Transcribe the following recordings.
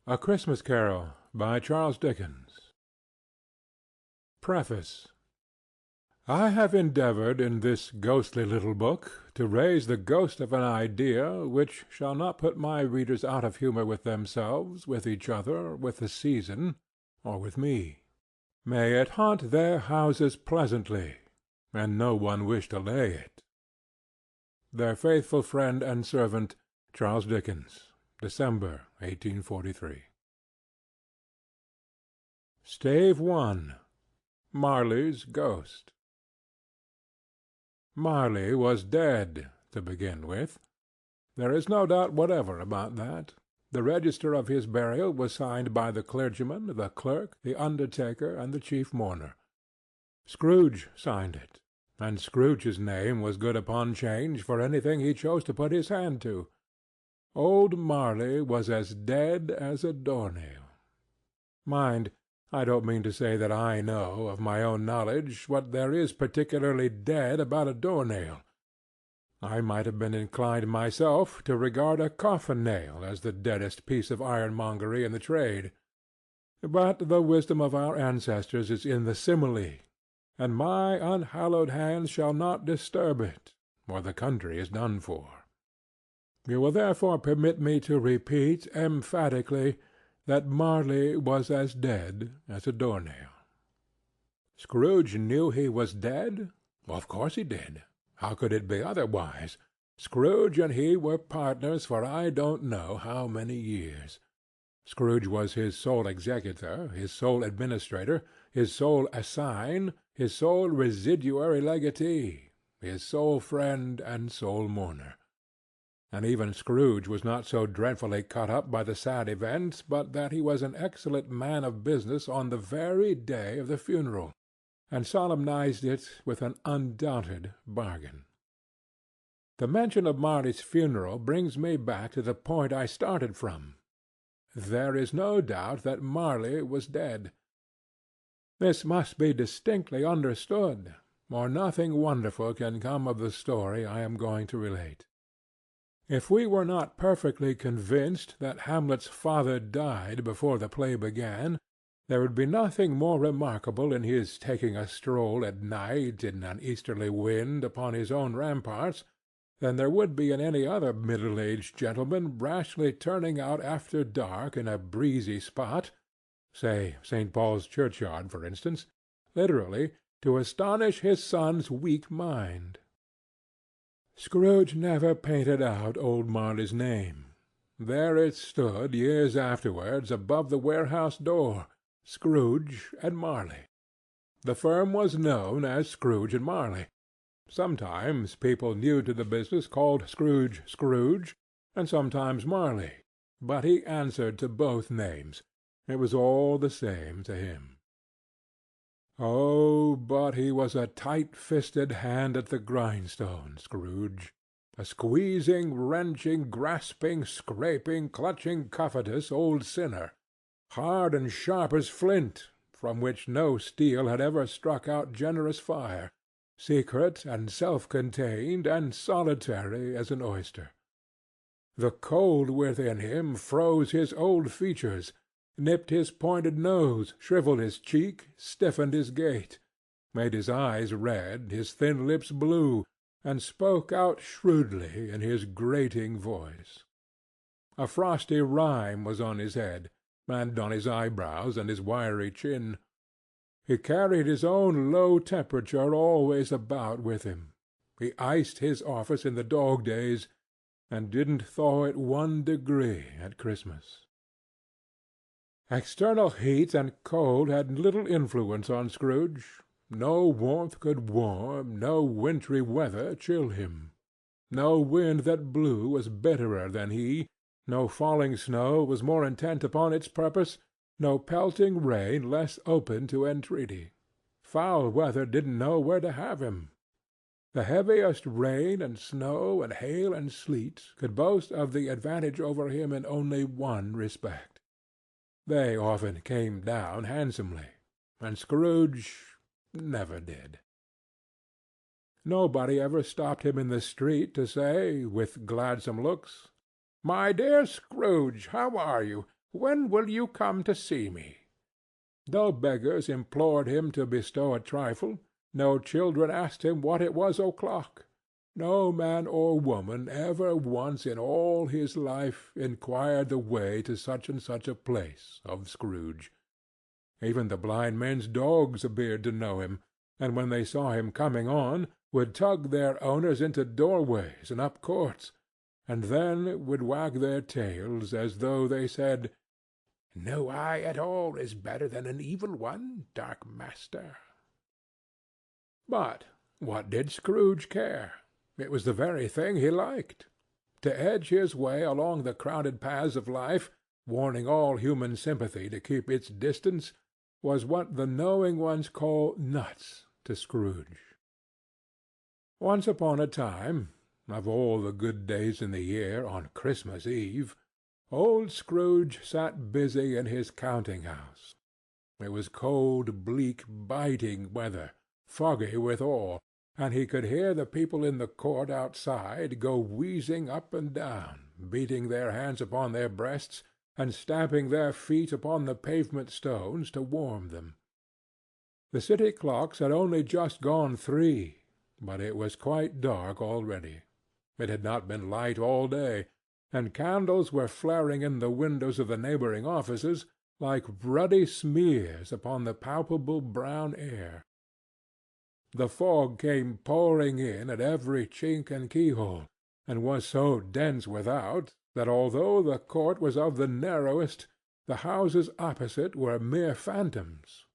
A Christmas Carol, by Charles Dickens. Preface. I have endeavored in this ghostly little book to raise the ghost of an idea which shall not put my readers out of humour with themselves, with each other, with the season, or with me. May it haunt their houses pleasantly, and no one wish to lay it. Their faithful friend and servant, Charles Dickens. December, 1843. Stave 1. Marley's Ghost. Marley was dead, to begin with. There is no doubt whatever about that. The register of his burial was signed by the clergyman, the clerk, the undertaker, and the chief mourner. Scrooge signed it, and Scrooge's name was good upon change for anything he chose to put his hand to. Old Marley was as dead as a door-nail. Mind, I don't mean to say that I know, of my own knowledge, what there is particularly dead about a door-nail. I might have been inclined myself to regard a coffin-nail as the deadest piece of ironmongery in the trade. But the wisdom of our ancestors is in the simile, and my unhallowed hands shall not disturb it, or the country is done for. You will therefore permit me to repeat emphatically that Marley was as dead as a door-nail. Scrooge knew he was dead? Of course he did. How could it be otherwise? Scrooge and he were partners for I don't know how many years. Scrooge was his sole executor, his sole administrator, his sole assign, his sole residuary legatee, his sole friend and sole mourner. And even Scrooge was not so dreadfully cut up by the sad event but that he was an excellent man of business on the very day of the funeral, and solemnized it with an undoubted bargain. The mention of Marley's funeral brings me back to the point I started from. There is no doubt that Marley was dead. This must be distinctly understood, or nothing wonderful can come of the story I am going to relate. If we were not perfectly convinced that Hamlet's father died before the play began, there would be nothing more remarkable in his taking a stroll at night in an easterly wind upon his own ramparts than there would be in any other middle-aged gentleman rashly turning out after dark in a breezy spot, say St. Paul's churchyard, for instance, literally to astonish his son's weak mind. Scrooge never painted out old Marley's name. There it stood years afterwards above the warehouse door, Scrooge and Marley. The firm was known as Scrooge and Marley. Sometimes people new to the business called Scrooge Scrooge, and sometimes Marley, but he answered to both names. It was all the same to him. Oh, but he was a tight-fisted hand at the grindstone, Scrooge. A squeezing, wrenching, grasping, scraping, clutching, covetous old sinner, hard and sharp as flint, from which no steel had ever struck out generous fire, secret and self-contained and solitary as an oyster. The cold within him froze his old features, nipped his pointed nose, shrivelled his cheek, stiffened his gait, made his eyes red, his thin lips blue, and spoke out shrewdly in his grating voice. A frosty rime was on his head, and on his eyebrows and his wiry chin. He carried his own low temperature always about with him. He iced his office in the dog-days, and didn't thaw it 1 degree at Christmas. External heat and cold had little influence on Scrooge. No warmth could warm, no wintry weather chill him. No wind that blew was bitterer than he, no falling snow was more intent upon its purpose, no pelting rain less open to entreaty. Foul weather didn't know where to have him. The heaviest rain and snow and hail and sleet could boast of the advantage over him in only one respect. They often came down handsomely, and Scrooge never did. Nobody ever stopped him in the street to say, with gladsome looks, "My dear Scrooge, how are you? When will you come to see me?" No beggars implored him to bestow a trifle, no children asked him what it was o'clock. No man or woman ever once in all his life inquired the way to such and such a place of Scrooge. Even the blind men's dogs appeared to know him, and when they saw him coming on, would tug their owners into doorways and up courts, and then would wag their tails as though they said, "No eye at all is better than an evil one, dark master." But what did Scrooge care? It was the very thing he liked. To edge his way along the crowded paths of life, warning all human sympathy to keep its distance, was what the knowing ones call nuts to Scrooge. Once upon a time, of all the good days in the year, on Christmas Eve, old Scrooge sat busy in his counting-house. It was cold, bleak, biting weather, foggy withal, and he could hear the people in the court outside go wheezing up and down, beating their hands upon their breasts, and stamping their feet upon the pavement stones to warm them. The city clocks had only just gone 3, but it was quite dark already. It had not been light all day, and candles were flaring in the windows of the neighboring offices like ruddy smears upon the palpable brown air. The fog came pouring in at every chink and keyhole, and was so dense without that although the court was of the narrowest, the houses opposite were mere phantoms.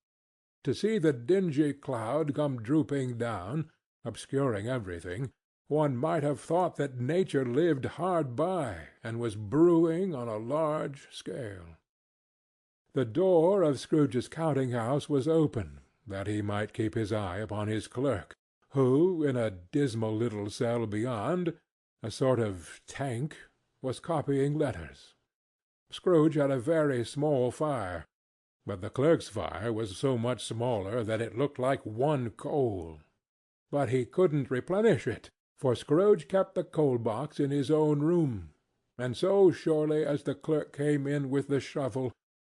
To see the dingy cloud come drooping down, obscuring everything, one might have thought that nature lived hard by and was brewing on a large scale. The door of Scrooge's counting-house was open, that he might keep his eye upon his clerk, who, in a dismal little cell beyond, a sort of tank, was copying letters. Scrooge had a very small fire, but the clerk's fire was so much smaller that it looked like one coal. But he couldn't replenish it, for Scrooge kept the coal-box in his own room, and so surely as the clerk came in with the shovel,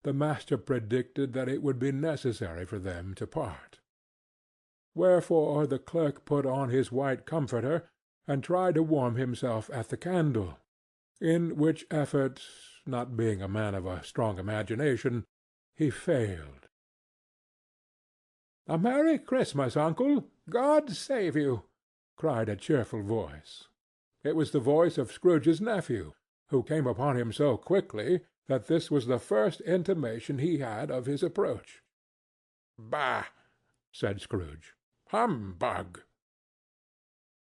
the master predicted that it would be necessary for them to part. Wherefore the clerk put on his white comforter, and tried to warm himself at the candle, in which effort, not being a man of a strong imagination, he failed. "A Merry Christmas, uncle! God save you!" cried a cheerful voice. It was the voice of Scrooge's nephew, who came upon him so quickly that this was the first intimation he had of his approach. "Bah!" said Scrooge. "Humbug!"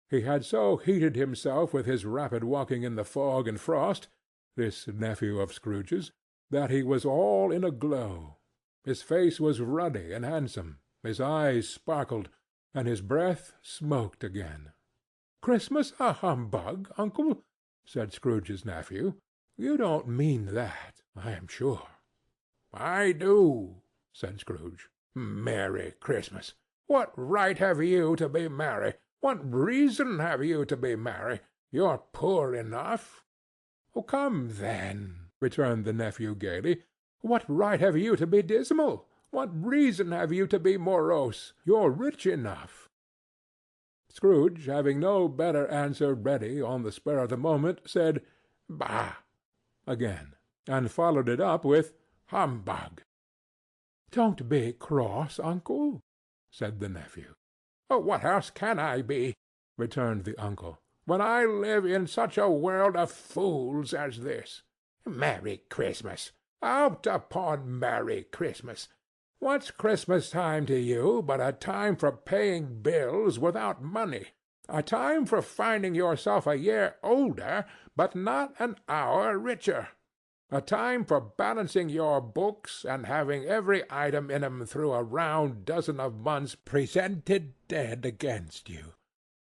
He had so heated himself with his rapid walking in the fog and frost, this nephew of Scrooge's, that he was all in a glow. His face was ruddy and handsome, his eyes sparkled, and his breath smoked again. "Christmas a humbug, uncle?" said Scrooge's nephew. "You don't mean that, I am sure." "I do," said Scrooge. "Merry Christmas! What right have you to be merry? What reason have you to be merry? You're poor enough." "Oh, come, then," returned the nephew gaily. "What right have you to be dismal? What reason have you to be morose? You're rich enough." Scrooge, having no better answer ready on the spur of the moment, said, "Bah!" again, and followed it up with "Humbug!" "Don't be cross, uncle," said the nephew. "Oh, what else can I be?" returned the uncle, "when I live in such a world of fools as this? Merry Christmas! Out upon Merry Christmas! What's Christmas time to you but a time for paying bills without money, a time for finding yourself a year older but not an hour richer, a time for balancing your books and having every item in 'em through a round dozen of months presented dead against you?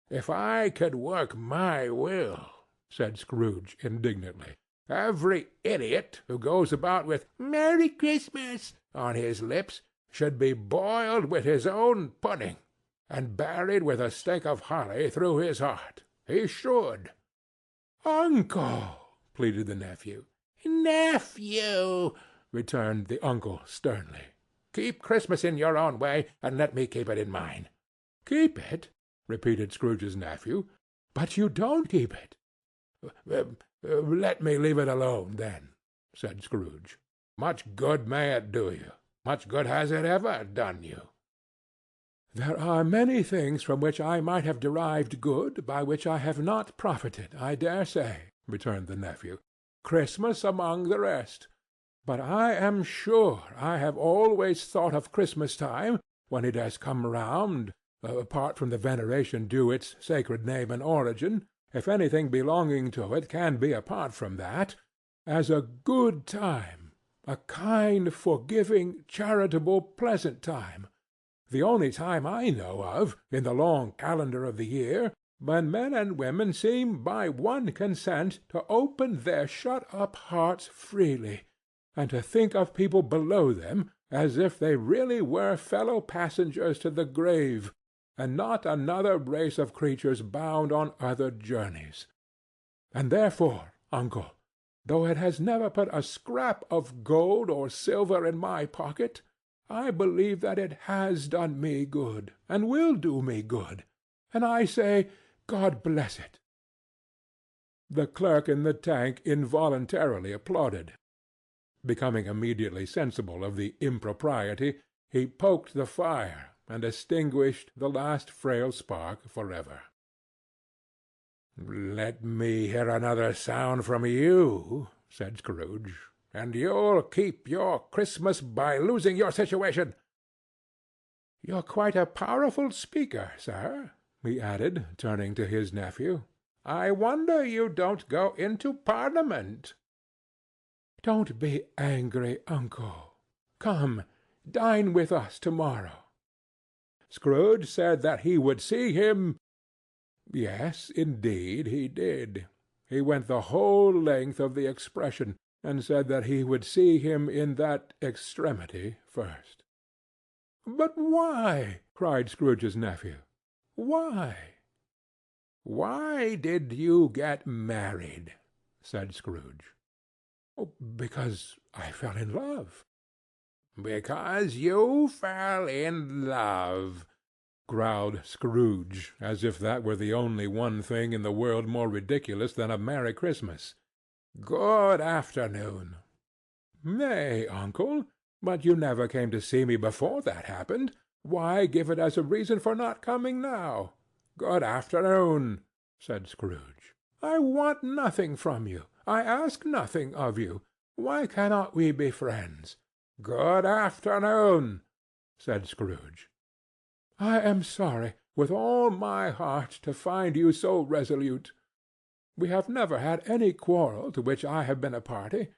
If I could work my will," said Scrooge indignantly, "every idiot who goes about with 'Merry Christmas' on his lips should be boiled with his own pudding, and buried with a stake of holly through his heart. He should." "Uncle!" pleaded the nephew. nephew," returned the uncle sternly. "Keep Christmas in your own way, and let me keep it in mine." "Keep it?" repeated Scrooge's nephew. "But you don't keep it." "Let me leave it alone, then," said Scrooge. "Much good may it do you? Much good has it ever done you?" "There are many things from which I might have derived good, by which I have not profited, I dare say," returned the nephew. "Christmas among the rest. But I am sure I have always thought of Christmas time, when it has come round, apart from the veneration due its sacred name and origin, if anything belonging to it can be apart from that, as a good time, a kind, forgiving, charitable, pleasant time, the only time I know of, in the long calendar of the year, when men and women seem by one consent to open their shut-up hearts freely, and to think of people below them as if they really were fellow-passengers to the grave, and not another race of creatures bound on other journeys. And therefore, uncle, though it has never put a scrap of gold or silver in my pocket, I believe that it has done me good, and will do me good, and I say, God bless it." The clerk in the tank involuntarily applauded. Becoming immediately sensible of the impropriety, he poked the fire, and extinguished the last frail spark forever. "Let me hear another sound from you," said Scrooge, "and you'll keep your Christmas by losing your situation. You're quite a powerful speaker, sir," he added, turning to his nephew. "I wonder you don't go into Parliament." "Don't be angry, uncle. Come, dine with us to-morrow." Scrooge said that he would see him. Yes, indeed, he did. He went the whole length of the expression, and said that he would see him in that extremity first. "But why?" cried Scrooge's nephew. "Why?" "Why did you get married?" said Scrooge. "Because I fell in love." "Because you fell in love," growled Scrooge, as if that were the only one thing in the world more ridiculous than a Merry Christmas. "Good afternoon." "Nay, uncle, but you never came to see me before that happened. Why give it as a reason for not coming now?" "Good afternoon," said Scrooge. "I want nothing from you. I ask nothing of you. Why cannot we be friends?" "Good afternoon," said Scrooge. "I am sorry, with all my heart, to find you so resolute. We have never had any quarrel to which I have been a party,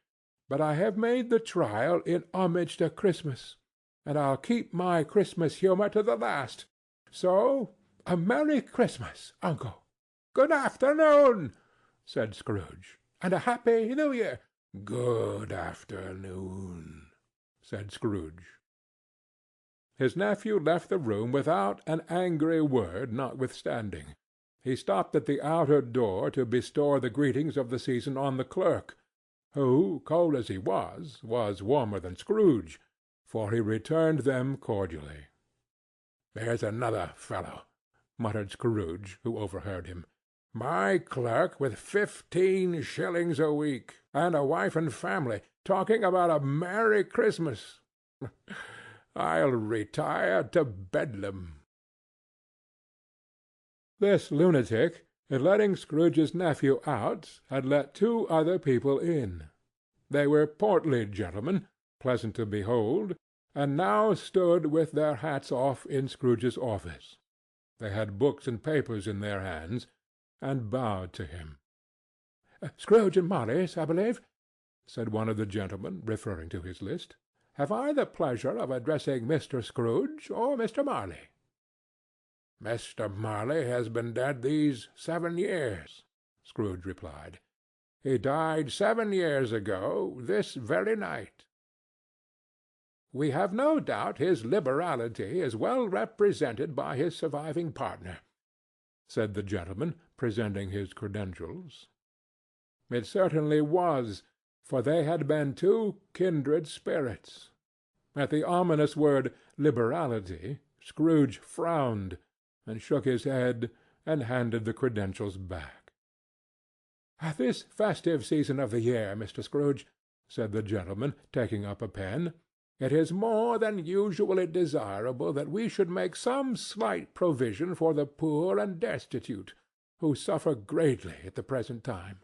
but I have made the trial in homage to Christmas, and I'll keep my Christmas humor to the last. So, a Merry Christmas, uncle." "Good afternoon," said Scrooge. "And a Happy New Year." "Good afternoon," said Scrooge. His nephew left the room without an angry word notwithstanding. He stopped at the outer door to bestow the greetings of the season on the clerk, who, cold as he was warmer than Scrooge, for he returned them cordially. "There's another fellow," muttered Scrooge, who overheard him. "My clerk with 15 shillings a week, and a wife and family, talking about a Merry Christmas. I'll retire to Bedlam." This lunatic, in letting Scrooge's nephew out, had let 2 other people in. They were portly gentlemen, pleasant to behold, and now stood with their hats off in Scrooge's office. They had books and papers in their hands, and bowed to him. "Scrooge and Marley's, I believe," said one of the gentlemen, referring to his list. "Have I the pleasure of addressing Mr. Scrooge or Mr. Marley?" "Mr. Marley has been dead these 7 years," Scrooge replied. "He died 7 years ago, this very night." "We have no doubt his liberality is well represented by his surviving partner," said the gentleman, presenting his credentials. It certainly was, for they had been two kindred spirits. At the ominous word liberality, Scrooge frowned, and shook his head, and handed the credentials back. "At this festive season of the year, Mr. Scrooge," said the gentleman, taking up a pen, "it is more than usually desirable that we should make some slight provision for the poor and destitute, who suffer greatly at the present time.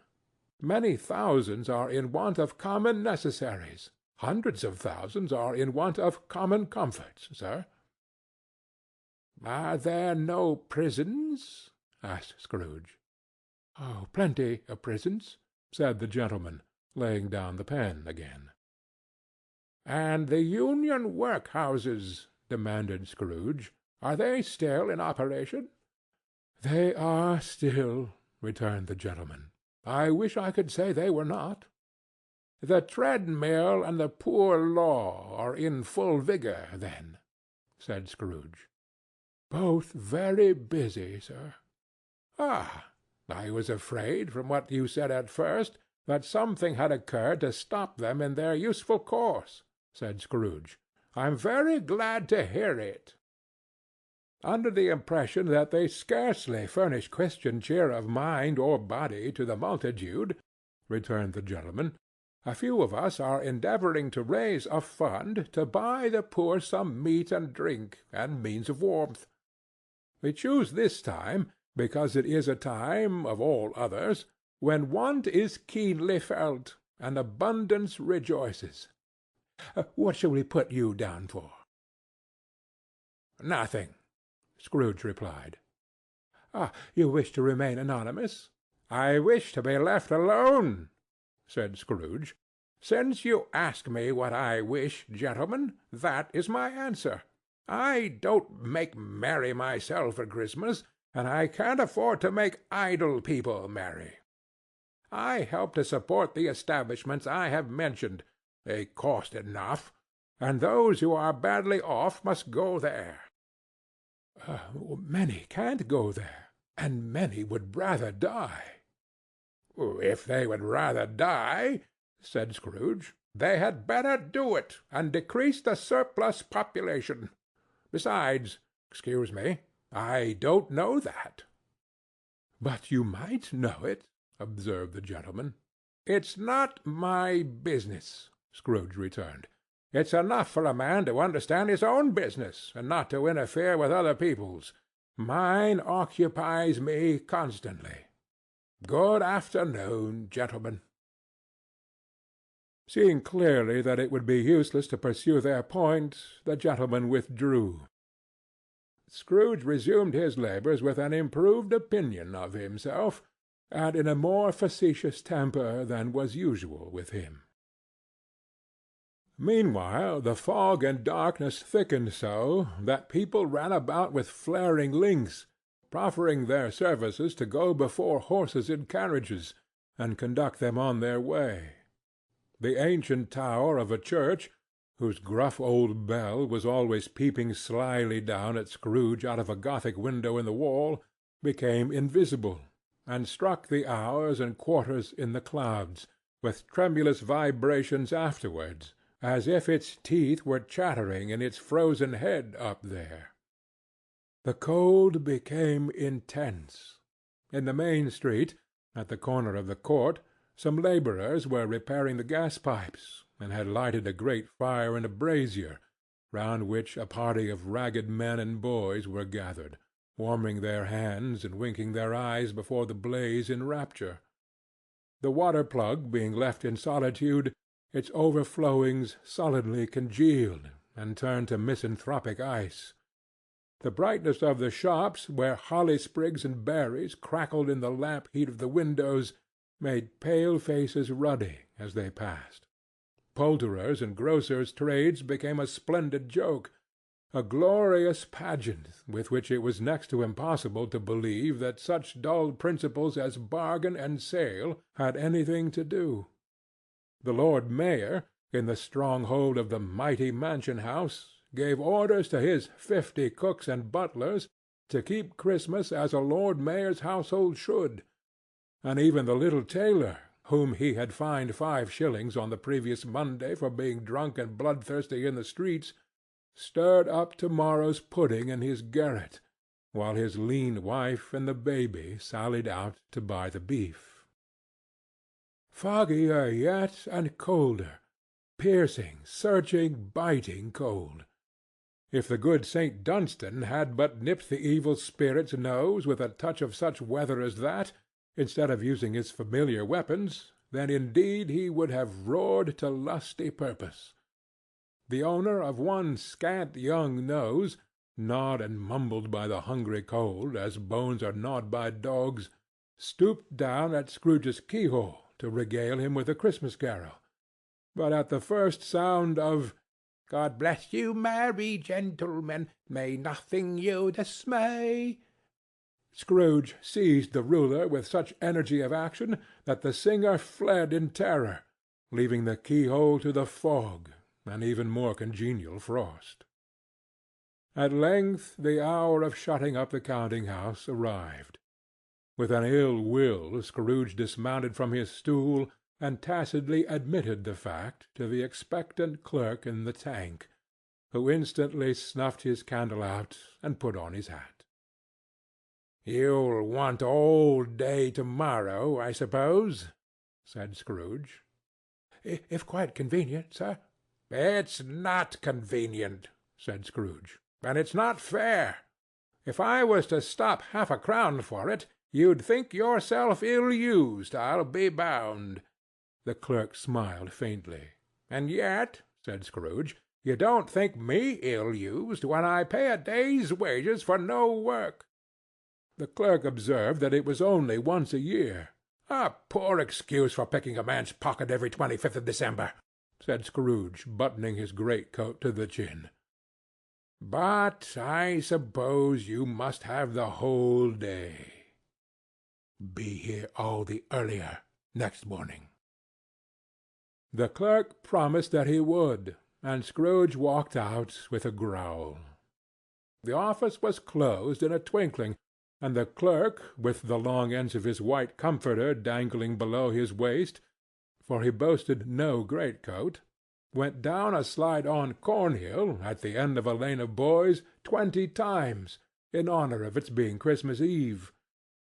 Many thousands are in want of common necessaries. Hundreds of thousands are in want of common comforts, sir." "Are there no prisons?" asked Scrooge. "Oh, plenty of prisons," said the gentleman, laying down the pen again. "And the Union workhouses," demanded Scrooge, "are they still in operation?" "They are still," returned the gentleman. "I wish I could say they were not." "The treadmill and the poor law are in full vigor, then?" said Scrooge. "Both very busy, sir." "Ah! I was afraid, from what you said at first, that something had occurred to stop them in their useful course," said Scrooge. "I'm very glad to hear it." "Under the impression that they scarcely furnish Christian cheer of mind or body to the multitude," returned the gentleman, "a few of us are endeavoring to raise a fund to buy the poor some meat and drink, and means of warmth. We choose this time because it is a time, of all others, when want is keenly felt, and abundance rejoices. What shall we put you down for?" "Nothing," Scrooge replied. "Ah, you wish to remain anonymous?" "I wish to be left alone," said Scrooge. "Since you ask me what I wish, gentlemen, that is my answer. I don't make merry myself at Christmas, and I can't afford to make idle people merry. I help to support the establishments I have mentioned. They cost enough, and those who are badly off must go there." "Many can't go there, and many would rather die." "If they would rather die," said Scrooge, "they had better do it, and decrease the surplus population. Besides, excuse me, I don't know that." "But you might know it," observed the gentleman. "It's not my business," Scrooge returned. "It's enough for a man to understand his own business, and not to interfere with other people's. Mine occupies me constantly. Good afternoon, gentlemen." Seeing clearly that it would be useless to pursue their point, the gentlemen withdrew. Scrooge resumed his labours with an improved opinion of himself, and in a more facetious temper than was usual with him. Meanwhile the fog and darkness thickened so that people ran about with flaring links, proffering their services to go before horses in carriages, and conduct them on their way. The ancient tower of a church, whose gruff old bell was always peeping slyly down at Scrooge out of a Gothic window in the wall, became invisible, and struck the hours and quarters in the clouds, with tremulous vibrations afterwards, as if its teeth were chattering in its frozen head up there. The cold became intense. In the main street, at the corner of the court, some labourers were repairing the gas-pipes, and had lighted a great fire in a brazier, round which a party of ragged men and boys were gathered, warming their hands and winking their eyes before the blaze in rapture. The water-plug being left in solitude, its overflowings sullenly congealed and turned to misanthropic ice. The brightness of the shops, where holly sprigs and berries crackled in the lamp heat of the windows, made pale faces ruddy as they passed. Poulterers' and grocers' trades became a splendid joke, a glorious pageant with which it was next to impossible to believe that such dull principles as bargain and sale had anything to do. The Lord Mayor, in the stronghold of the mighty mansion-house, gave orders to his 50 cooks and butlers to keep Christmas as a Lord Mayor's household should, and even the little tailor, whom he had fined 5 shillings on the previous Monday for being drunk and bloodthirsty in the streets, stirred up tomorrow's pudding in his garret, while his lean wife and the baby sallied out to buy the beef. Foggier yet and colder, piercing, searching, biting cold. If the good St. Dunstan had but nipped the evil spirit's nose with a touch of such weather as that, instead of using his familiar weapons, then indeed he would have roared to lusty purpose. The owner of one scant young nose, gnawed and mumbled by the hungry cold as bones are gnawed by dogs, stooped down at Scrooge's keyhole to regale him with a Christmas carol. But at the first sound of "God bless you, merry gentlemen, may nothing you dismay," Scrooge seized the ruler with such energy of action that the singer fled in terror, leaving the keyhole to the fog, and even more congenial frost. At length the hour of shutting up the counting-house arrived. With an ill will Scrooge dismounted from his stool, and tacitly admitted the fact to the expectant clerk in the tank, who instantly snuffed his candle out and put on his hat. "You'll want all day to-morrow, I suppose?" said Scrooge. "If quite convenient, sir." "It's not convenient," said Scrooge, "and it's not fair. If I was to stop 1/2-crown for it, you'd think yourself ill-used, I'll be bound." The clerk smiled faintly. "And yet," said Scrooge, "you don't think me ill-used when I pay a day's wages for no work." The clerk observed that it was only once a year. "A poor excuse for picking a man's pocket every 25th of December," said Scrooge, buttoning his great-coat to the chin. "But I suppose you must have the whole day. Be here all the earlier next morning." The clerk promised that he would, and Scrooge walked out with a growl. The office was closed in a twinkling, and the clerk, with the long ends of his white comforter dangling below his waist, for he boasted no greatcoat, went down a slide-on Cornhill at the end of a lane of boys 20 times, in honor of its being Christmas Eve,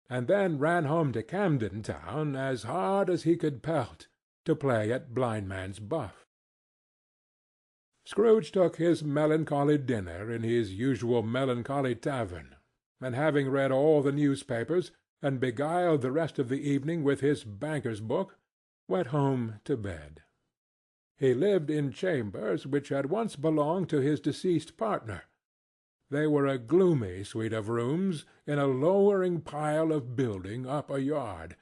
and then ran home to Camden Town as hard as he could pelt, to play at blindman's buff. Scrooge took his melancholy dinner in his usual melancholy tavern, and having read all the newspapers, and beguiled the rest of the evening with his banker's book, went home to bed. He lived in chambers which had once belonged to his deceased partner. They were a gloomy suite of rooms in a lowering pile of building up a yard,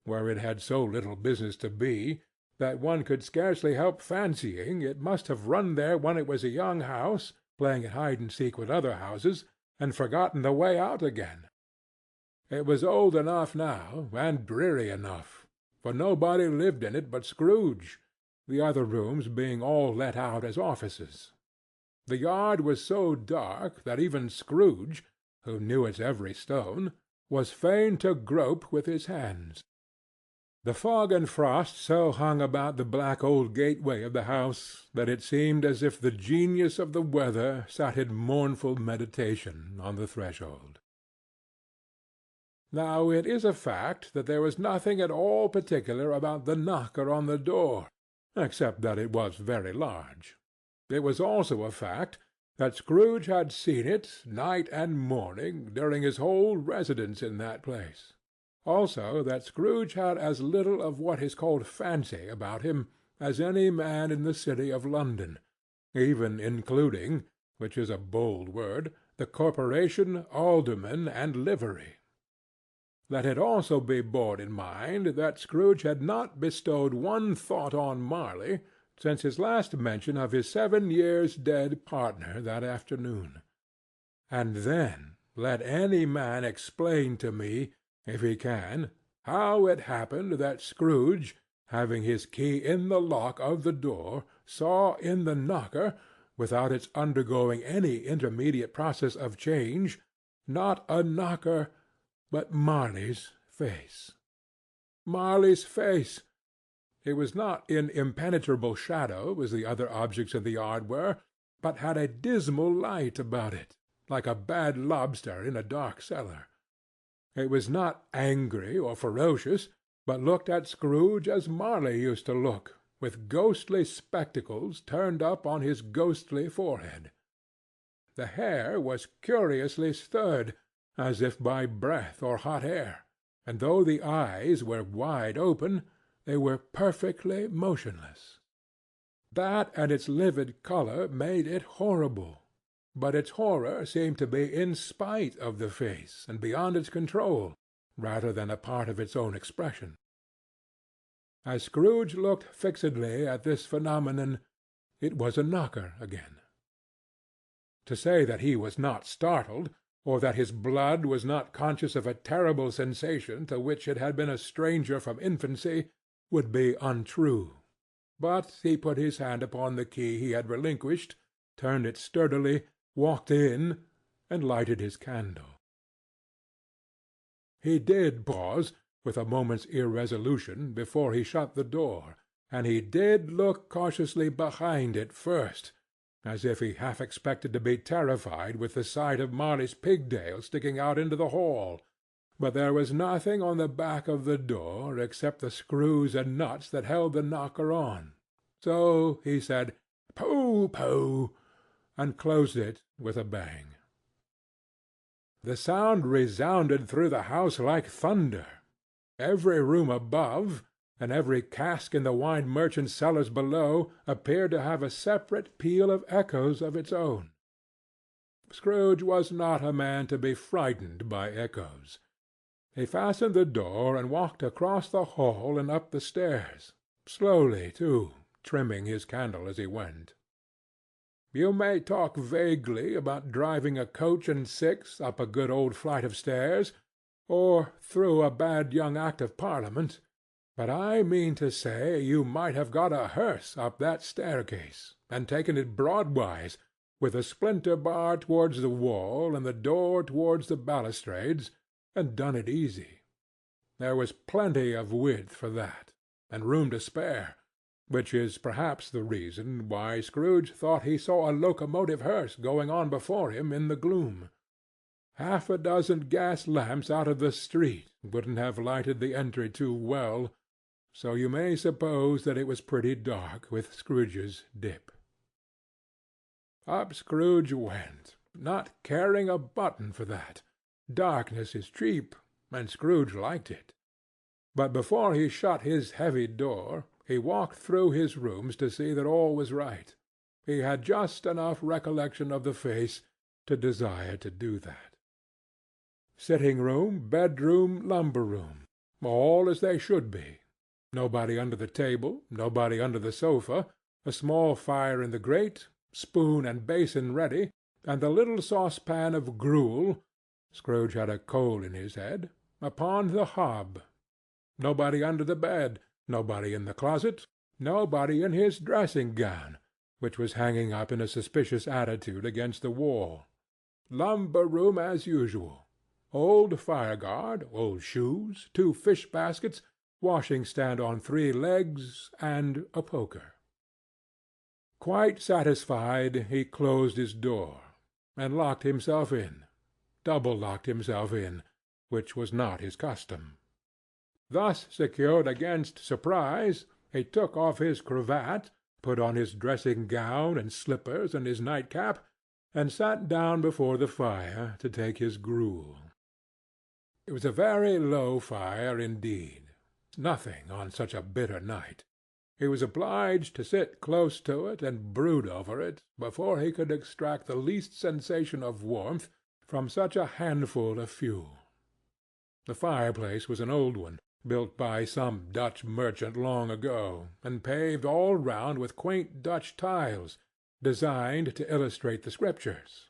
where it had so little business to be, that one could scarcely help fancying it must have run there when it was a young house, playing at hide-and-seek with other houses, and forgotten the way out again. It was old enough now, and dreary enough, for nobody lived in it but Scrooge, the other rooms being all let out as offices. The yard was so dark that even Scrooge, who knew its every stone, was fain to grope with his hands. The fog and frost so hung about the black old gateway of the house that it seemed as if the genius of the weather sat in mournful meditation on the threshold. Now it is a fact that there was nothing at all particular about the knocker on the door, except that it was very large. It was also a fact that Scrooge had seen it night and morning during his whole residence in that place. Also that Scrooge had as little of what is called fancy about him as any man in the city of London, even including, which is a bold word, the corporation, aldermen, and livery. Let it also be borne in mind that Scrooge had not bestowed one thought on Marley since his last mention of his 7 years dead partner that afternoon. And then let any man explain to me, if he can, how it happened that Scrooge, having his key in the lock of the door, saw in the knocker, without its undergoing any intermediate process of change, not a knocker, but Marley's face. Marley's face, It was not in impenetrable shadow as the other objects in the yard were, but had a dismal light about it, like a bad lobster in a dark cellar. It was not angry or ferocious, but looked at Scrooge as Marley used to look, with ghostly spectacles turned up on his ghostly forehead. The hair was curiously stirred, as if by breath or hot air, and though the eyes were wide open, they were perfectly motionless. That and its livid colour made it horrible, but its horror seemed to be in spite of the face and beyond its control, rather than a part of its own expression. As Scrooge looked fixedly at this phenomenon, it was a knocker again. To say that he was not startled, or that his blood was not conscious of a terrible sensation to which it had been a stranger from infancy, would be untrue. But he put his hand upon the key he had relinquished, turned it sturdily, walked in, and lighted his candle. He did pause, with a moment's irresolution, before he shut the door, and he did look cautiously behind it first, as if he half expected to be terrified with the sight of Marley's pigtail sticking out into the hall. But there was nothing on the back of the door except the screws and nuts that held the knocker on. So he said, "Pooh, pooh," and closed it with a bang. The sound resounded through the house like thunder. Every room above, and every cask in the wine merchant's cellars below, appeared to have a separate peal of echoes of its own. Scrooge was not a man to be frightened by echoes. He fastened the door and walked across the hall and up the stairs, slowly too, trimming his candle as he went. You may talk vaguely about driving a coach and six up a good old flight of stairs, or through a bad young Act of Parliament, but I mean to say you might have got a hearse up that staircase, and taken it broadwise, with a splinter bar towards the wall and the door towards the balustrades, and done it easy. There was plenty of width for that, and room to spare, which is perhaps the reason why Scrooge thought he saw a locomotive hearse going on before him in the gloom. Half a dozen gas lamps out of the street wouldn't have lighted the entry too well, so you may suppose that it was pretty dark with Scrooge's dip. Up Scrooge went, not caring a button for that. Darkness is cheap, and Scrooge liked it. But before he shut his heavy door, he walked through his rooms to see that all was right. He had just enough recollection of the face to desire to do that. Sitting-room, bedroom, lumber-room, all as they should be. Nobody under the table, nobody under the sofa, a small fire in the grate, spoon and basin ready, and the little saucepan of gruel (Scrooge had a coal in his head) upon the hob. Nobody under the bed, nobody in the closet, nobody in his dressing-gown, which was hanging up in a suspicious attitude against the wall. Lumber-room as usual. Old fire-guard, old shoes, 2 fish-baskets, washing-stand on 3 legs, and a poker. Quite satisfied, he closed his door, and locked himself in, double-locked himself in, which was not his custom. Thus secured against surprise, he took off his cravat, put on his dressing-gown and slippers and his nightcap, and sat down before the fire to take his gruel. It was a very low fire indeed. Nothing on such a bitter night. He was obliged to sit close to it and brood over it before he could extract the least sensation of warmth from such a handful of fuel. The fireplace was an old one, built by some Dutch merchant long ago, and paved all round with quaint Dutch tiles, designed to illustrate the Scriptures.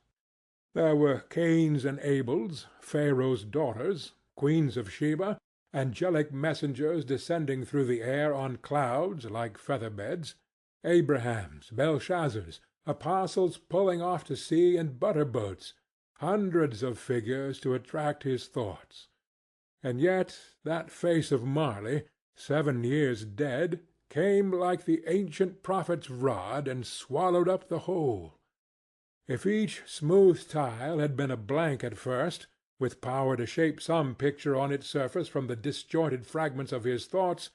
There were Cains and Abels, Pharaoh's daughters, queens of Sheba, angelic messengers descending through the air on clouds like feather-beds, Abrahams, Belshazzars, apostles pulling off to sea in butter-boats, hundreds of figures to attract his thoughts. And yet that face of Marley, 7 years dead, came like the ancient prophet's rod and swallowed up the whole. If each smooth tile had been a blank at first, with power to shape some picture on its surface from the disjointed fragments of his thoughts,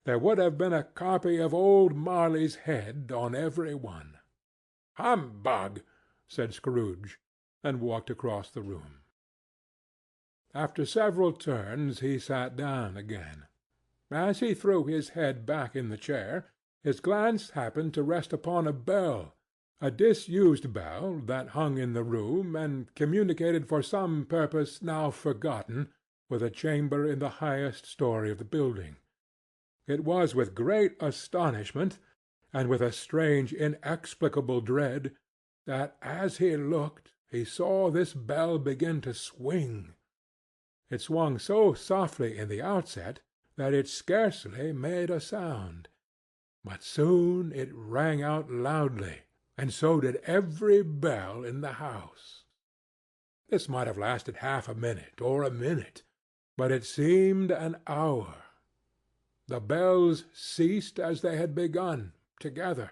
there would have been a copy of old Marley's head on every one. "Humbug!" said Scrooge, and walked across the room. After several turns he sat down again. As he threw his head back in the chair, his glance happened to rest upon a bell, a disused bell that hung in the room and communicated for some purpose now forgotten with a chamber in the highest story of the building. It was with great astonishment, and with a strange inexplicable dread, that as he looked he saw this bell begin to swing. It swung so softly in the outset that it scarcely made a sound, but soon it rang out loudly, and so did every bell in the house. This might have lasted half a minute or a minute, but it seemed an hour. The bells ceased as they had begun, together.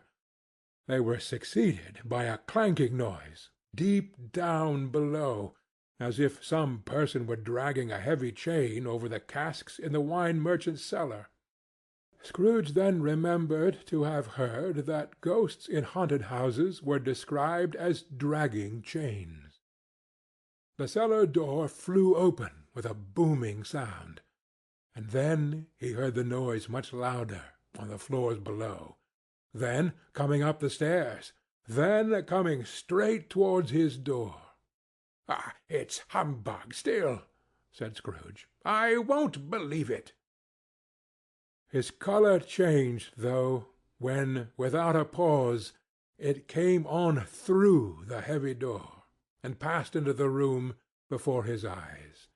They were succeeded by a clanking noise, deep down below, as if some person were dragging a heavy chain over the casks in the wine merchant's cellar. Scrooge then remembered to have heard that ghosts in haunted houses were described as dragging chains. The cellar door flew open with a booming sound, and then he heard the noise much louder on the floors below, then coming up the stairs, then coming straight towards his door. "Ah, it's humbug still," said Scrooge. "I won't believe it." His colour changed, though, when, without a pause, it came on through the heavy door, and passed into the room before his eyes.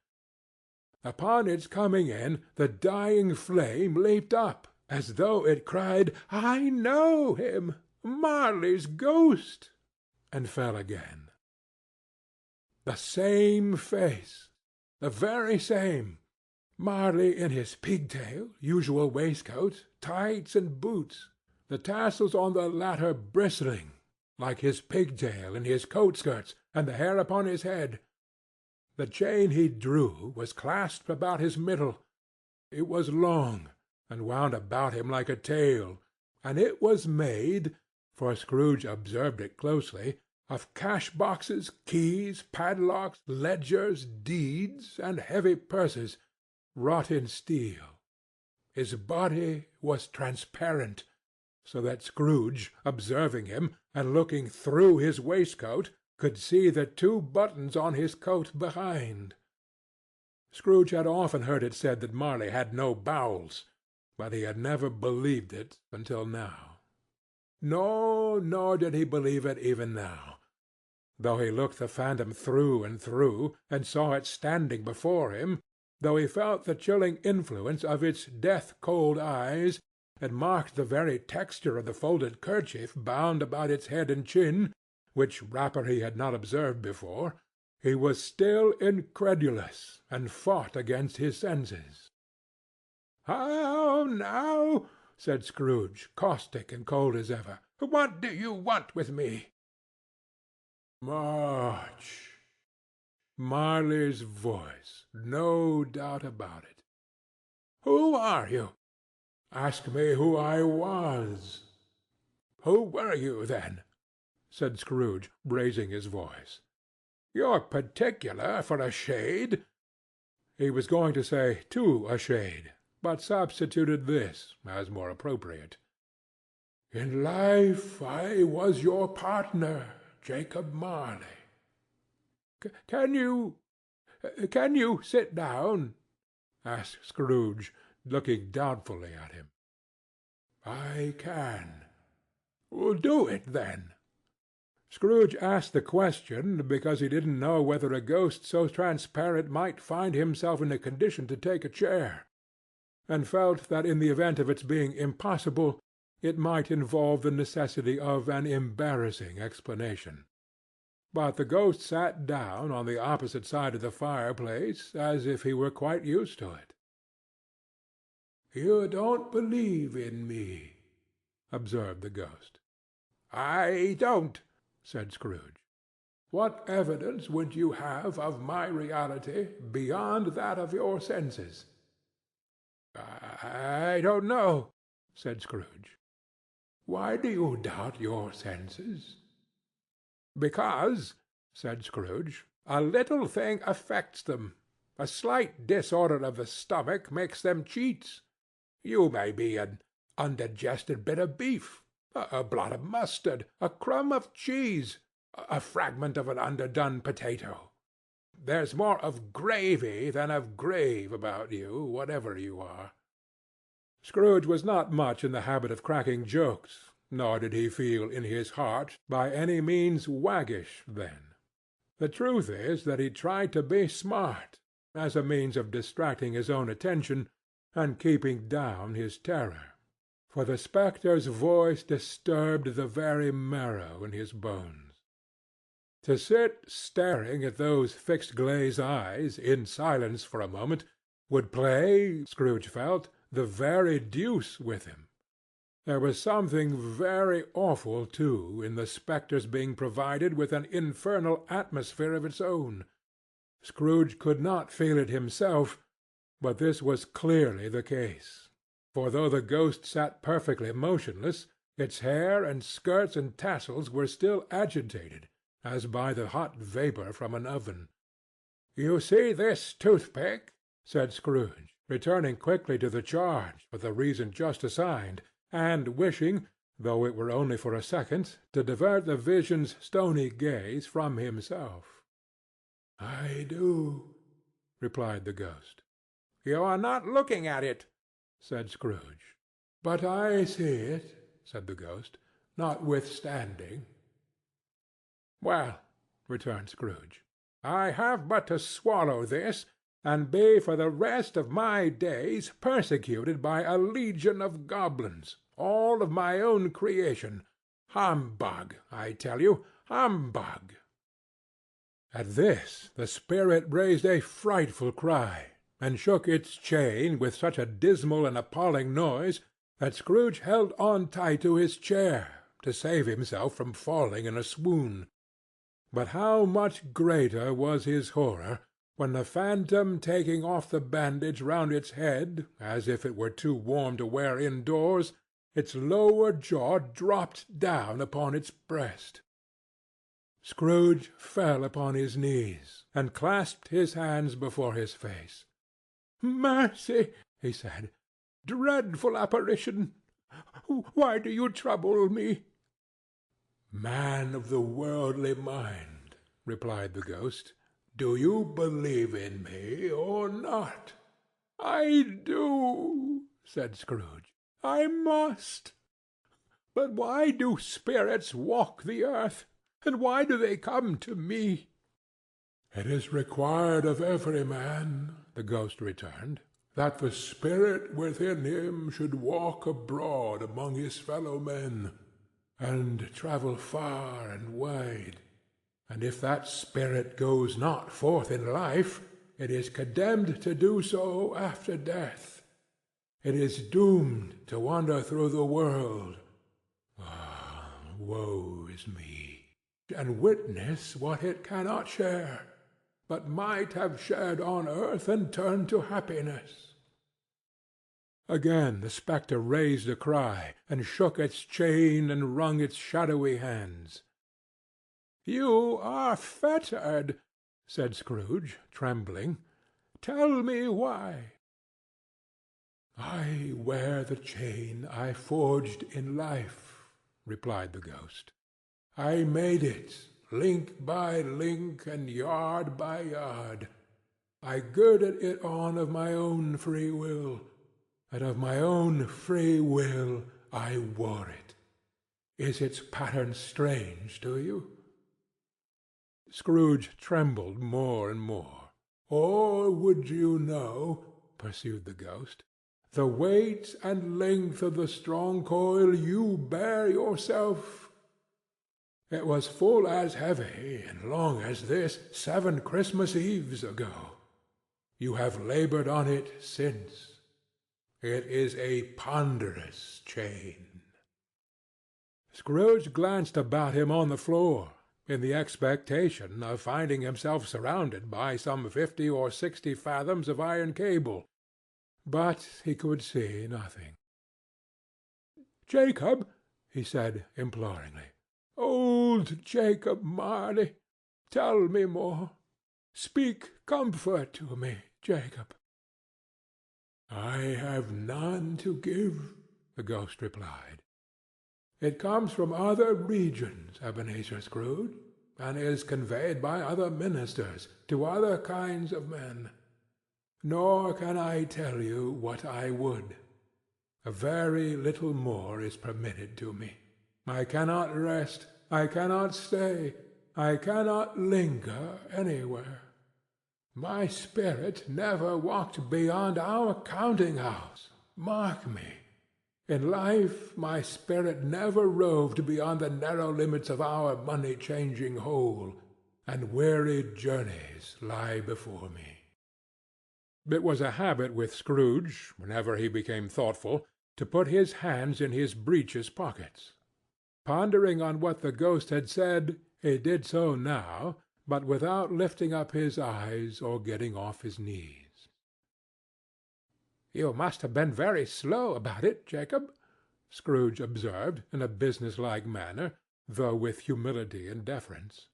Upon its coming in, the dying flame leaped up, as though it cried, "I know him! Marley's ghost!" and fell again. The same face, the very same. Marley in his pigtail, usual waistcoat, tights, and boots, the tassels on the latter bristling, like his pigtail in his coat-skirts, and the hair upon his head. The chain he drew was clasped about his middle. It was long, and wound about him like a tail, and it was made, for Scrooge observed it closely, of cash-boxes, keys, padlocks, ledgers, deeds, and heavy purses, wrought in steel. His body was transparent, so that Scrooge, observing him, and looking through his waistcoat, could see the 2 buttons on his coat behind. Scrooge had often heard it said that Marley had no bowels, but he had never believed it until now. Nor did he believe it even now, though he looked the phantom through and through, and saw it standing before him, though he felt the chilling influence of its death-cold eyes, and marked the very texture of the folded kerchief bound about its head and chin, which wrapper he had not observed before, he was still incredulous, and fought against his senses. "How now?" said Scrooge, caustic and cold as ever. "What do you want with me?" "Much." Marley's voice, no doubt about it. "Who are you?" "Ask me who I was." "Who were you, then?" said Scrooge, raising his voice. "You're particular for a shade." He was going to say "to a shade," but substituted this as more appropriate. "In life I was your partner, Jacob Marley." Can you sit down?" asked Scrooge, looking doubtfully at him. "I can." "Do it, then." Scrooge asked the question because he didn't know whether a ghost so transparent might find himself in a condition to take a chair, and felt that in the event of its being impossible, it might involve the necessity of an embarrassing explanation. But the ghost sat down on the opposite side of the fireplace, as if he were quite used to it. "You don't believe in me," observed the ghost. "I don't," said Scrooge. "What evidence would you have of my reality beyond that of your senses?" "I don't know," said Scrooge. "Why do you doubt your senses?" "Because," said Scrooge, "a little thing affects them. A slight disorder of the stomach makes them cheats. You may be an undigested bit of beef, a blot of mustard, a crumb of cheese, a fragment of an underdone potato. There's more of gravy than of grave about you, whatever you are." Scrooge was not much in the habit of cracking jokes, nor did he feel in his heart by any means waggish then. The truth is that he tried to be smart, as a means of distracting his own attention and keeping down his terror, for the spectre's voice disturbed the very marrow in his bones. To sit staring at those fixed glazed eyes in silence for a moment would play, Scrooge felt, the very deuce with him. There was something very awful, too, in the spectre's being provided with an infernal atmosphere of its own. Scrooge could not feel it himself, but this was clearly the case, for though the ghost sat perfectly motionless, its hair and skirts and tassels were still agitated, as by the hot vapour from an oven. "You see this toothpick?" said Scrooge, returning quickly to the charge for the reason just assigned, and wishing, though it were only for a second, to divert the vision's stony gaze from himself. "I do," replied the ghost. "You are not looking at it," said Scrooge. "But I see it," said the ghost, "notwithstanding." "Well," returned Scrooge, "I have but to swallow this, and be for the rest of my days persecuted by a legion of goblins, all of my own creation. Humbug, I tell you, humbug!" At this the spirit raised a frightful cry, and shook its chain with such a dismal and appalling noise that Scrooge held on tight to his chair to save himself from falling in a swoon. But how much greater was his horror when the phantom, taking off the bandage round its head, as if it were too warm to wear indoors, its lower jaw dropped down upon its breast. Scrooge fell upon his knees, and clasped his hands before his face. "Mercy!" he said. "Dreadful apparition! Why do you trouble me?" "Man of the worldly mind," replied the ghost, "do you believe in me or not?" "I do," said Scrooge. "I must. But why do spirits walk the earth, and why do they come to me?" "It is required of every man," the ghost returned, "that the spirit within him should walk abroad among his fellow men, and travel far and wide. And if that spirit goes not forth in life, it is condemned to do so after death. It is doomed to wander through the world. Woe is me! And witness what it cannot share, but might have shared on earth and turned to happiness." Again the spectre raised a cry, and shook its chain, and wrung its shadowy hands. "You are fettered," said Scrooge, trembling. "Tell me why." "I wear the chain I forged in life," replied the ghost. "I made it, link by link and yard by yard. I girded it on of my own free will, and of my own free will I wore it. Is its pattern strange to you?" Scrooge trembled more and more. "Or would you know," pursued the ghost, "the weight and length of the strong coil you bear yourself? It was full as heavy and long as this 7 Christmas Eves ago. You have labored on it since. It is a ponderous chain." Scrooge glanced about him on the floor, in the expectation of finding himself surrounded by some 50 or 60 fathoms of iron cable, but he could see nothing. "Jacob," he said, imploringly, "old Jacob Marley, tell me more. Speak comfort to me, Jacob." "I have none to give," the ghost replied. "It comes from other regions, Ebenezer Scrooge, and is conveyed by other ministers to other kinds of men. Nor can I tell you what I would. A very little more is permitted to me. I cannot rest, I cannot stay, I cannot linger anywhere. My spirit never walked beyond our counting-house. Mark me. In life my spirit never roved beyond the narrow limits of our money-changing hole, and weary journeys lie before me." It was a habit with Scrooge, whenever he became thoughtful, to put his hands in his breeches pockets. Pondering on what the ghost had said, he did so now, but without lifting up his eyes or getting off his knees. "You must have been very slow about it, Jacob," Scrooge observed, in a business-like manner, though with humility and deference.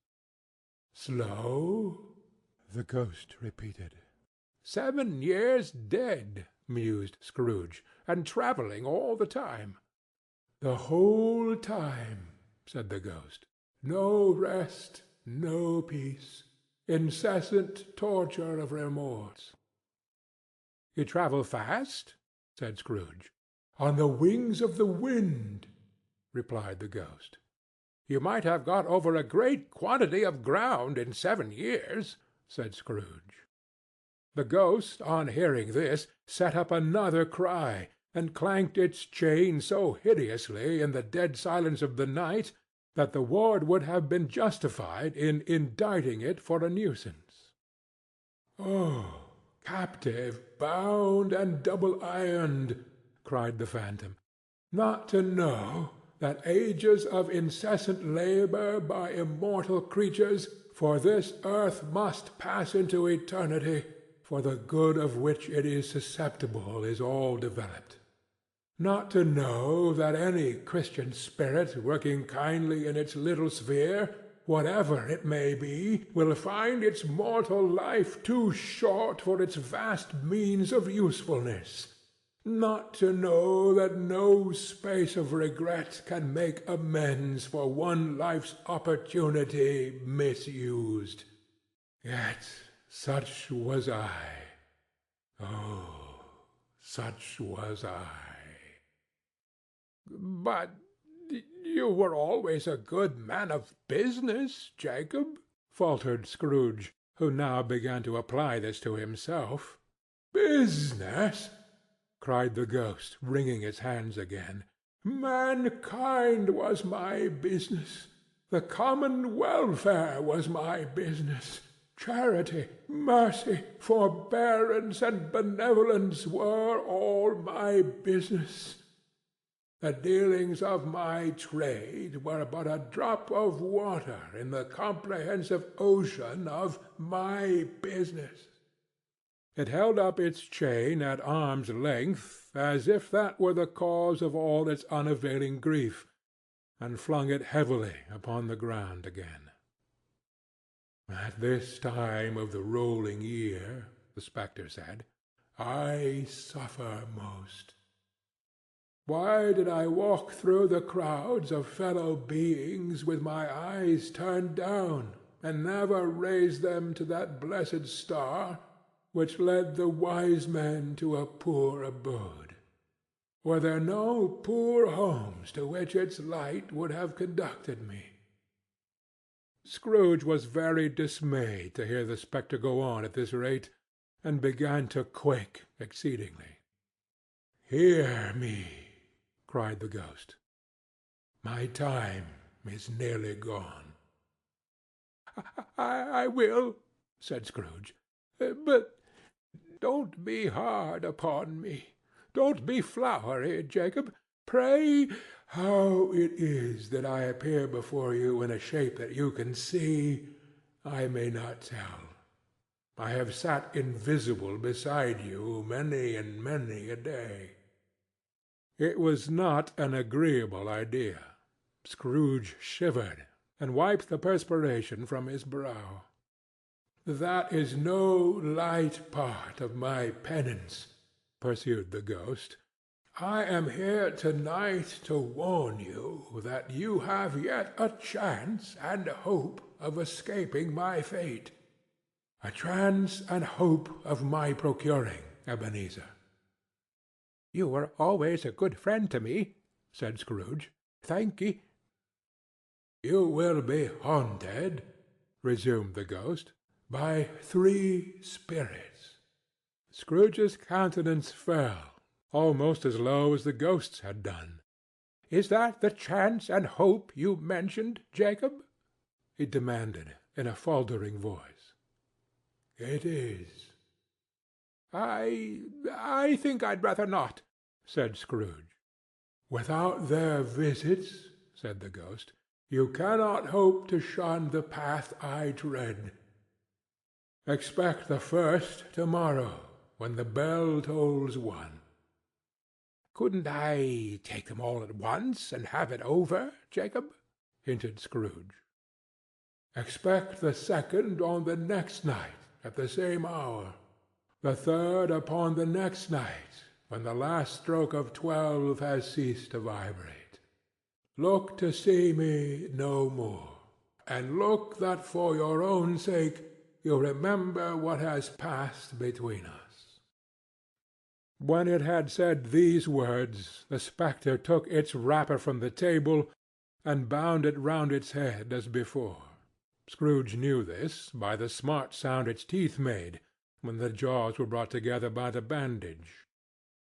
"Slow?" the ghost repeated. "7 years dead," mused Scrooge, "and travelling all the time." "The whole time," said the ghost. "No rest, no peace, incessant torture of remorse." "You travel fast?" said Scrooge. "On the wings of the wind," replied the ghost. "You might have got over a great quantity of ground in 7 years," said Scrooge. The ghost, on hearing this, set up another cry, and clanked its chain so hideously in the dead silence of the night that the ward would have been justified in indicting it for a nuisance. "Oh, captive, bound, and double-ironed," cried the phantom, "not to know that ages of incessant labor by immortal creatures for this earth must pass into eternity, for the good of which it is susceptible is all developed. Not to know that any Christian spirit working kindly in its little sphere, whatever it may be, will find its mortal life too short for its vast means of usefulness. Not to know that no space of regret can make amends for one life's opportunity misused. Yet such was I. Oh, such was I." "But you were always a good man of business, Jacob," faltered Scrooge, who now began to apply this to himself. "Business!" cried the ghost, wringing its hands again. "Mankind was my business. The common welfare was my business. Charity, mercy, forbearance, and benevolence were all my business. The dealings of my trade were but a drop of water in the comprehensive ocean of my business." It held up its chain at arm's length, as if that were the cause of all its unavailing grief, and flung it heavily upon the ground again. "At this time of the rolling year," the spectre said, "I suffer most. Why did I walk through the crowds of fellow beings with my eyes turned down, and never raise them to that blessed star which led the wise men to a poor abode? Were there no poor homes to which its light would have conducted me?" Scrooge was very dismayed to hear the spectre go on at this rate, and began to quake exceedingly. "Hear me," cried the ghost. "My time is nearly gone." I will," said Scrooge. "But don't be hard upon me. Don't be flowery, Jacob. Pray, how it is that I appear before you in a shape that you can see, I may not tell. I have sat invisible beside you many and many a day." It was not an agreeable idea. Scrooge shivered, and wiped the perspiration from his brow. "That is no light part of my penance," pursued the ghost. "I am here to-night to warn you that you have yet a chance and hope of escaping my fate. A chance and hope of my procuring, Ebenezer." "You were always a good friend to me," said Scrooge. "Thank'ee." "You will be haunted," resumed the ghost, "by 3 spirits." Scrooge's countenance fell, almost as low as the ghost's had done. "Is that the chance and hope you mentioned, Jacob?" he demanded, in a faltering voice. "It is." I think I'd rather not," said Scrooge. "Without their visits," said the ghost, "you cannot hope to shun the path I tread. Expect the first to-morrow, when the bell tolls 1. "Couldn't I take them all at once, and have it over, Jacob?" hinted Scrooge. "Expect the second on the next night, at the same hour. The third upon the next night, when the last stroke of 12 has ceased to vibrate. Look to see me no more, and look that for your own sake you remember what has passed between us." When it had said these words, the spectre took its wrapper from the table, and bound it round its head as before. Scrooge knew this by the smart sound its teeth made when the jaws were brought together by the bandage.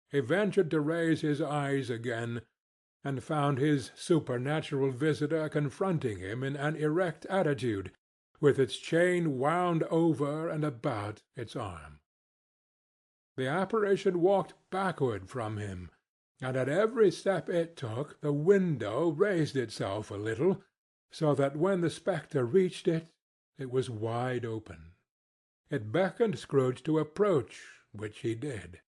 He ventured to raise his eyes again, and found his supernatural visitor confronting him in an erect attitude, with its chain wound over and about its arm. The apparition walked backward from him, and at every step it took the window raised itself a little, so that when the spectre reached it, it was wide open. It beckoned Scrooge to approach, which he did.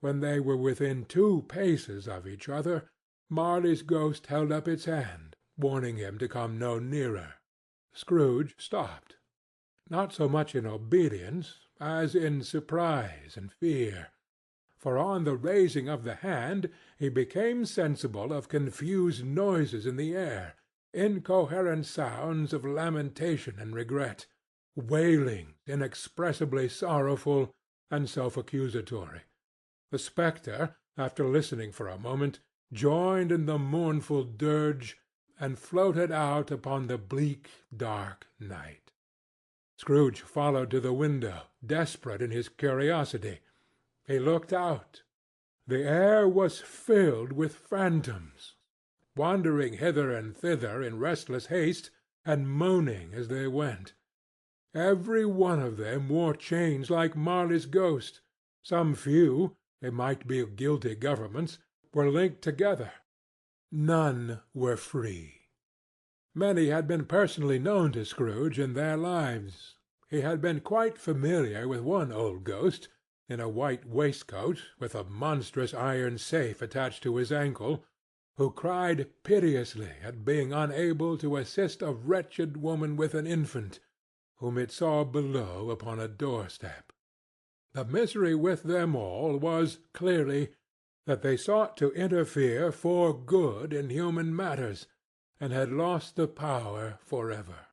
When they were within 2 paces of each other, Marley's ghost held up its hand, warning him to come no nearer. Scrooge stopped, not so much in obedience as in surprise and fear, for on the raising of the hand he became sensible of confused noises in the air, incoherent sounds of lamentation and regret, wailing inexpressibly sorrowful and self-accusatory. The spectre, after listening for a moment, joined in the mournful dirge, and floated out upon the bleak, dark night. Scrooge followed to the window, desperate in his curiosity. He looked out. The air was filled with phantoms, wandering hither and thither in restless haste, and moaning as they went. Every one of them wore chains like Marley's ghost. Some few, they might be guilty governments, were linked together. None were free. Many had been personally known to Scrooge in their lives. He had been quite familiar with one old ghost, in a white waistcoat, with a monstrous iron safe attached to his ankle, who cried piteously at being unable to assist a wretched woman with an infant, whom it saw below upon a doorstep. The misery with them all was, clearly, that they sought to interfere for good in human matters, and had lost the power forever.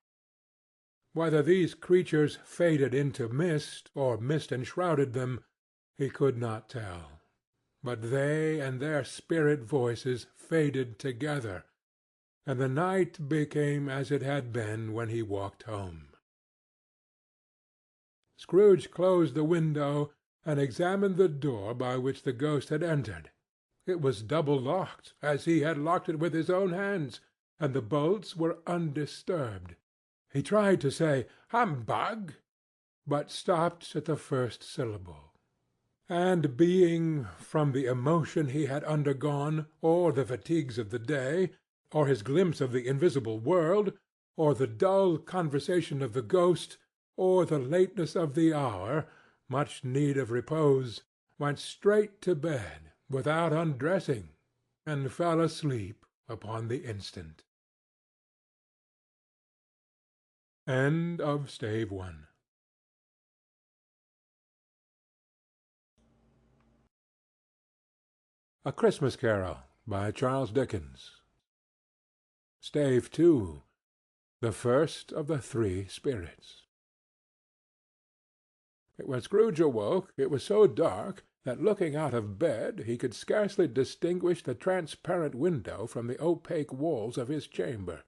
Whether these creatures faded into mist, or mist enshrouded them, he could not tell. But they and their spirit voices faded together, and the night became as it had been when he walked home. Scrooge closed the window, and examined the door by which the ghost had entered. It was double-locked, as he had locked it with his own hands, and the bolts were undisturbed. He tried to say "Humbug," but stopped at the first syllable. and being, from the emotion he had undergone, or the fatigues of the day, or his glimpse of the invisible world, or the dull conversation of the ghost, or the lateness of the hour, much need of repose, went straight to bed without undressing, and fell asleep upon the instant. End of Stave 1. A Christmas Carol by Charles Dickens. Stave 2. The First of the Three Spirits. When Scrooge awoke, it was so dark that, looking out of bed, he could scarcely distinguish the transparent window from the opaque walls of his chamber.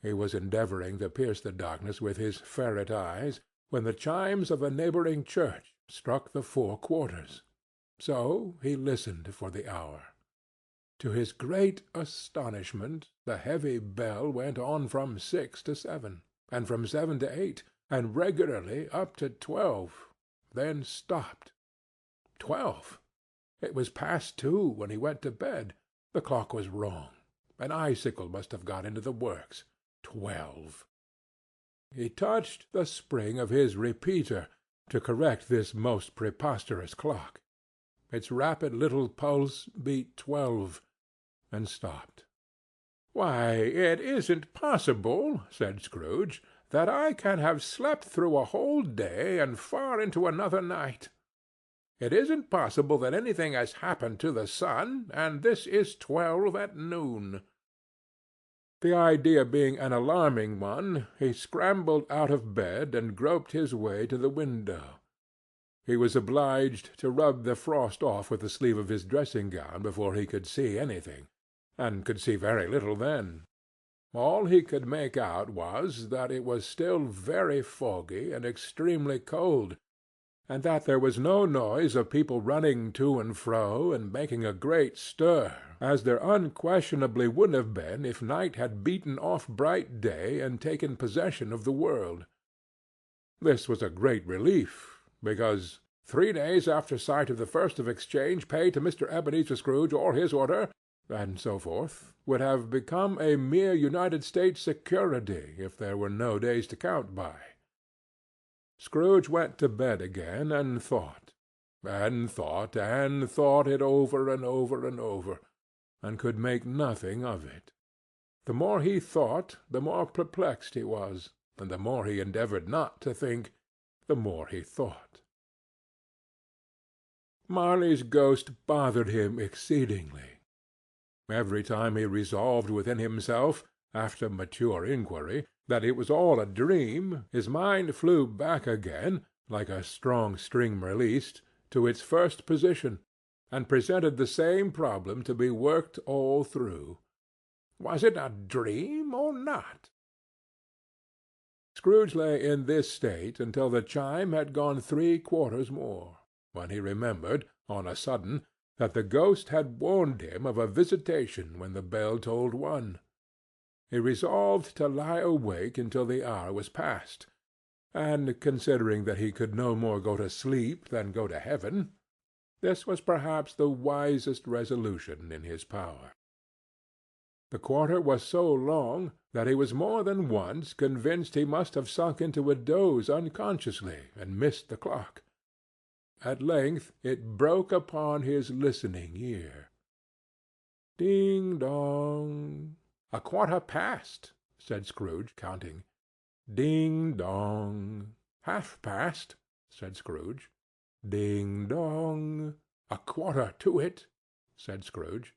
He was endeavouring to pierce the darkness with his ferret eyes, when the chimes of a neighbouring church struck the 4 quarters. So he listened for the hour. To his great astonishment, the heavy bell went on from 6 to 7, and from 7 to 8, and regularly up to 12, then stopped. 12! It was past 2 when he went to bed. The clock was wrong. An icicle must have got into the works. 12! He touched the spring of his repeater to correct this most preposterous clock. Its rapid little pulse beat 12, and stopped. "Why, it isn't possible," said Scrooge, "that I can have slept through a whole day and far into another night. It isn't possible that anything has happened to the sun, and this is 12 at noon." The idea being an alarming one, he scrambled out of bed and groped his way to the window. He was obliged to rub the frost off with the sleeve of his dressing-gown before he could see anything, and could see very little then. All he could make out was that it was still very foggy and extremely cold, and that there was no noise of people running to and fro and making a great stir, as there unquestionably would have been if night had beaten off bright day and taken possession of the world. This was a great relief, because 3 days after sight of the first of exchange paid to Mr. Ebenezer Scrooge or his order, and so forth, would have become a mere United States security if there were no days to count by. Scrooge went to bed again and thought, and thought, and thought it over and over and over, and could make nothing of it. The more he thought, the more perplexed he was, and the more he endeavoured not to think, the more he thought. Marley's ghost bothered him exceedingly. Every time he resolved within himself, after mature inquiry, that it was all a dream, his mind flew back again, like a strong string released, to its first position, and presented the same problem to be worked all through. Was it a dream or not? Scrooge lay in this state until the chime had gone 3 quarters more, when he remembered, on a sudden, that the ghost had warned him of a visitation when the bell tolled 1. He resolved to lie awake until the hour was past, and, considering that he could no more go to sleep than go to heaven, this was perhaps the wisest resolution in his power. The quarter was so long that he was more than once convinced he must have sunk into a doze unconsciously and missed the clock. At length it broke upon his listening ear. Ding-dong! 1/4 past, said Scrooge, counting. Ding-dong! 1/2 past, said Scrooge. Ding-dong! 1/4 to it, said Scrooge.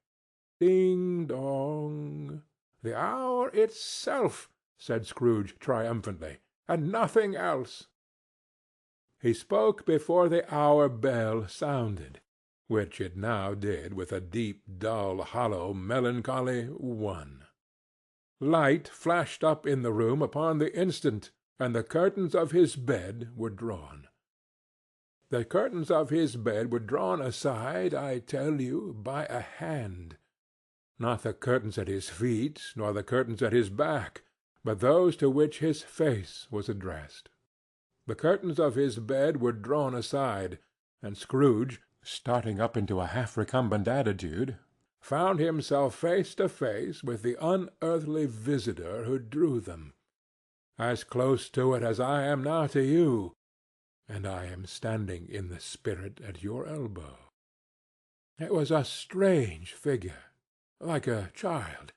Ding-dong! The hour itself, said Scrooge triumphantly, and nothing else. He spoke before the hour bell sounded, which it now did with a deep, dull, hollow, melancholy 1. Light flashed up in the room upon the instant, and the curtains of his bed were drawn. The curtains of his bed were drawn aside, I tell you, by a hand. Not the curtains at his feet, nor the curtains at his back, but those to which his face was addressed. The curtains of his bed were drawn aside, and Scrooge, starting up into a half-recumbent attitude, found himself face to face with the unearthly visitor who drew them, as close to it as I am now to you, and I am standing in the spirit at your elbow. It was a strange figure, like a child,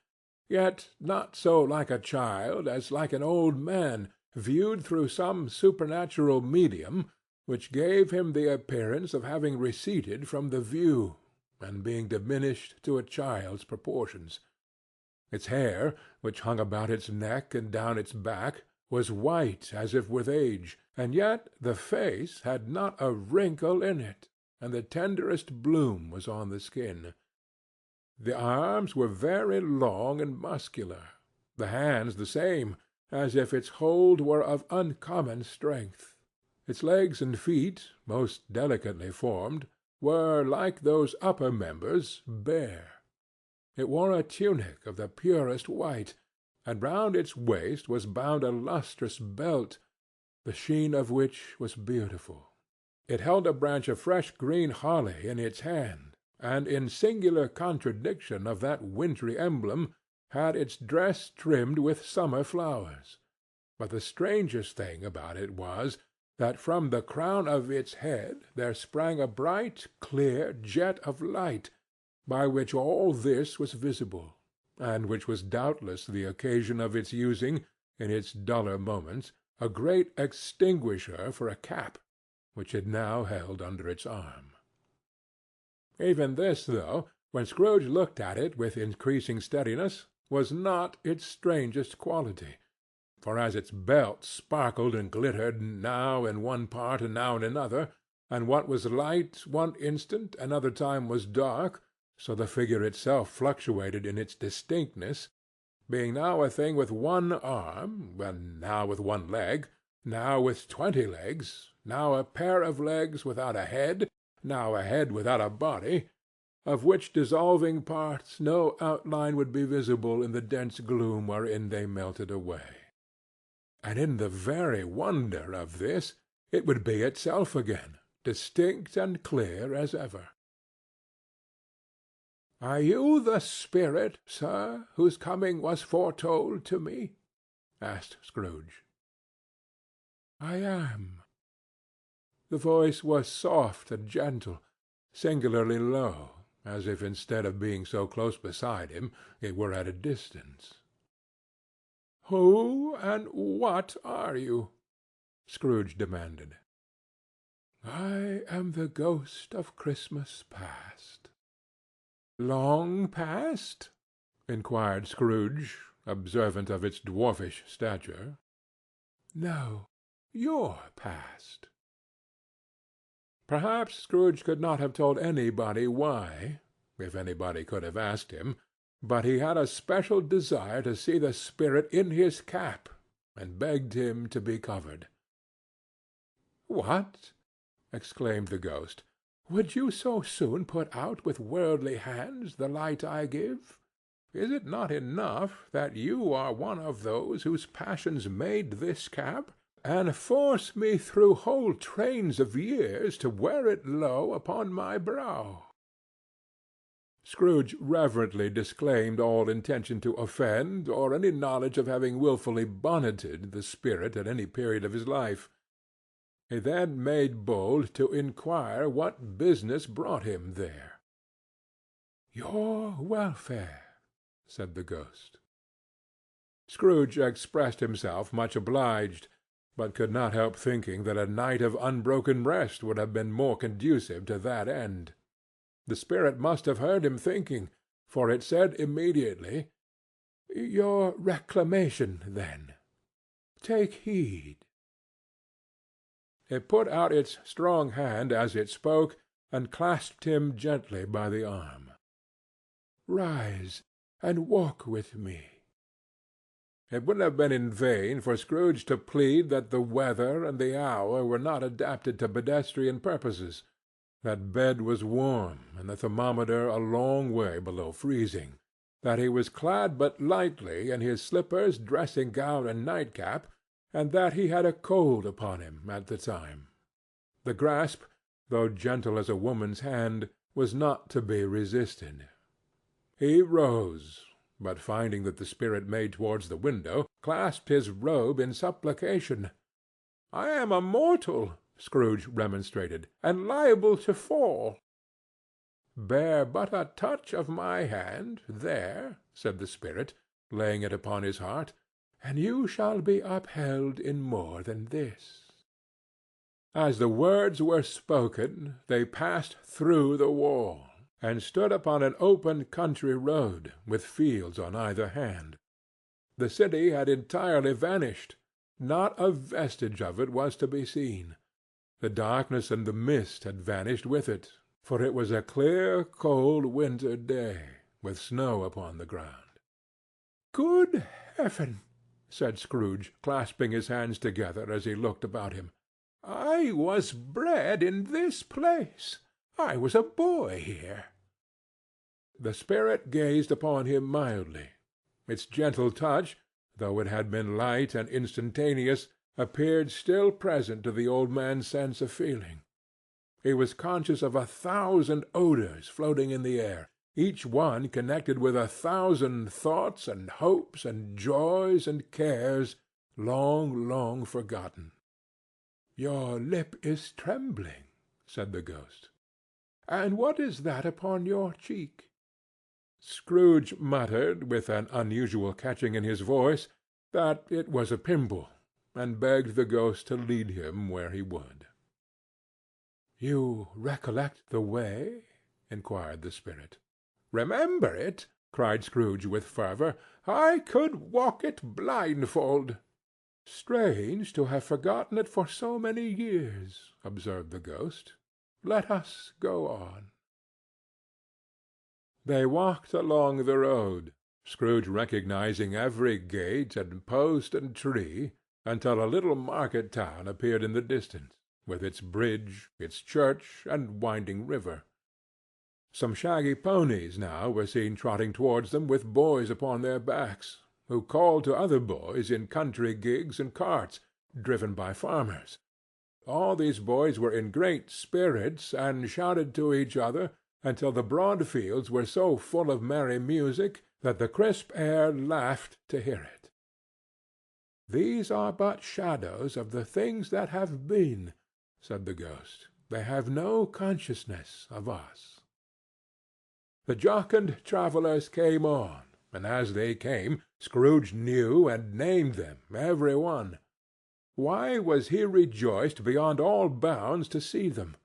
yet not so like a child as like an old man viewed through some supernatural medium which gave him the appearance of having receded from the view, and being diminished to a child's proportions. Its hair, which hung about its neck and down its back, was white as if with age, and yet the face had not a wrinkle in it, and the tenderest bloom was on the skin. The arms were very long and muscular, the hands the same, as if its hold were of uncommon strength. Its legs and feet, most delicately formed, were, like those upper members, bare. It wore a tunic of the purest white, and round its waist was bound a lustrous belt, the sheen of which was beautiful. It held a branch of fresh green holly in its hand, and in singular contradiction of that wintry emblem, had its dress trimmed with summer flowers. But the strangest thing about it was, that from the crown of its head there sprang a bright, clear jet of light, by which all this was visible, and which was doubtless the occasion of its using, in its duller moments, a great extinguisher for a cap, which it now held under its arm. Even this, though, when Scrooge looked at it with increasing steadiness, was not its strangest quality, for as its belt sparkled and glittered now in one part and now in another, and what was light one instant another time was dark, so the figure itself fluctuated in its distinctness, being now a thing with one arm, and now with one leg, now with 20 legs, now a pair of legs without a head, now a head without a body, of which dissolving parts no outline would be visible in the dense gloom wherein they melted away. And in the very wonder of this, it would be itself again, distinct and clear as ever. "Are you the spirit, sir, whose coming was foretold to me?" asked Scrooge. "I am." The voice was soft and gentle, singularly low, as if instead of being so close beside him, it were at a distance. "Who and what are you?" Scrooge demanded. "I am the ghost of Christmas past." "Long past?" inquired Scrooge, observant of its dwarfish stature. "No, your past." Perhaps Scrooge could not have told anybody why, if anybody could have asked him, but he had a special desire to see the spirit in his cap, and begged him to be covered. "What!" exclaimed the ghost. "Would you so soon put out with worldly hands the light I give? Is it not enough that you are one of those whose passions made this cap, and force me through whole trains of years to wear it low upon my brow?" Scrooge reverently disclaimed all intention to offend, or any knowledge of having wilfully bonneted the spirit at any period of his life. He then made bold to inquire what business brought him there. "Your welfare," said the ghost. Scrooge expressed himself much obliged, but could not help thinking that a night of unbroken rest would have been more conducive to that end. The spirit must have heard him thinking, for it said immediately, "Your reclamation, then. Take heed." It put out its strong hand as it spoke, and clasped him gently by the arm. "Rise, and walk with me." It would have been in vain for Scrooge to plead that the weather and the hour were not adapted to pedestrian purposes, that bed was warm, and the thermometer a long way below freezing, that he was clad but lightly in his slippers, dressing-gown, and nightcap, and that he had a cold upon him at the time. The grasp, though gentle as a woman's hand, was not to be resisted. He rose, but finding that the spirit made towards the window, clasped his robe in supplication. "I am a mortal," Scrooge remonstrated, "and liable to fall." "Bear but a touch of my hand, there," said the spirit, laying it upon his heart, "and you shall be upheld in more than this." As the words were spoken, they passed through the wall, and stood upon an open country road, with fields on either hand. The city had entirely vanished. Not a vestige of it was to be seen. The darkness and the mist had vanished with it, for it was a clear, cold winter day, with snow upon the ground. "Good heaven!" said Scrooge, clasping his hands together as he looked about him. "I was bred in this place. I was a boy here." The spirit gazed upon him mildly. Its gentle touch, though it had been light and instantaneous, appeared still present to the old man's sense of feeling. He was conscious of 1,000 odors floating in the air, each one connected with 1,000 thoughts and hopes and joys and cares long, long forgotten. "Your lip is trembling," said the ghost. "And what is that upon your cheek?" Scrooge muttered, with an unusual catching in his voice, that it was a pimple, and begged the ghost to lead him where he would. "You recollect the way?" inquired the spirit. "Remember it!" cried Scrooge with fervor. "I could walk it blindfold." "Strange to have forgotten it for so many years," observed the ghost. "Let us go on." They walked along the road, Scrooge recognizing every gate and post and tree, until a little market town appeared in the distance, with its bridge, its church, and winding river. Some shaggy ponies now were seen trotting towards them with boys upon their backs, who called to other boys in country gigs and carts, driven by farmers. All these boys were in great spirits, and shouted to each other, until the broad fields were so full of merry music that the crisp air laughed to hear it. "These are but shadows of the things that have been," said the ghost. "They have no consciousness of us." The jocund travellers came on, and as they came, Scrooge knew and named them, every one. Why was he rejoiced beyond all bounds to see them?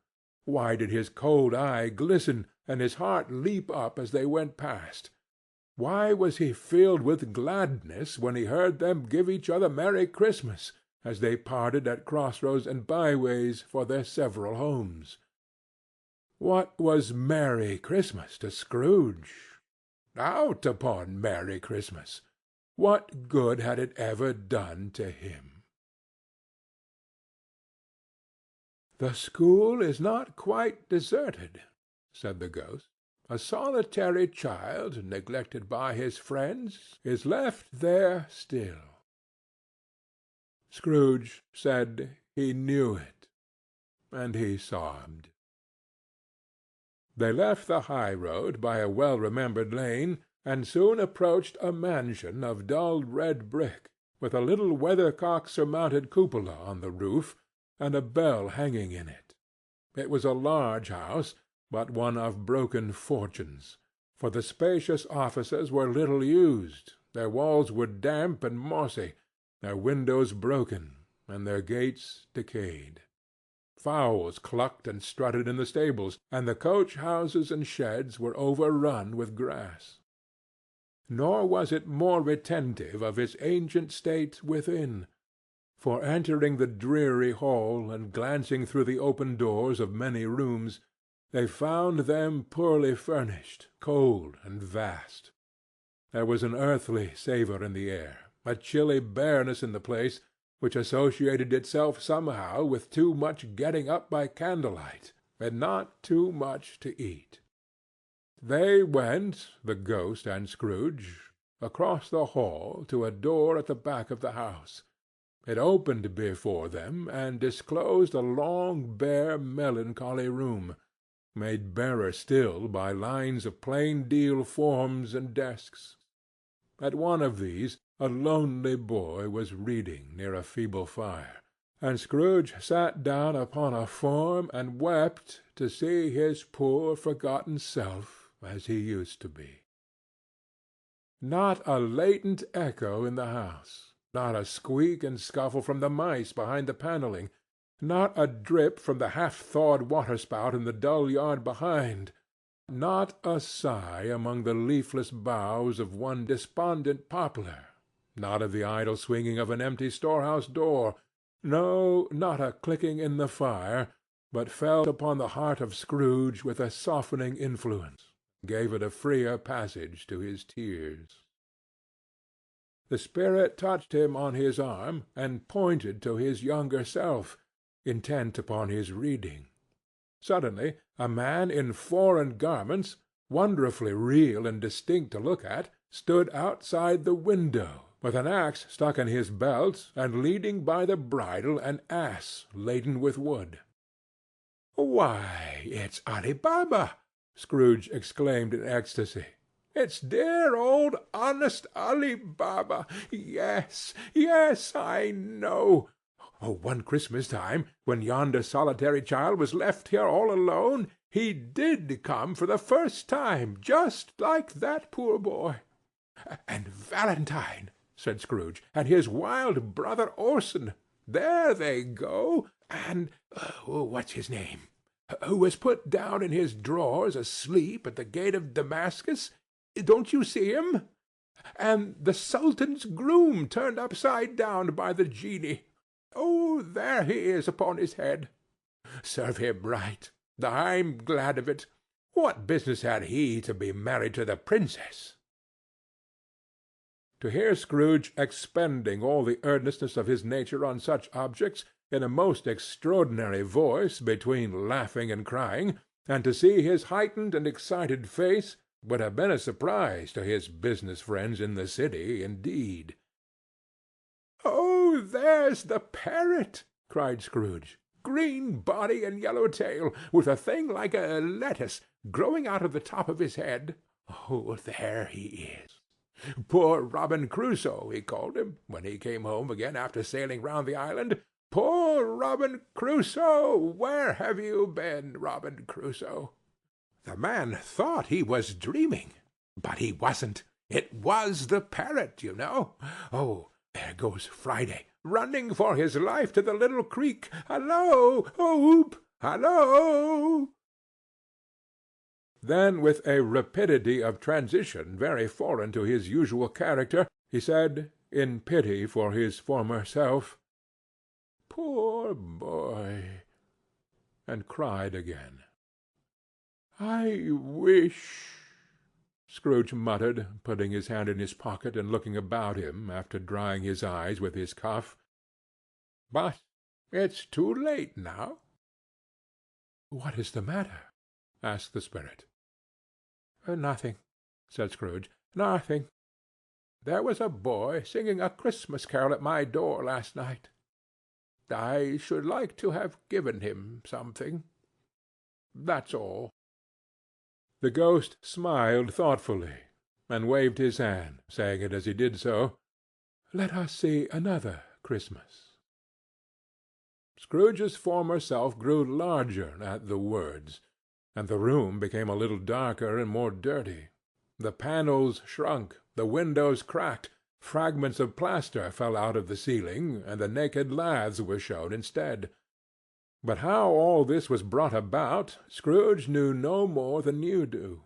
Why did his cold eye glisten, and his heart leap up as they went past? Why was he filled with gladness when he heard them give each other Merry Christmas, as they parted at crossroads and byways for their several homes? What was Merry Christmas to Scrooge? Out upon Merry Christmas! What good had it ever done to him? "The school is not quite deserted," said the ghost. "A solitary child, neglected by his friends, is left there still." Scrooge said he knew it, and he sobbed. They left the high road by a well-remembered lane, and soon approached a mansion of dull red brick, with a little weathercock-surmounted cupola on the roof, and a bell hanging in it. It was a large house, but one of broken fortunes, for the spacious offices were little used, their walls were damp and mossy, their windows broken, and their gates decayed. Fowls clucked and strutted in the stables, and the coach-houses and sheds were overrun with grass. Nor was it more retentive of its ancient state within, for entering the dreary hall and glancing through the open doors of many rooms, they found them poorly furnished, cold, and vast. There was an earthly savour in the air, a chilly bareness in the place, which associated itself somehow with too much getting up by candlelight, and not too much to eat. They went, the ghost and Scrooge, across the hall to a door at the back of the house. It opened before them, and disclosed a long, bare, melancholy room, made barer still by lines of plain deal forms and desks. At one of these a lonely boy was reading near a feeble fire, and Scrooge sat down upon a form and wept to see his poor forgotten self as he used to be. Not a latent echo in the house, not a squeak and scuffle from the mice behind the panelling, not a drip from the half-thawed waterspout in the dull yard behind, not a sigh among the leafless boughs of one despondent poplar, not of the idle swinging of an empty storehouse door, no, not a clicking in the fire, but fell upon the heart of Scrooge with a softening influence, gave it a freer passage to his tears. The spirit touched him on his arm, and pointed to his younger self, intent upon his reading. Suddenly a man in foreign garments, wonderfully real and distinct to look at, stood outside the window, with an axe stuck in his belt, and leading by the bridle an ass laden with wood. "Why, it's Ali Baba!" Scrooge exclaimed in ecstasy. "It's dear old honest Ali Baba! Yes, yes, I know. Oh, one Christmas time, when yonder solitary child was left here all alone, he did come for the first time, just like that poor boy. And Valentine," said Scrooge, "and his wild brother Orson, there they go, and what's his name, who was put down in his drawers asleep at the gate of Damascus. Don't you see him? And the Sultan's groom turned upside down by the genie. Oh, there he is upon his head. Serve him right. I'm glad of it. What business had he to be married to the princess?" To hear Scrooge expending all the earnestness of his nature on such objects, in a most extraordinary voice between laughing and crying, and to see his heightened and excited face, would have been a surprise to his business friends in the city, indeed. "Oh, there's the parrot!" cried Scrooge. "Green body and yellow tail, with a thing like a lettuce growing out of the top of his head. Oh, there he is. Poor Robin Crusoe, he called him, when he came home again after sailing round the island. Poor Robin Crusoe! Where have you been, Robin Crusoe?" The man thought he was dreaming, but he wasn't. It was the parrot, you know. Oh, there goes Friday, running for his life to the little creek. Hallo! Oop! Hallo! Then, with a rapidity of transition very foreign to his usual character, he said, in pity for his former self, "Poor boy!" and cried again. "I wish," Scrooge muttered, putting his hand in his pocket and looking about him after drying his eyes with his cuff. "But it's too late now." "What is the matter?" asked the spirit. "Nothing," said Scrooge. "Nothing. There was a boy singing a Christmas carol at my door last night. I should like to have given him something. That's all." The ghost smiled thoughtfully, and waved his hand, saying it as he did so, "Let us see another Christmas." Scrooge's former self grew larger at the words, and the room became a little darker and more dirty. The panels shrunk, the windows cracked, fragments of plaster fell out of the ceiling, and the naked laths were shown instead. But how all this was brought about, Scrooge knew no more than you do.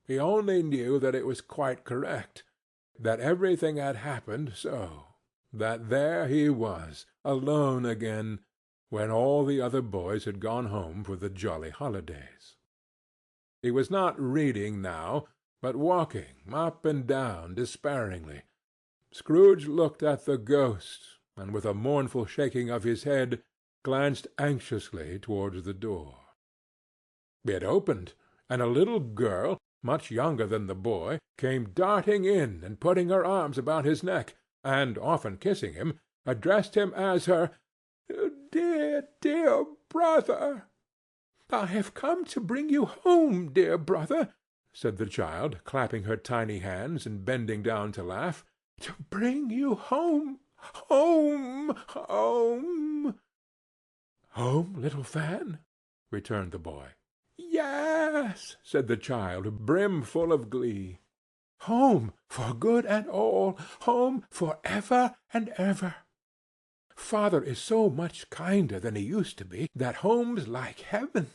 He only knew that it was quite correct, that everything had happened so, that there he was, alone again, when all the other boys had gone home for the jolly holidays. He was not reading now, but walking up and down despairingly. Scrooge looked at the ghost, and with a mournful shaking of his head, glanced anxiously towards the door. It opened, and a little girl, much younger than the boy, came darting in and putting her arms about his neck, and often kissing him, addressed him as her "dear, dear brother." "I have come to bring you home, dear brother," said the child, clapping her tiny hands and bending down to laugh. "To bring you home, home, home." "Home, little Fan?" returned the boy. "Yes," said the child, brimful of glee. "Home for good and all, home for ever and ever. Father is so much kinder than he used to be that home's like heaven.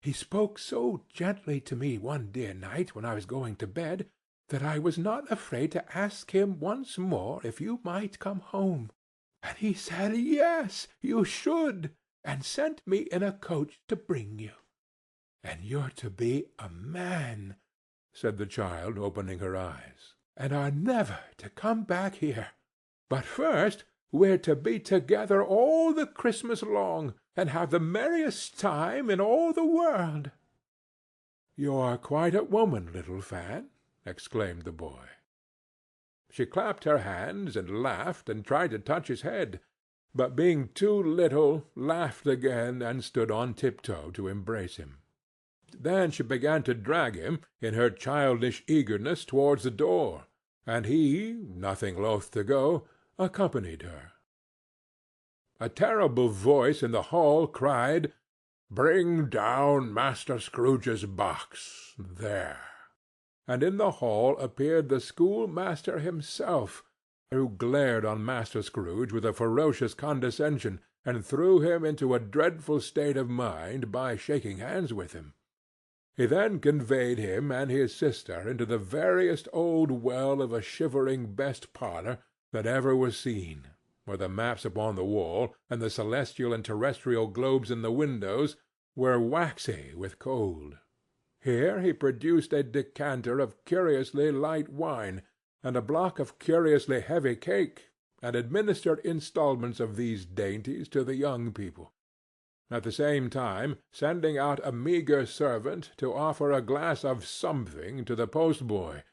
He spoke so gently to me one dear night when I was going to bed that I was not afraid to ask him once more if you might come home. And he said yes, you should, and sent me in a coach to bring you. And you're to be a man," said the child, opening her eyes, "and are never to come back here. But first we're to be together all the Christmas long, and have the merriest time in all the world." "You're quite a woman, little Fan," exclaimed the boy. She clapped her hands and laughed and tried to touch his head, but being too little, laughed again and stood on tiptoe to embrace him. Then she began to drag him, in her childish eagerness, towards the door, and he, nothing loth to go, accompanied her. A terrible voice in the hall cried, "Bring down Master Scrooge's box. There!" And in the hall appeared the schoolmaster himself, who glared on Master Scrooge with a ferocious condescension, and threw him into a dreadful state of mind by shaking hands with him. He then conveyed him and his sister into the veriest old well of a shivering best parlour that ever was seen, where the maps upon the wall, and the celestial and terrestrial globes in the windows, were waxy with cold. Here he produced a decanter of curiously light wine, and a block of curiously heavy cake, and administered instalments of these dainties to the young people, at the same time sending out a meagre servant to offer a glass of something to the post-boy,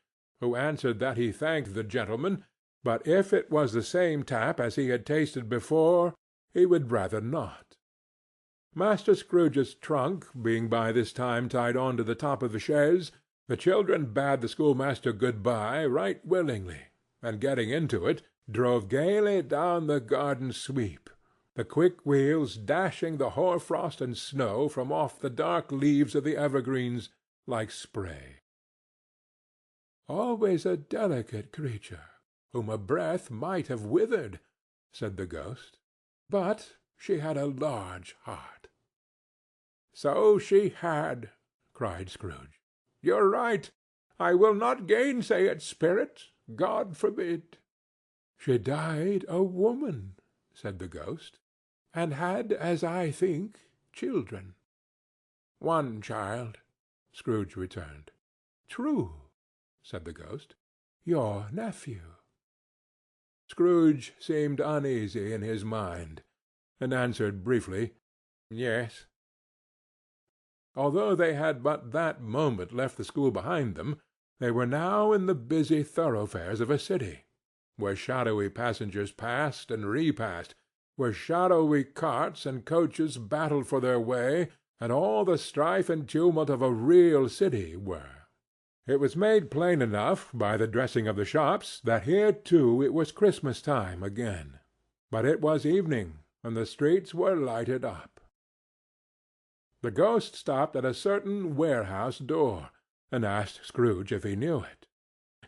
who answered that he thanked the gentleman, but if it was the same tap as he had tasted before, he would rather not. Master Scrooge's trunk being by this time tied on to the top of the chaise, the children bade the schoolmaster good-bye right willingly, and getting into it, drove gaily down the garden sweep, the quick wheels dashing the hoar-frost and snow from off the dark leaves of the evergreens like spray. "Always a delicate creature, whom a breath might have withered," said the ghost, "but she had a large heart." "So she had," cried Scrooge. "You're right. I will not gainsay it, Spirit. God forbid." "She died a woman," said the ghost, "and had, as I think, children." "One child," Scrooge returned. "True," said the ghost. "Your nephew." Scrooge seemed uneasy in his mind, and answered briefly, "Yes." Although they had but that moment left the school behind them, they were now in the busy thoroughfares of a city, where shadowy passengers passed and repassed, where shadowy carts and coaches battled for their way, and all the strife and tumult of a real city were. It was made plain enough by the dressing of the shops that here too it was Christmas time again. But it was evening, and the streets were lighted up. The ghost stopped at a certain warehouse door, and asked Scrooge if he knew it.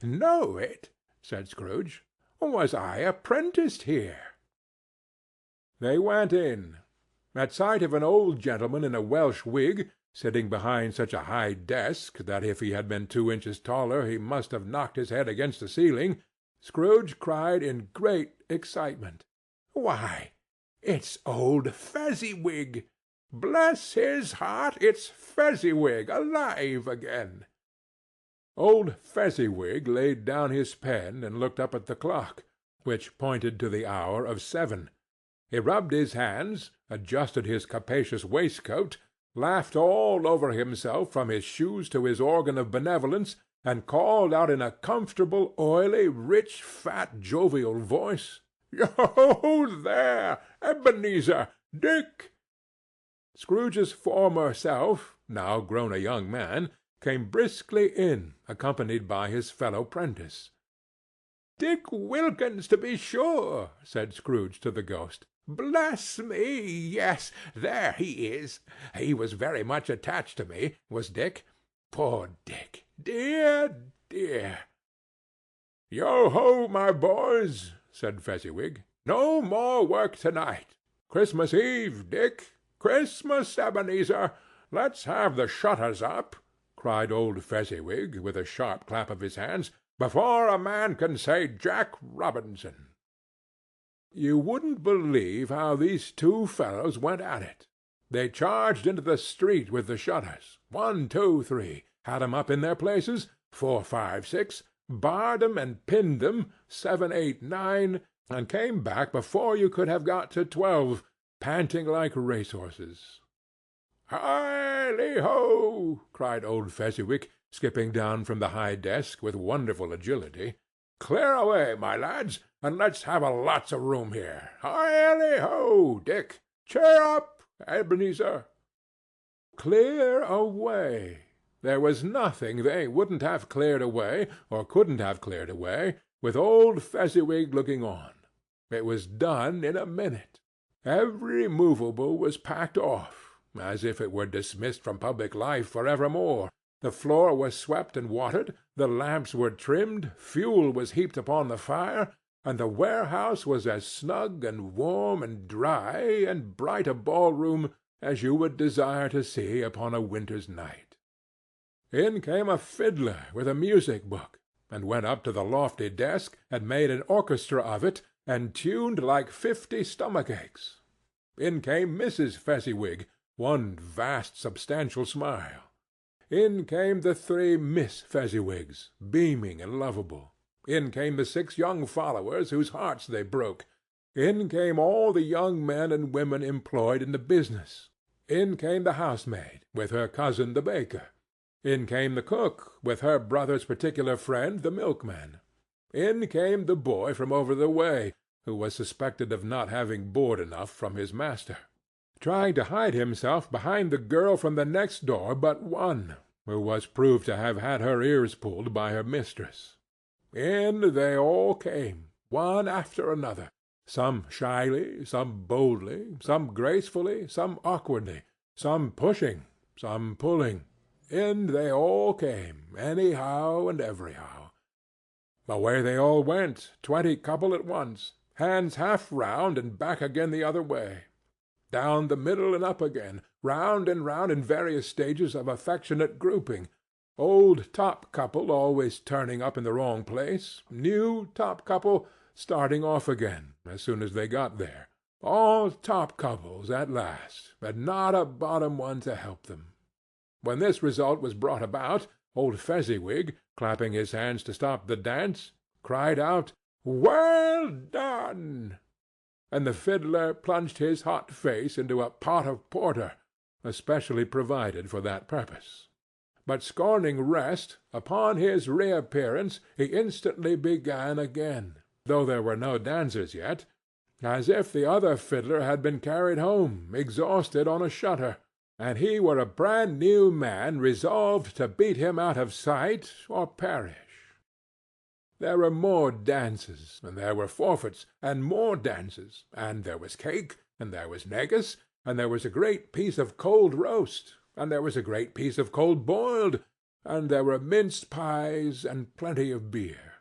"Know it?" said Scrooge. "Was I apprenticed here?" They went in. At sight of an old gentleman in a Welsh wig, sitting behind such a high desk that if he had been 2 inches taller he must have knocked his head against the ceiling, Scrooge cried in great excitement, "Why, it's old Fezziwig! Bless his heart, it's Fezziwig alive again!" Old Fezziwig laid down his pen and looked up at the clock, which pointed to the hour of 7. He rubbed his hands, adjusted his capacious waistcoat, laughed all over himself from his shoes to his organ of benevolence, and called out in a comfortable, oily, rich, fat, jovial voice, "Yo, there! Ebenezer! Dick!" Scrooge's former self, now grown a young man, came briskly in, accompanied by his fellow prentice. "Dick Wilkins, to be sure," said Scrooge to the ghost. "Bless me, yes, there he is. He was very much attached to me, was Dick. Poor Dick! Dear, dear!" "Yo-ho, my boys!" said Fezziwig. "No more work to-night. Christmas Eve, Dick. Christmas, Ebenezer. Let's have the shutters up," cried old Fezziwig, with a sharp clap of his hands, "before a man can say Jack Robinson." You wouldn't believe how these two fellows went at it. They charged into the street with the shutters, 1, 2, 3, had 'em up in their places, 4, 5, 6, barred 'em and pinned 'em, 7, 8, 9, and came back before you could have got to 12, panting like racehorses. "Hi-le-ho!" cried old Fezziwig, skipping down from the high desk with wonderful agility. "Clear away, my lads, and let's have a lots of room here. Hi-le-ho, Dick! Cheer up, Ebenezer!" Clear away! There was nothing they wouldn't have cleared away, or couldn't have cleared away, with old Fezziwig looking on. It was done in a minute. Every movable was packed off, as if it were dismissed from public life for evermore. The floor was swept and watered, the lamps were trimmed, fuel was heaped upon the fire, and the warehouse was as snug and warm and dry and bright a ball-room as you would desire to see upon a winter's night. In came a fiddler with a music-book, and went up to the lofty desk, and made an orchestra of it, and tuned like 50 stomach-aches. In came Mrs. Fezziwig, one vast substantial smile. In came the 3 Miss Fezziwigs, beaming and lovable. In came the 6 young followers whose hearts they broke. In came all the young men and women employed in the business. In came the housemaid, with her cousin the baker. In came the cook, with her brother's particular friend the milkman. In came the boy from over the way, who was suspected of not having board enough from his master, trying to hide himself behind the girl from the next door but one, who was proved to have had her ears pulled by her mistress. In they all came, one after another, some shyly, some boldly, some gracefully, some awkwardly, some pushing, some pulling. In they all came, anyhow and everyhow. Away they all went, 20 couple at once, hands half round and back again the other way, down the middle and up again, round and round in various stages of affectionate grouping, old top couple always turning up in the wrong place, new top couple starting off again as soon as they got there, all top couples at last, and not a bottom one to help them. When this result was brought about, old Fezziwig, clapping his hands to stop the dance, cried out, "Well done!" and the fiddler plunged his hot face into a pot of porter, especially provided for that purpose. But scorning rest, upon his reappearance he instantly began again, though there were no dancers yet, as if the other fiddler had been carried home, exhausted, on a shutter, and he were a brand-new man resolved to beat him out of sight or perish. There were more dances, and there were forfeits, and more dances, and there was cake, and there was negus, and there was a great piece of cold roast, and there was a great piece of cold boiled, and there were minced pies, and plenty of beer.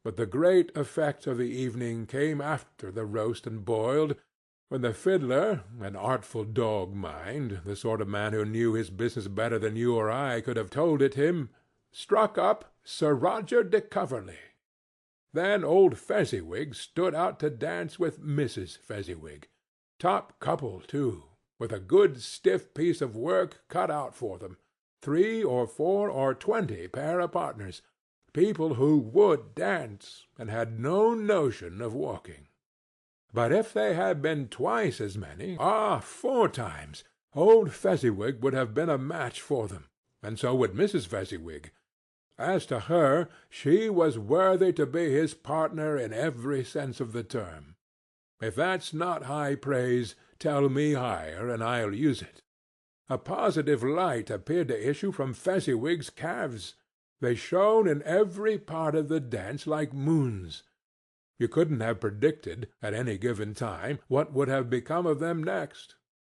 But the great effect of the evening came after the roast and boiled, when the fiddler, an artful dog mind, the sort of man who knew his business better than you or I could have told it him, struck up Sir Roger de Coverley. Then old Fezziwig stood out to dance with Mrs. Fezziwig, top couple too, with a good stiff piece of work cut out for them, 3 or 4 or 20 pair of partners, people who would dance, and had no notion of walking. But if they had been twice as many, 4 times, old Fezziwig would have been a match for them, and so would Mrs. Fezziwig. As to her, she was worthy to be his partner in every sense of the term. If that's not high praise, tell me higher, and I'll use it. A positive light appeared to issue from Fezziwig's calves. They shone in every part of the dance like moons. You couldn't have predicted, at any given time, what would have become of them next.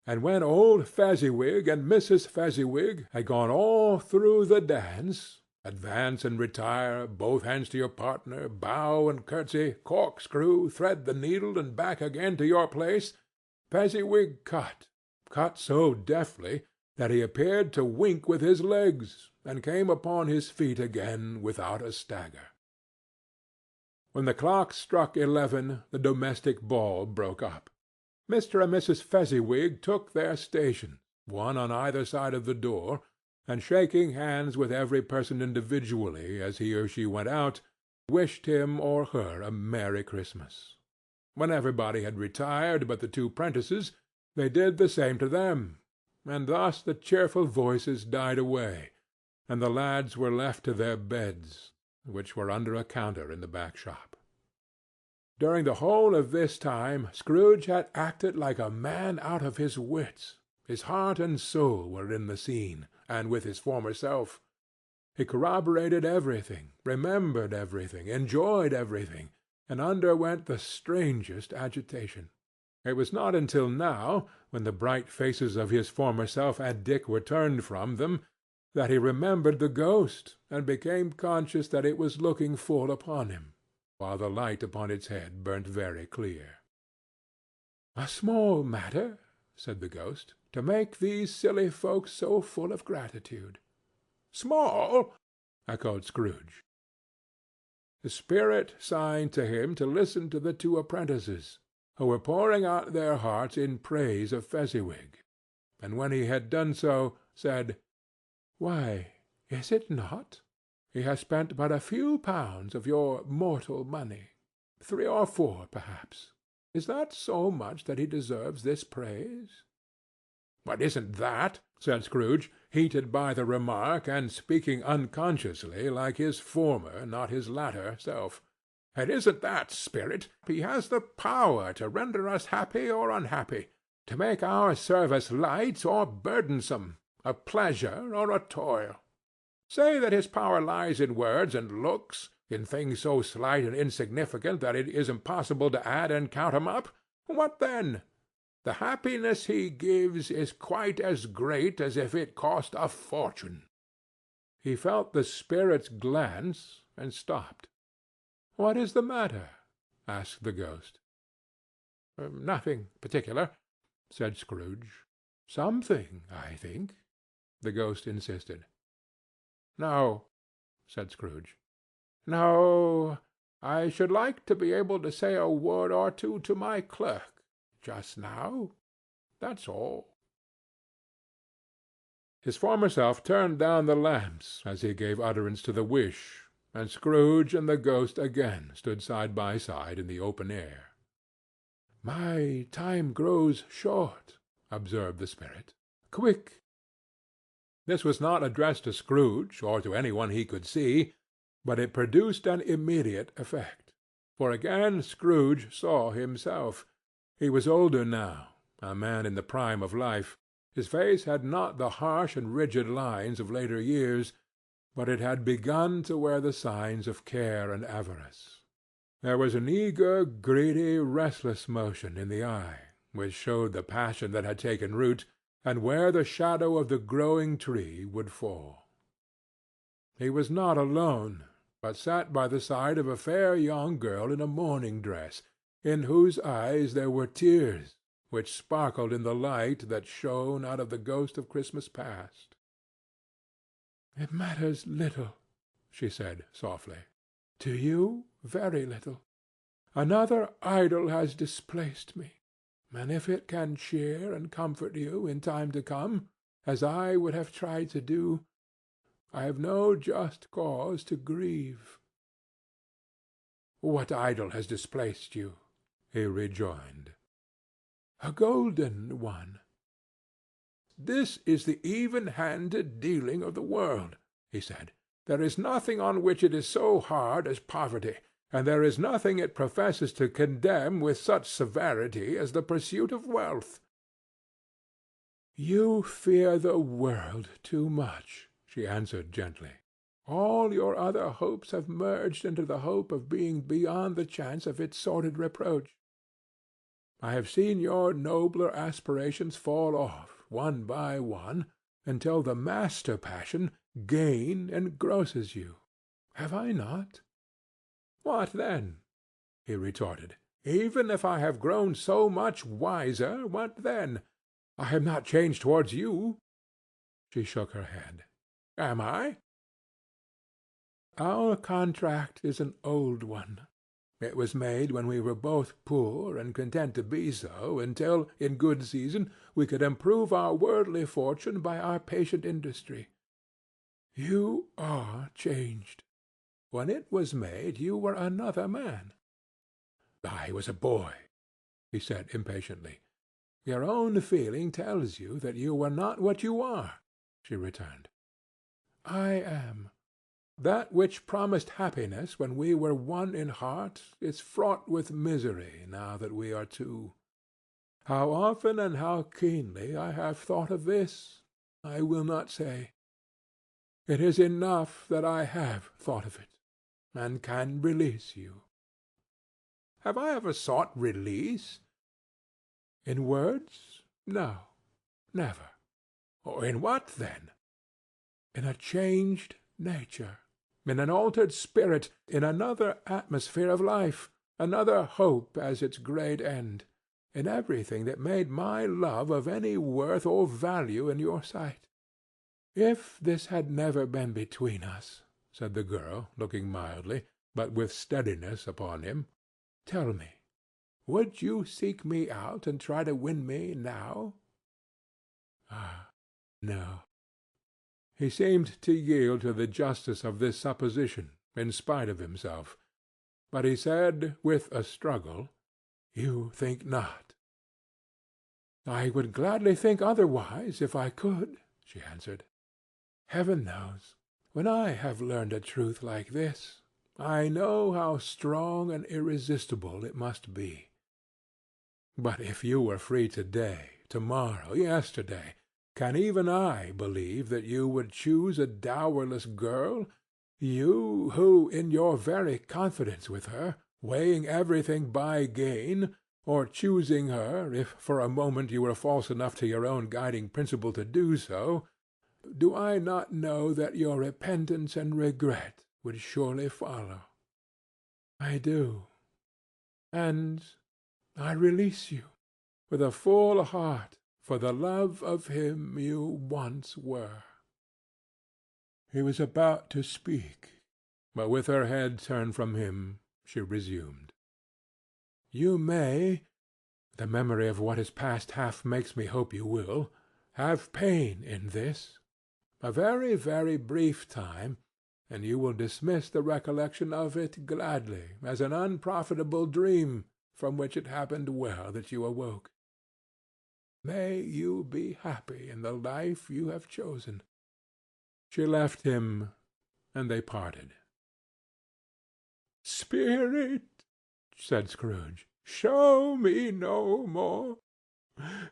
And when old Fezziwig and Mrs. Fezziwig had gone all through the dance, advance and retire, both hands to your partner, bow and curtsy, corkscrew, thread the needle, and back again to your place, Fezziwig cut so deftly that he appeared to wink with his legs, and came upon his feet again without a stagger. When the clock struck 11, the domestic ball broke up. Mr. and Mrs. Fezziwig took their stations, one on either side of the door, and shaking hands with every person individually as he or she went out, wished him or her a Merry Christmas. When everybody had retired but the two prentices, they did the same to them, and thus the cheerful voices died away, and the lads were left to their beds, which were under a counter in the back shop. During the whole of this time Scrooge had acted like a man out of his wits. His heart and soul were in the scene, and with his former self. He corroborated everything, remembered everything, enjoyed everything, and underwent the strangest agitation. It was not until now, when the bright faces of his former self and Dick were turned from them, that he remembered the ghost, and became conscious that it was looking full upon him, while the light upon its head burnt very clear. "A small matter," said the ghost, "to make these silly folks so full of gratitude." "Small!" echoed Scrooge. The spirit signed to him to listen to the two apprentices, who were pouring out their hearts in praise of Fezziwig, and when he had done so, said, "Why, is it not? He has spent but a few pounds of your mortal money. 3 or 4, perhaps. Is that so much that he deserves this praise?" "But isn't that," said Scrooge, heated by the remark, and speaking unconsciously like his former, not his latter, self, "and isn't that, spirit, he has the power to render us happy or unhappy, to make our service light or burdensome, a pleasure or a toil? Say that his power lies in words and looks, in things so slight and insignificant that it is impossible to add and count 'em up. What then? The happiness he gives is quite as great as if it cost a fortune." He felt the spirit's glance, and stopped. "What is the matter?" asked the ghost. "Nothing particular," said Scrooge. "Something, I think," the ghost insisted. "No," said Scrooge. "No, I should like to be able to say a word or two to my clerk just now. That's all." His former self turned down the lamps as he gave utterance to the wish, and Scrooge and the ghost again stood side by side in the open air. "My time grows short," observed the spirit. "Quick!" This was not addressed to Scrooge, or to any one he could see, but it produced an immediate effect. For again Scrooge saw himself. He was older now, a man in the prime of life. His face had not the harsh and rigid lines of later years, but it had begun to wear the signs of care and avarice. There was an eager, greedy, restless motion in the eye, which showed the passion that had taken root, and where the shadow of the growing tree would fall. He was not alone, but sat by the side of a fair young girl in a mourning dress, in whose eyes there were tears, which sparkled in the light that shone out of the ghost of Christmas past. "It matters little," she said softly. "To you, very little. Another idol has displaced me, and if it can cheer and comfort you in time to come, as I would have tried to do, I have no just cause to grieve." "What idol has displaced you?" he rejoined. "A golden one." "This is the even-handed dealing of the world," he said. There is nothing on which it is so hard as poverty, and there is nothing it professes to condemn with such severity as the pursuit of wealth." "You fear the world too much," she answered gently. "All your other hopes have merged into the hope of being beyond the chance of its sordid reproach. I have seen your nobler aspirations fall off, one by one, until the master passion, gain, engrosses you. Have I not?" "What then?" he retorted. "Even if I have grown so much wiser, what then? I am not changed towards you." She shook her head. "Am I?" "Our contract is an old one. It was made when we were both poor and content to be so, until, in good season, we could improve our worldly fortune by our patient industry. You are changed. When it was made, you were another man." "I was a boy," he said impatiently. "Your own feeling tells you that you were not what you are," she returned. "I am. That which promised happiness when we were one in heart is fraught with misery now that we are two. How often and how keenly I have thought of this, I will not say. It is enough that I have thought of it, and can release you." "Have I ever sought release?" "In words, no, never." "In what, then?" "In a changed nature, in an altered spirit, in another atmosphere of life, another hope as its great end, in everything that made my love of any worth or value in your sight." "If this had never been between us," said the girl, looking mildly, but with steadiness, upon him, "tell me, would you seek me out and try to win me now?" "Ah, no." He seemed to yield to the justice of this supposition, in spite of himself. But he said, with a struggle, "You think not?" "I would gladly think otherwise, if I could," she answered. "Heaven knows, when I have learned a truth like this, I know how strong and irresistible it must be. But if you were free to-day, to-morrow, yesterday, can even I believe that you would choose a dowerless girl, you who, in your very confidence with her, weighing everything by gain, or choosing her, if for a moment you were false enough to your own guiding principle to do so, do I not know that your repentance and regret would surely follow? I do. And I release you, with a full heart, for the love of him you once were." He was about to speak, but with her head turned from him, she resumed. "You may—the memory of what is past half makes me hope you will—have pain in this. A very, very brief time, and you will dismiss the recollection of it gladly as an unprofitable dream from which it happened well that you awoke. May you be happy in the life you have chosen." She left him, and they parted. "Spirit," said Scrooge, "show me no more.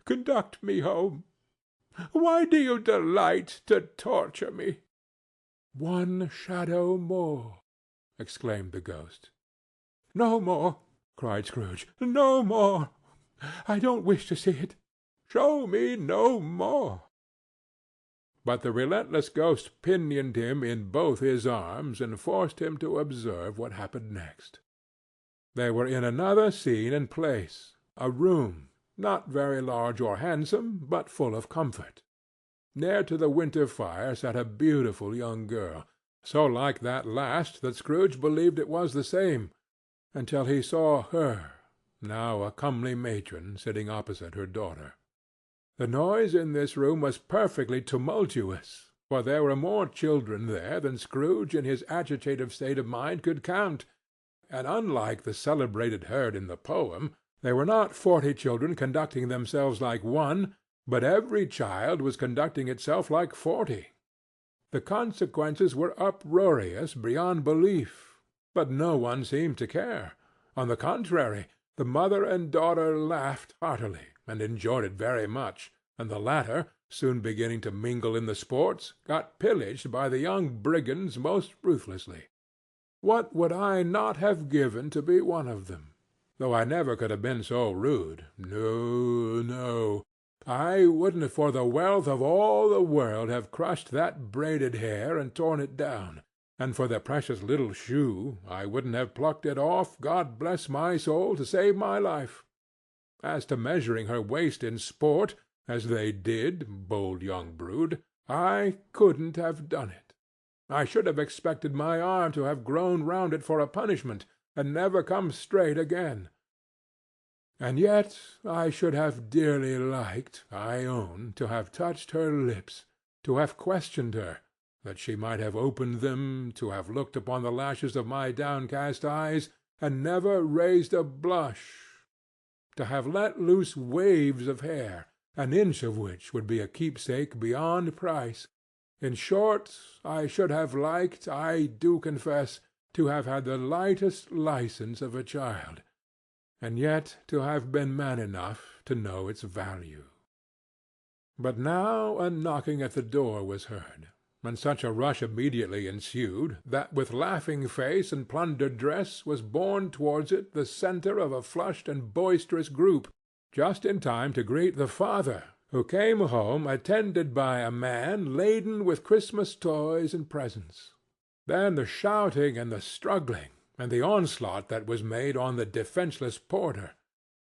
Conduct me home. Why do you delight to torture me?" "One shadow more," exclaimed the ghost. "No more," cried Scrooge. "No more. I don't wish to see it. Show me no more." But the relentless ghost pinioned him in both his arms, and forced him to observe what happened next. They were in another scene and place, a room, not very large or handsome, but full of comfort. Near to the winter fire sat a beautiful young girl, so like that last that Scrooge believed it was the same, until he saw her, now a comely matron, sitting opposite her daughter. The noise in this room was perfectly tumultuous, for there were more children there than Scrooge in his agitative state of mind could count, and unlike the celebrated herd in the poem, there were not 40 children conducting themselves like one, but every child was conducting itself like 40. The consequences were uproarious beyond belief, but no one seemed to care. On the contrary, the mother and daughter laughed heartily, and enjoyed it very much, and the latter, soon beginning to mingle in the sports, got pillaged by the young brigands most ruthlessly. What would I not have given to be one of them? Though I never could have been so rude. No, no. I wouldn't for the wealth of all the world have crushed that braided hair and torn it down, and for the precious little shoe I wouldn't have plucked it off, God bless my soul, to save my life. As to measuring her waist in sport, as they did, bold young brood, I couldn't have done it. I should have expected my arm to have grown round it for a punishment, and never come straight again. And yet I should have dearly liked, I own, to have touched her lips, to have questioned her, that she might have opened them, to have looked upon the lashes of my downcast eyes, and never raised a blush, to have let loose waves of hair, an inch of which would be a keepsake beyond price. In short, I should have liked, I do confess, to have had the lightest license of a child, and yet to have been man enough to know its value. But now a knocking at the door was heard, and such a rush immediately ensued, that with laughing face and plundered dress was borne towards it the centre of a flushed and boisterous group, just in time to greet the father, who came home attended by a man laden with Christmas toys and presents. Then the shouting and the struggling, and the onslaught that was made on the defenceless porter,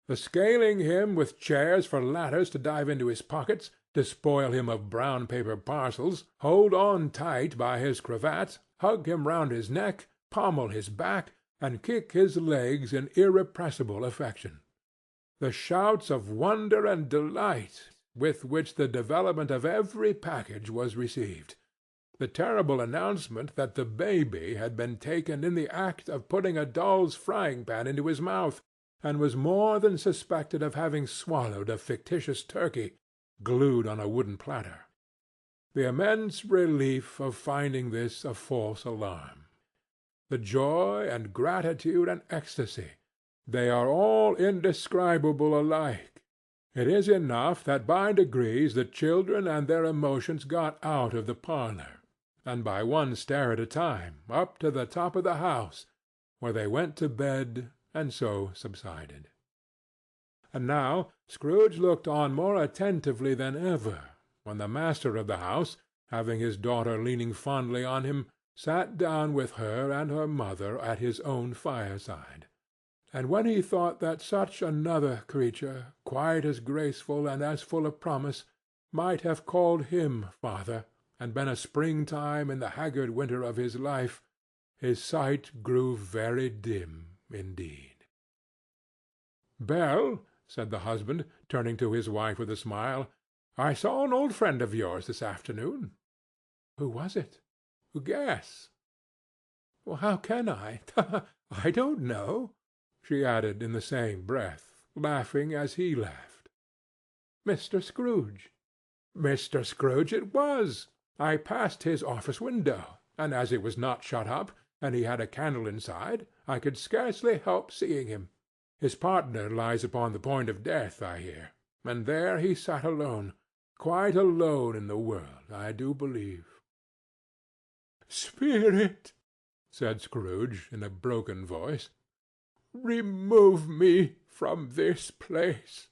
the scaling him with chairs for ladders to dive into his pockets, despoil him of brown paper parcels, hold on tight by his cravat, hug him round his neck, pommel his back, and kick his legs in irrepressible affection. The shouts of wonder and delight with which the development of every package was received, the terrible announcement that the baby had been taken in the act of putting a doll's frying-pan into his mouth, and was more than suspected of having swallowed a fictitious turkey, glued on a wooden platter. The immense relief of finding this a false alarm. The joy and gratitude and ecstasy, they are all indescribable alike. It is enough that by degrees the children and their emotions got out of the parlor, and by one stair at a time, up to the top of the house, where they went to bed and so subsided. And now Scrooge looked on more attentively than ever, when the master of the house, having his daughter leaning fondly on him, sat down with her and her mother at his own fireside. And when he thought that such another creature, quite as graceful and as full of promise, might have called him father, and been a springtime in the haggard winter of his life, his sight grew very dim indeed. "Belle," said the husband, turning to his wife with a smile, "I saw an old friend of yours this afternoon." "Who was it?" "Guess." "How can I? I don't know," she added in the same breath, laughing as he laughed. "Mr. Scrooge." "Mr. Scrooge it was. I passed his office window, and as it was not shut up, and he had a candle inside, I could scarcely help seeing him. His partner lies upon the point of death, I hear, and there he sat alone, quite alone in the world, I do believe." "Spirit," said Scrooge in a broken voice, "remove me from this place."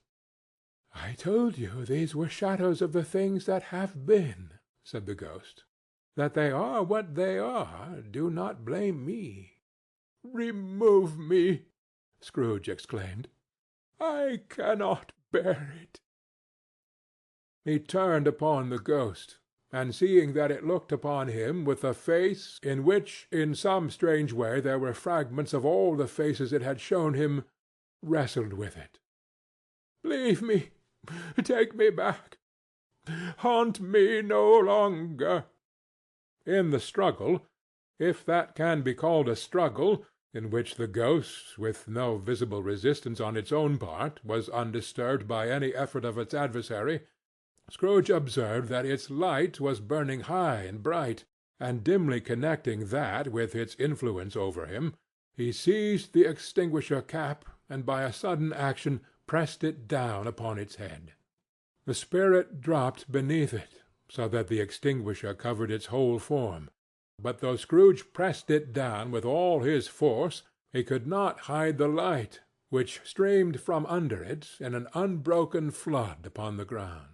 "I told you these were shadows of the things that have been," said the ghost. "That they are what they are, do not blame me." "Remove me!" Scrooge exclaimed. "I cannot bear it." He turned upon the ghost, and seeing that it looked upon him with a face in which in some strange way there were fragments of all the faces it had shown him, wrestled with it. "Leave me! Take me back! Haunt me no longer!" In the struggle, if that can be called a struggle, in which the ghost, with no visible resistance on its own part, was undisturbed by any effort of its adversary, Scrooge observed that its light was burning high and bright, and dimly connecting that with its influence over him, he seized the extinguisher cap, and by a sudden action pressed it down upon its head. The spirit dropped beneath it, so that the extinguisher covered its whole form, but though Scrooge pressed it down with all his force, he could not hide the light, which streamed from under it in an unbroken flood upon the ground.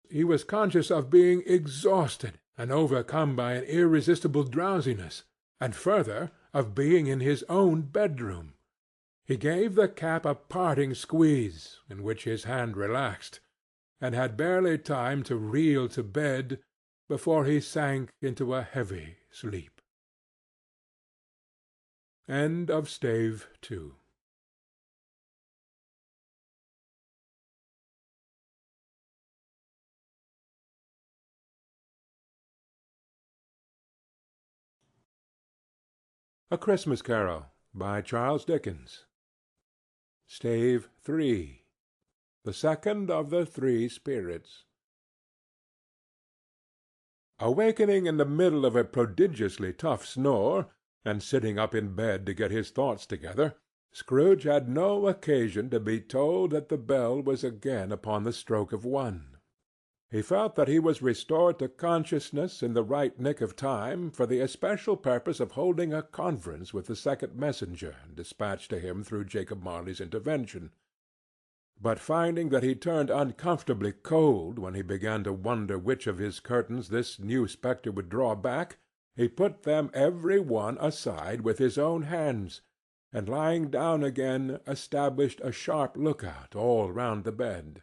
He was conscious of being exhausted and overcome by an irresistible drowsiness, and further, of being in his own bedroom. He gave the cap a parting squeeze, in which his hand relaxed, and had barely time to reel to bed before he sank into a heavy sleep. End of Stave 2. A Christmas Carol, by Charles Dickens. Stave 3. The second of the three spirits. Awakening in the middle of a prodigiously tough snore, and sitting up in bed to get his thoughts together, Scrooge had no occasion to be told that the bell was again upon the stroke of 1. He felt that he was restored to consciousness in the right nick of time for the especial purpose of holding a conference with the second messenger dispatched to him through Jacob Marley's intervention. But finding that he turned uncomfortably cold when he began to wonder which of his curtains this new spectre would draw back, he put them every one aside with his own hands, and lying down again established a sharp lookout all round the bed.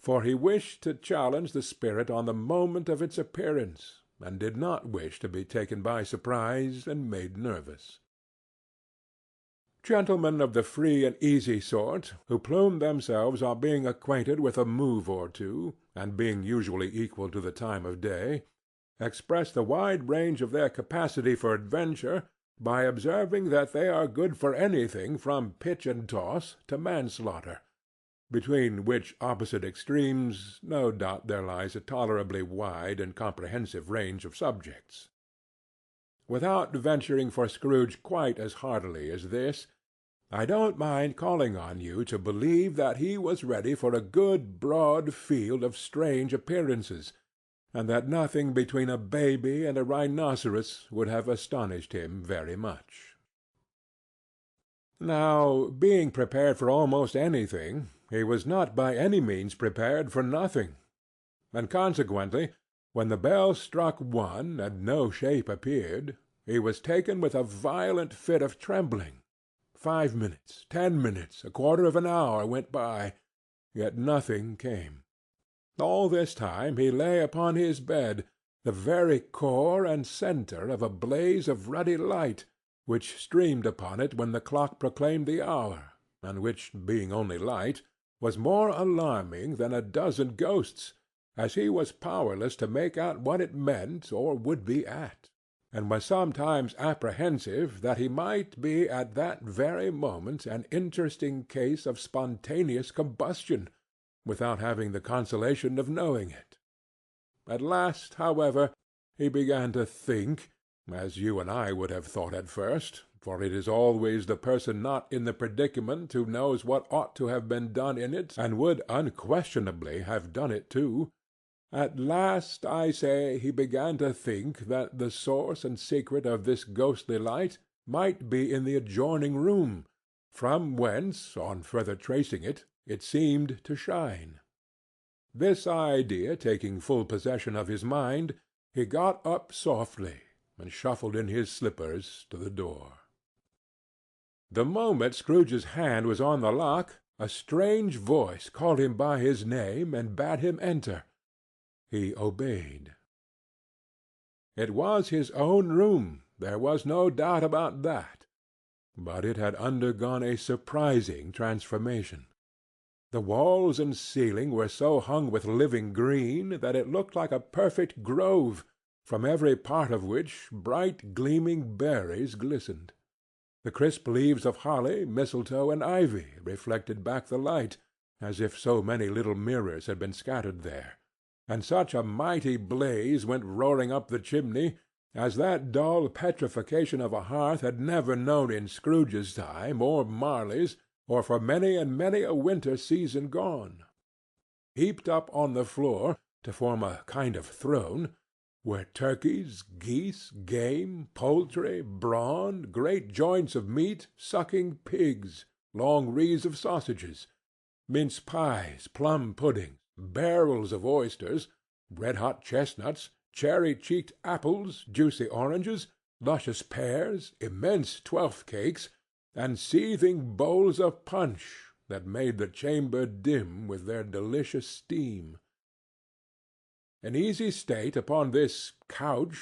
For he wished to challenge the spirit on the moment of its appearance, and did not wish to be taken by surprise and made nervous. Gentlemen of the free and easy sort, who plume themselves on being acquainted with a move or two, and being usually equal to the time of day, express the wide range of their capacity for adventure by observing that they are good for anything from pitch and toss to manslaughter, between which opposite extremes no doubt there lies a tolerably wide and comprehensive range of subjects. Without venturing for Scrooge quite as heartily as this, I don't mind calling on you to believe that he was ready for a good broad field of strange appearances, and that nothing between a baby and a rhinoceros would have astonished him very much. Now, being prepared for almost anything, he was not by any means prepared for nothing, and consequently, when the bell struck 1 and no shape appeared, he was taken with a violent fit of trembling. 5 minutes, 10 minutes, a quarter of an hour went by, yet nothing came. All this time he lay upon his bed, the very core and centre of a blaze of ruddy light, which streamed upon it when the clock proclaimed the hour, and which, being only light, was more alarming than a dozen ghosts, as he was powerless to make out what it meant or would be at, and was sometimes apprehensive that he might be at that very moment an interesting case of spontaneous combustion, without having the consolation of knowing it. At last, however, he began to think, as you and I would have thought at first, for it is always the person not in the predicament who knows what ought to have been done in it, and would unquestionably have done it too. At last, I say, he began to think that the source and secret of this ghostly light might be in the adjoining room, from whence, on further tracing it, it seemed to shine. This idea taking full possession of his mind, he got up softly, and shuffled in his slippers to the door. The moment Scrooge's hand was on the lock, a strange voice called him by his name and bade him enter. He obeyed. It was his own room, there was no doubt about that, but it had undergone a surprising transformation. The walls and ceiling were so hung with living green that it looked like a perfect grove, from every part of which bright gleaming berries glistened. The crisp leaves of holly, mistletoe, and ivy reflected back the light, as if so many little mirrors had been scattered there, and such a mighty blaze went roaring up the chimney as that dull petrification of a hearth had never known in Scrooge's time, or Marley's, or for many and many a winter season gone. Heaped up on the floor, to form a kind of throne, were turkeys, geese, game, poultry, brawn, great joints of meat, sucking pigs, long wreaths of sausages, mince pies, plum puddings, barrels of oysters, red-hot chestnuts, cherry-cheeked apples, juicy oranges, luscious pears, immense twelfth cakes, and seething bowls of punch that made the chamber dim with their delicious steam. In easy state upon this couch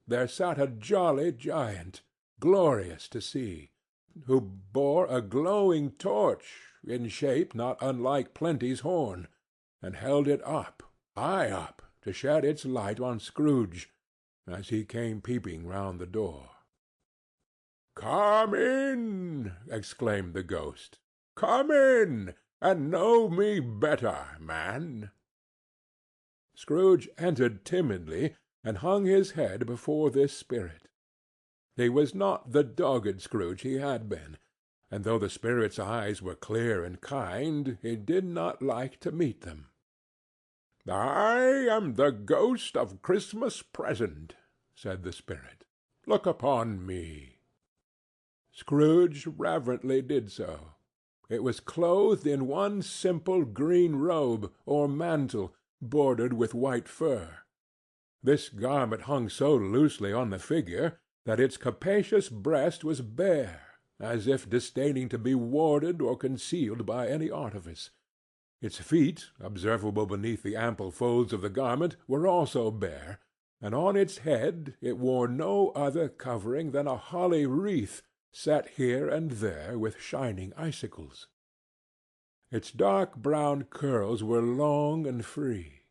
there sat a jolly giant, glorious to see, who bore a glowing torch, in shape not unlike Plenty's horn, and held it up, high up, to shed its light on Scrooge, as he came peeping round the door. "Come in!" exclaimed the ghost. "Come in, and know me better, man." Scrooge entered timidly, and hung his head before this spirit. He was not the dogged Scrooge he had been, and though the spirit's eyes were clear and kind, he did not like to meet them. "I am the ghost of Christmas Present," said the spirit. "Look upon me." Scrooge reverently did so. It was clothed in one simple green robe, or mantle, bordered with white fur. This garment hung so loosely on the figure that its capacious breast was bare, as if disdaining to be warded or concealed by any artifice. Its feet, observable beneath the ample folds of the garment, were also bare, and on its head it wore no other covering than a holly wreath, set here and there with shining icicles. Its dark brown curls were long and free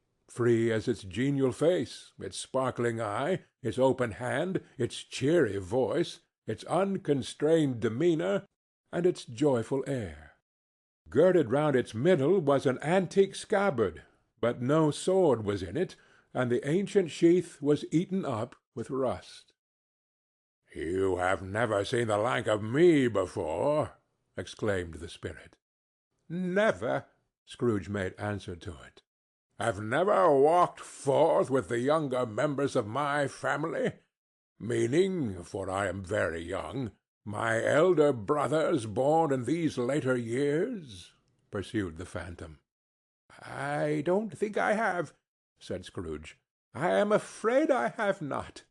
as its genial face, its sparkling eye, its open hand, its cheery voice, its unconstrained demeanor, and its joyful air. Girded round its middle was an antique scabbard, but no sword was in it, and the ancient sheath was eaten up with rust. "You have never seen the like of me before," exclaimed the spirit. "Never," Scrooge made answer to it. "Have never walked forth with the younger members of my family? Meaning, for I am very young, my elder brothers born in these later years?" pursued the phantom. "I don't think I have," said Scrooge. "I am afraid I have not.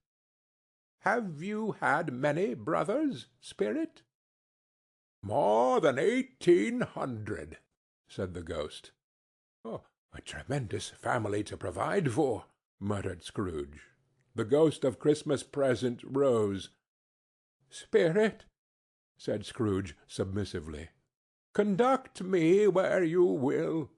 Have you had many brothers, spirit?" "More than 1,800," said the ghost. "Oh, a tremendous family to provide for," muttered Scrooge. The ghost of Christmas Present rose. "Spirit," said Scrooge submissively, "conduct me where you will.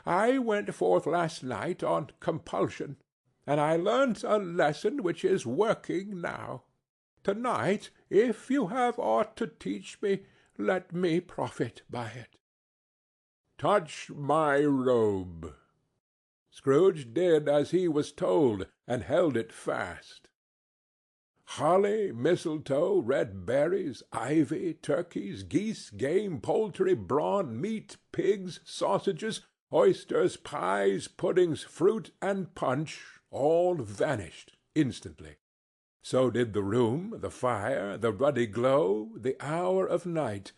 I went forth last night on compulsion, and I learnt a lesson which is working now. To-night, if you have aught to teach me, let me profit by it." "Touch my robe." Scrooge did as he was told, and held it fast. Holly, mistletoe, red berries, ivy, turkeys, geese, game, poultry, brawn, meat, pigs, sausages, oysters, pies, puddings, fruit, and punch, all vanished instantly. So did the room, the fire, the ruddy glow, the hour of night,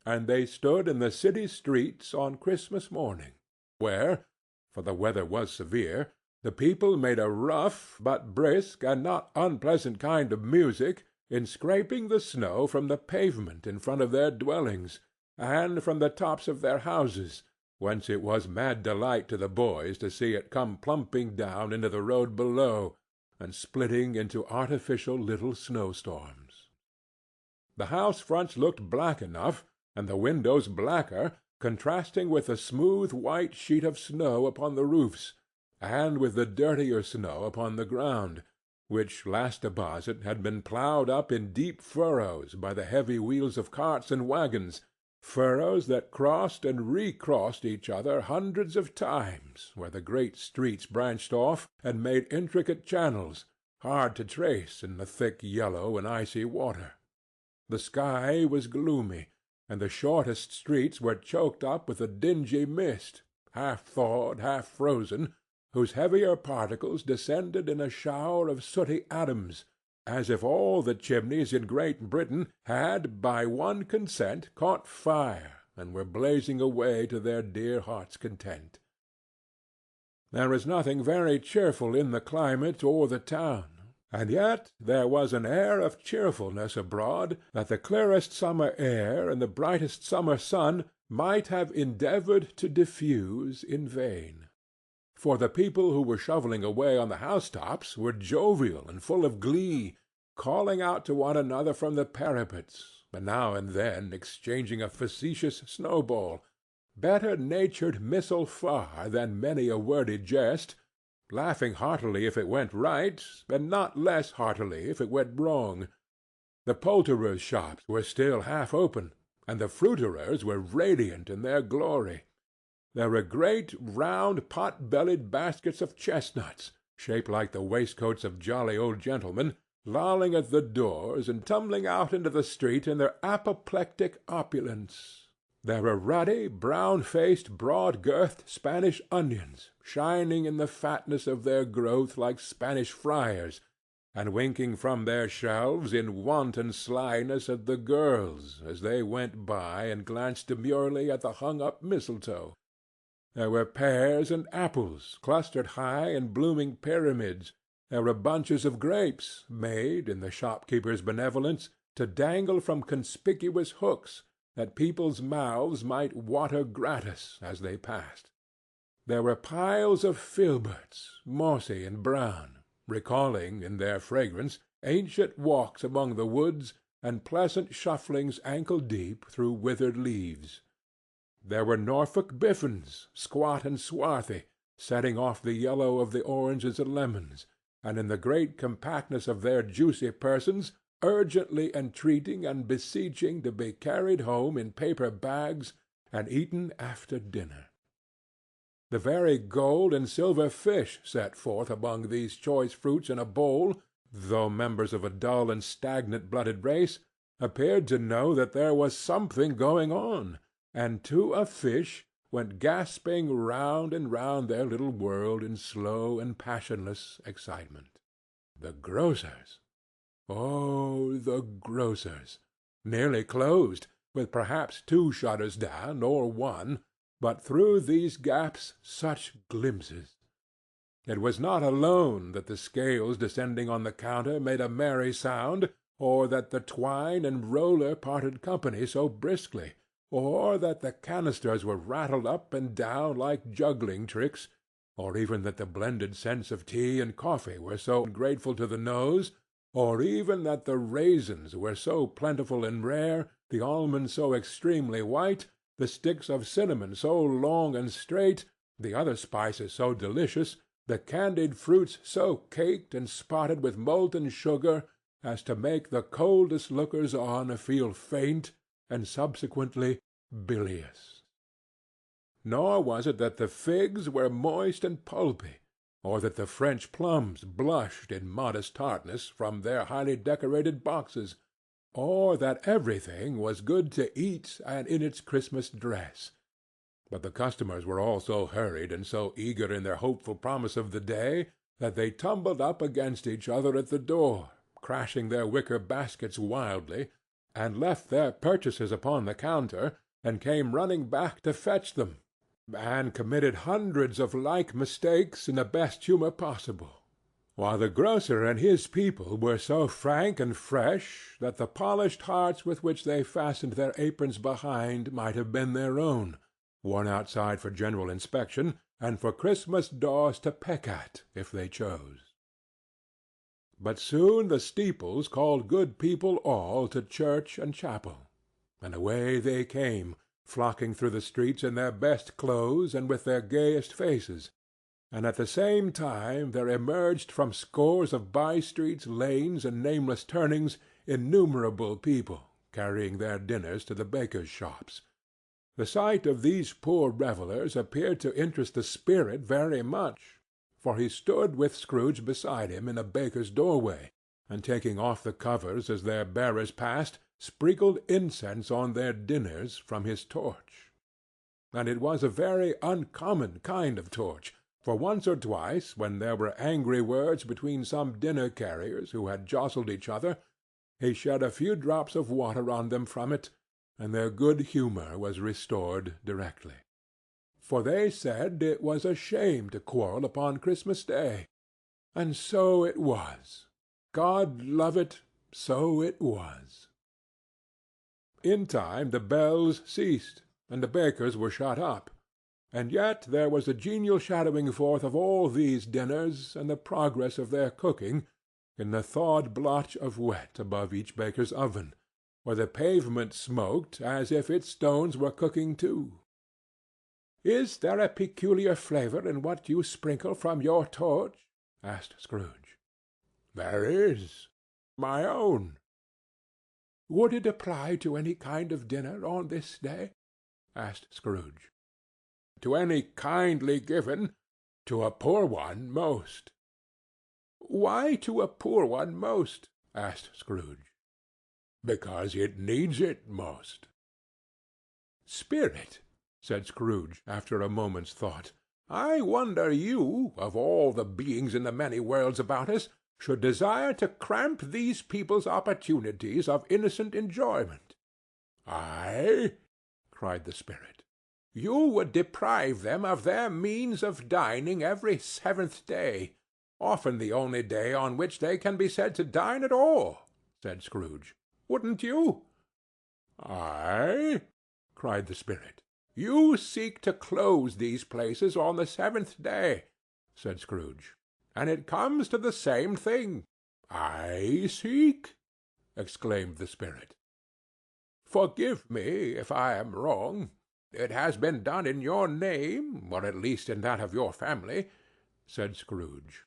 and they stood in the city streets on Christmas morning, where, for the weather was severe, the people made a rough but brisk and not unpleasant kind of music in scraping the snow from the pavement in front of their dwellings, and from the tops of their houses, whence it was mad delight to the boys to see it come plumping down into the road below, and splitting into artificial little snowstorms. The house fronts looked black enough, and the windows blacker, contrasting with the smooth white sheet of snow upon the roofs, and with the dirtier snow upon the ground, which last deposit had been ploughed up in deep furrows by the heavy wheels of carts and wagons, furrows that crossed and recrossed each other hundreds of times where the great streets branched off and made intricate channels, hard to trace in the thick yellow and icy water. The sky was gloomy, and the shortest streets were choked up with a dingy mist, half thawed, half frozen, whose heavier particles descended in a shower of sooty atoms, as if all the chimneys in Great Britain had by one consent caught fire and were blazing away to their dear hearts' content. There was nothing very cheerful in the climate or the town, and yet there was an air of cheerfulness abroad that the clearest summer air and the brightest summer sun might have endeavored to diffuse in vain. For the people who were shoveling away on the housetops were jovial and full of glee, calling out to one another from the parapets, and now and then exchanging a facetious snowball, better-natured missile far than many a wordy jest, laughing heartily if it went right, and not less heartily if it went wrong. The poulterers' shops were still half open, and the fruiterers were radiant in their glory. There were great round pot-bellied baskets of chestnuts, shaped like the waistcoats of jolly old gentlemen, lolling at the doors and tumbling out into the street in their apoplectic opulence. There were ruddy, brown-faced, broad-girthed Spanish onions, shining in the fatness of their growth like Spanish friars, and winking from their shelves in wanton slyness at the girls as they went by and glanced demurely at the hung-up mistletoe. There were pears and apples clustered high in blooming pyramids. There were bunches of grapes, made, in the shopkeeper's benevolence, to dangle from conspicuous hooks, that people's mouths might water gratis as they passed. There were piles of filberts, mossy and brown, recalling, in their fragrance, ancient walks among the woods and pleasant shufflings ankle-deep through withered leaves. There were Norfolk biffins, squat and swarthy, setting off the yellow of the oranges and lemons, and in the great compactness of their juicy persons urgently entreating and beseeching to be carried home in paper bags and eaten after dinner. The very gold and silver fish set forth among these choice fruits in a bowl, though members of a dull and stagnant-blooded race, appeared to know that there was something going on, and to a fish went gasping round and round their little world in slow and passionless excitement. The grocers! Oh, the grocers! Nearly closed, with perhaps 2 shutters down, or 1, but through these gaps such glimpses! It was not alone that the scales descending on the counter made a merry sound, or that the twine and roller parted company so briskly, or that the canisters were rattled up and down like juggling tricks, or even that the blended scents of tea and coffee were so grateful to the nose, or even that the raisins were so plentiful and rare, the almonds so extremely white, the sticks of cinnamon so long and straight, the other spices so delicious, the candied fruits so caked and spotted with molten sugar as to make the coldest lookers-on feel faint and subsequently bilious. Nor was it that the figs were moist and pulpy, or that the French plums blushed in modest tartness from their highly decorated boxes, or that everything was good to eat and in its Christmas dress. But the customers were all so hurried and so eager in their hopeful promise of the day that they tumbled up against each other at the door, crashing their wicker baskets wildly, and left their purchases upon the counter, and came running back to fetch them, and committed hundreds of like mistakes in the best humour possible, while the grocer and his people were so frank and fresh that the polished hearts with which they fastened their aprons behind might have been their own, worn outside for general inspection, and for Christmas daws to peck at, if they chose. But soon the steeples called good people all to church and chapel, and away they came, flocking through the streets in their best clothes and with their gayest faces, and at the same time there emerged from scores of by-streets, lanes, and nameless turnings innumerable people, carrying their dinners to the bakers' shops, The sight of these poor revellers appeared to interest the spirit very much, for he stood with Scrooge beside him in a baker's doorway, and taking off the covers as their bearers passed, sprinkled incense on their dinners from his torch. And it was a very uncommon kind of torch, for once or twice, when there were angry words between some dinner-carriers who had jostled each other, he shed a few drops of water on them from it, and their good humour was restored directly. For they said it was a shame to quarrel upon Christmas Day, and so it was. God love it, so it was. In time the bells ceased, and the bakers were shut up, and yet there was a genial shadowing forth of all these dinners and the progress of their cooking in the thawed blotch of wet above each baker's oven, where the pavement smoked as if its stones were cooking too. "Is there a peculiar flavour in what you sprinkle from your torch?" asked Scrooge. "There is. My own." "Would it apply to any kind of dinner on this day?" asked Scrooge. "To any kindly given. To a poor one most." "Why to a poor one most?" asked Scrooge. "Because it needs it most." "Spirit," said Scrooge, after a moment's thought, "I wonder you, of all the beings in the many worlds about us, should desire to cramp these people's opportunities of innocent enjoyment." "I?" cried the spirit. "You would deprive them of their means of dining every 7th day, often the only day on which they can be said to dine at all," said Scrooge. "Wouldn't you?" "I?" cried the spirit. "You seek to close these places on the 7th day," said Scrooge, "and it comes to the same thing." "I seek?" exclaimed the spirit. "Forgive me if I am wrong. It has been done in your name, or at least in that of your family," said Scrooge.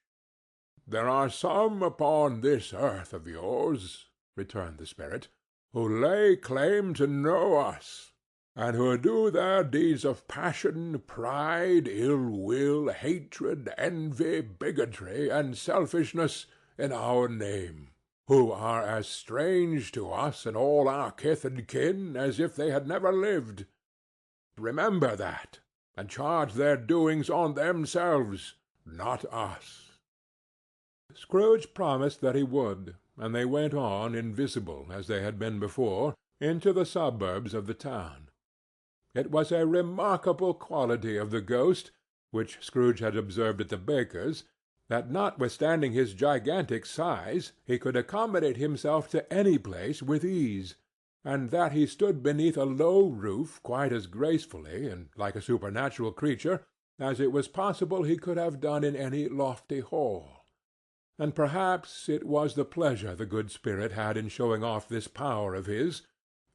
"There are some upon this earth of yours," returned the spirit, "who lay claim to know us, and who do their deeds of passion, pride, ill-will, hatred, envy, bigotry, and selfishness in our name, who are as strange to us and all our kith and kin as if they had never lived. Remember that, and charge their doings on themselves, not us." Scrooge promised that he would, and they went on, invisible, as they had been before, into the suburbs of the town. It was a remarkable quality of the ghost, which Scrooge had observed at the baker's, that notwithstanding his gigantic size, he could accommodate himself to any place with ease, and that he stood beneath a low roof quite as gracefully, and like a supernatural creature, as it was possible he could have done in any lofty hall. And perhaps it was the pleasure the good spirit had in showing off this power of his,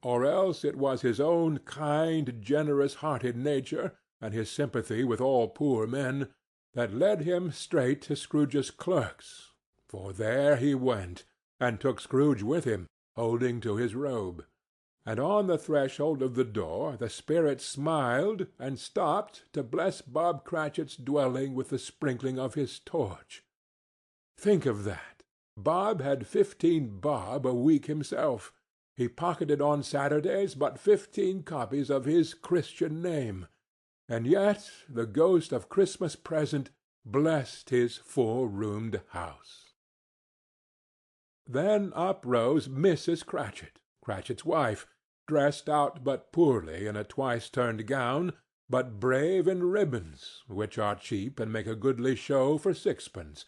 or else it was his own kind, generous-hearted nature, and his sympathy with all poor men, that led him straight to Scrooge's clerk's, for there he went, and took Scrooge with him, holding to his robe. And on the threshold of the door the spirit smiled, and stopped to bless Bob Cratchit's dwelling with the sprinkling of his torch. Think of that! Bob had 15 bob a week himself. He pocketed on Saturdays but 15 copies of his Christian name, and yet the ghost of Christmas Present blessed his 4-roomed house. Then up rose Mrs. Cratchit, Cratchit's wife, dressed out but poorly in a twice-turned gown, but brave in ribbons, which are cheap and make a goodly show for 6d,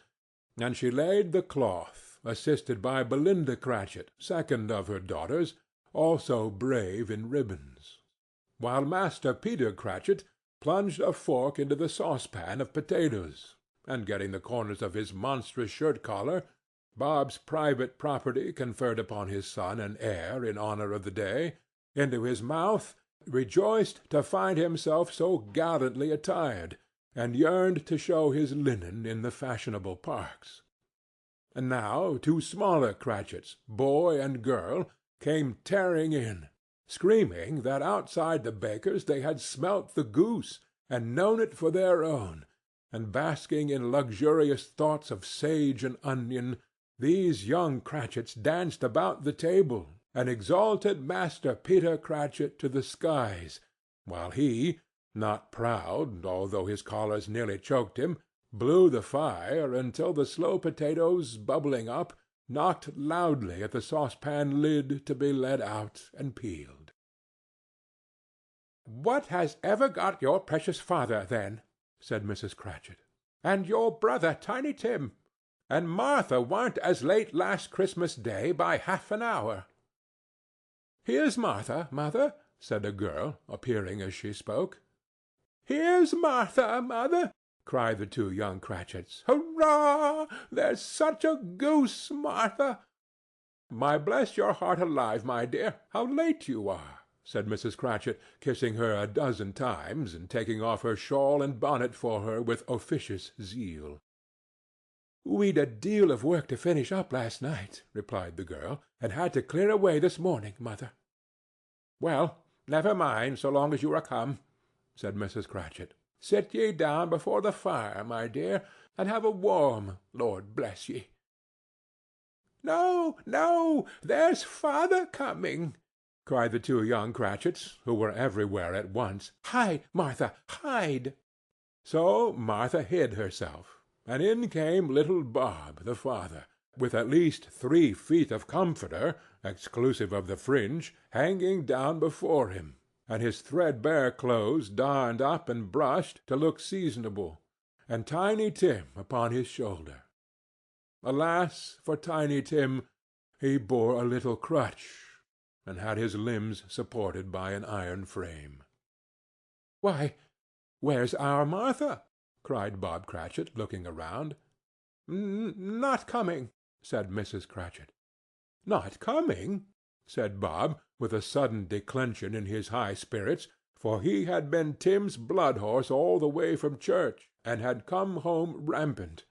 and she laid the cloth, assisted by Belinda Cratchit, second of her daughters, also brave in ribbons, while Master Peter Cratchit plunged a fork into the saucepan of potatoes, and getting the corners of his monstrous shirt-collar, Bob's private property conferred upon his son and heir in honor of the day, into his mouth, rejoiced to find himself so gallantly attired, and yearned to show his linen in the fashionable parks. And now 2 smaller Cratchits, boy and girl, came tearing in, screaming that outside the baker's they had smelt the goose, and known it for their own, and basking in luxurious thoughts of sage and onion, these young Cratchits danced about the table, and exalted Master Peter Cratchit to the skies, while he, not proud, although his collars nearly choked him, blew the fire until the slow potatoes, bubbling up, knocked loudly at the saucepan lid to be let out and peeled. "What has ever got your precious father, then?" said Mrs. Cratchit. "And your brother, Tiny Tim? And Martha warn't as late last Christmas Day by half an hour." "Here's Martha, mother," said a girl, appearing as she spoke. "Here's Martha, mother!" cried the two young Cratchits. "Hurrah! There's such a goose, Martha!" "My bless your heart alive, my dear, how late you are!" said Mrs. Cratchit, kissing her a dozen times, and taking off her shawl and bonnet for her with officious zeal. "We'd a deal of work to finish up last night," replied the girl, "and had to clear away this morning, mother." "Well, never mind, so long as you are come," said Mrs. Cratchit. "Sit ye down before the fire, my dear, and have a warm, Lord bless ye." "No, no, there's father coming!" cried the two young Cratchits, who were everywhere at once. "Hide, Martha, hide!" So Martha hid herself, and in came little Bob, the father, with at least 3 feet of comforter, exclusive of the fringe, hanging down before him, and his threadbare clothes darned up and brushed to look seasonable, and Tiny Tim upon his shoulder. Alas for Tiny Tim! He bore a little crutch, and had his limbs supported by an iron frame. "Why, where's our Martha?" cried Bob Cratchit, looking around. "Not coming," said Mrs. Cratchit. "Not coming?" said Bob, with a sudden declension in his high spirits, for he had been Tim's blood-horse all the way from church, and had come home rampant.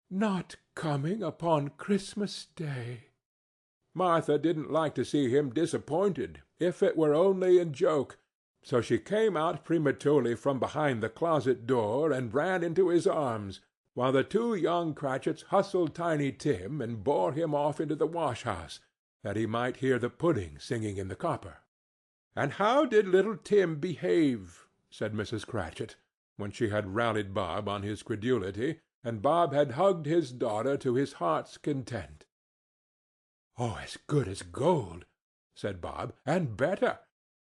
"Not coming upon Christmas Day!" Martha didn't like to see him disappointed, if it were only in joke, so she came out prematurely from behind the closet door and ran into his arms, while the two young Cratchits hustled Tiny Tim and bore him off into the wash-house, that he might hear the pudding singing in the copper. "And how did little Tim behave?" said Mrs. Cratchit, when she had rallied Bob on his credulity, and Bob had hugged his daughter to his heart's content. "Oh, as good as gold," said Bob, "and better.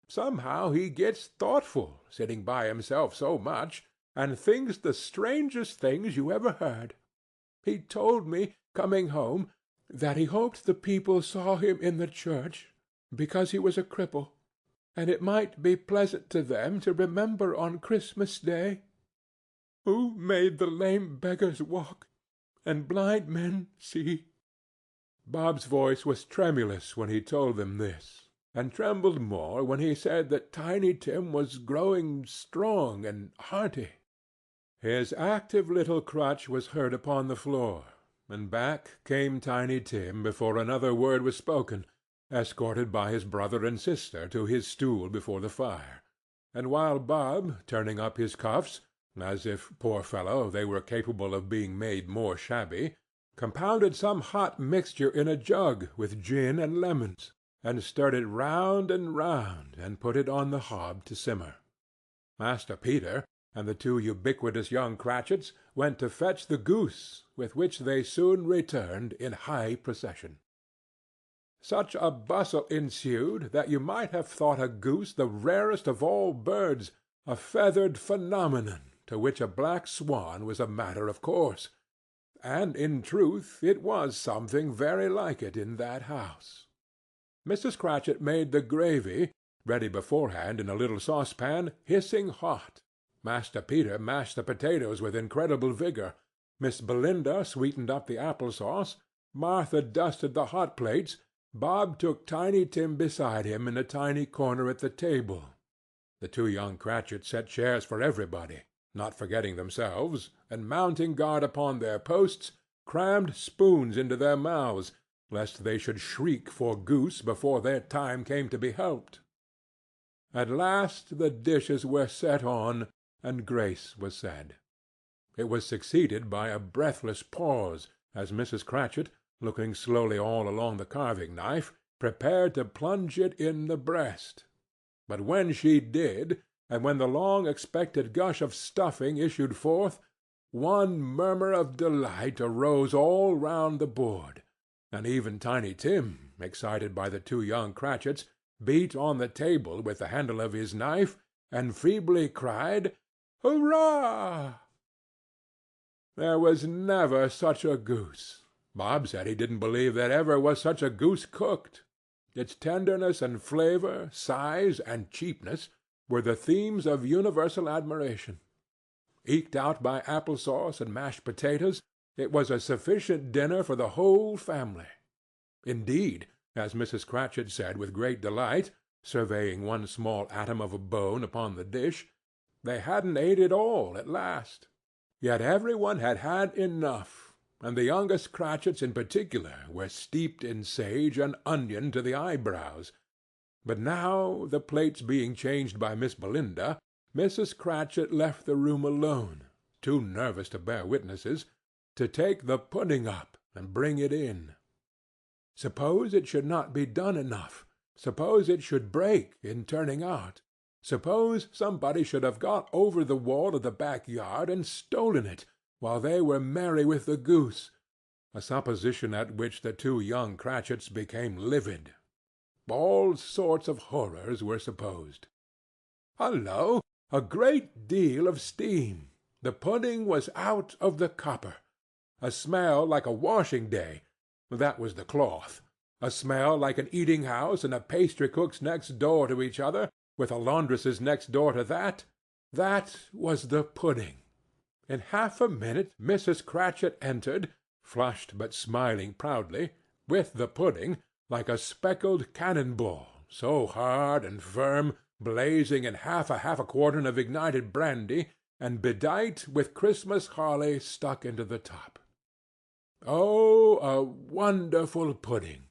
Somehow he gets thoughtful, sitting by himself so much, and thinks the strangest things you ever heard. He told me, coming home, that he hoped the people saw him in the church, because he was a cripple, and it might be pleasant to them to remember on Christmas Day, 'Who made the lame beggars walk, and blind men see.'" Bob's voice was tremulous when he told them this, and trembled more when he said that Tiny Tim was growing strong and hearty. His active little crutch was heard upon the floor, and back came Tiny Tim before another word was spoken, escorted by his brother and sister to his stool before the fire, and while Bob, turning up his cuffs, as if, poor fellow, they were capable of being made more shabby, compounded some hot mixture in a jug with gin and lemons, and stirred it round and put it on the hob to simmer. Master Peter and the two ubiquitous young Cratchits went to fetch the goose, with which they soon returned in high procession. Such a bustle ensued that you might have thought a goose the rarest of all birds, a feathered phenomenon, to which a black swan was a matter of course. And in truth it was something very like it in that house. Mrs. Cratchit made the gravy, ready beforehand in a little saucepan, hissing hot. Master Peter mashed the potatoes with incredible vigor. Miss Belinda sweetened up the apple-sauce. Martha dusted the hot plates. Bob took Tiny Tim beside him in a tiny corner at the table. The two young Cratchits set chairs for everybody, not forgetting themselves, and mounting guard upon their posts, crammed spoons into their mouths, lest they should shriek for goose before their time came to be helped. At last the dishes were set on, and grace was said. It was succeeded by a breathless pause, as Mrs. Cratchit, looking slowly all along the carving-knife, prepared to plunge it in the breast. But when she did, and when the long-expected gush of stuffing issued forth, one murmur of delight arose all round the board, and even Tiny Tim, excited by the two young Cratchits, beat on the table with the handle of his knife, and feebly cried, "Hurrah!" There was never such a goose. Bob said he didn't believe there ever was such a goose cooked. Its tenderness and flavour, size and cheapness, were the themes of universal admiration. Eked out by apple-sauce and mashed potatoes, it was a sufficient dinner for the whole family. Indeed, as Mrs. Cratchit said with great delight, surveying one small atom of a bone upon the dish, they hadn't ate it all at last. Yet every one had had enough, and the youngest Cratchits in particular were steeped in sage and onion to the eyebrows. But now, the plates being changed by Miss Belinda, Mrs. Cratchit left the room alone, too nervous to bear witnesses, to take the pudding up and bring it in. Suppose it should not be done enough? Suppose it should break in turning out? Suppose somebody should have got over the wall of the back-yard and stolen it, while they were merry with the goose, a supposition at which the two young Cratchits became livid. All sorts of horrors were supposed. Hullo! A great deal of steam. The pudding was out of the copper. A smell like a washing-day. That was the cloth. A smell like an eating-house and a pastry-cook's next door to each other, with a laundress's next door to that. That was the pudding. In half a minute Mrs. Cratchit entered, flushed but smiling proudly, with the pudding, like a speckled cannon-ball, so hard and firm, blazing in half a quartern of ignited brandy, and bedight with Christmas holly stuck into the top. Oh, a wonderful pudding!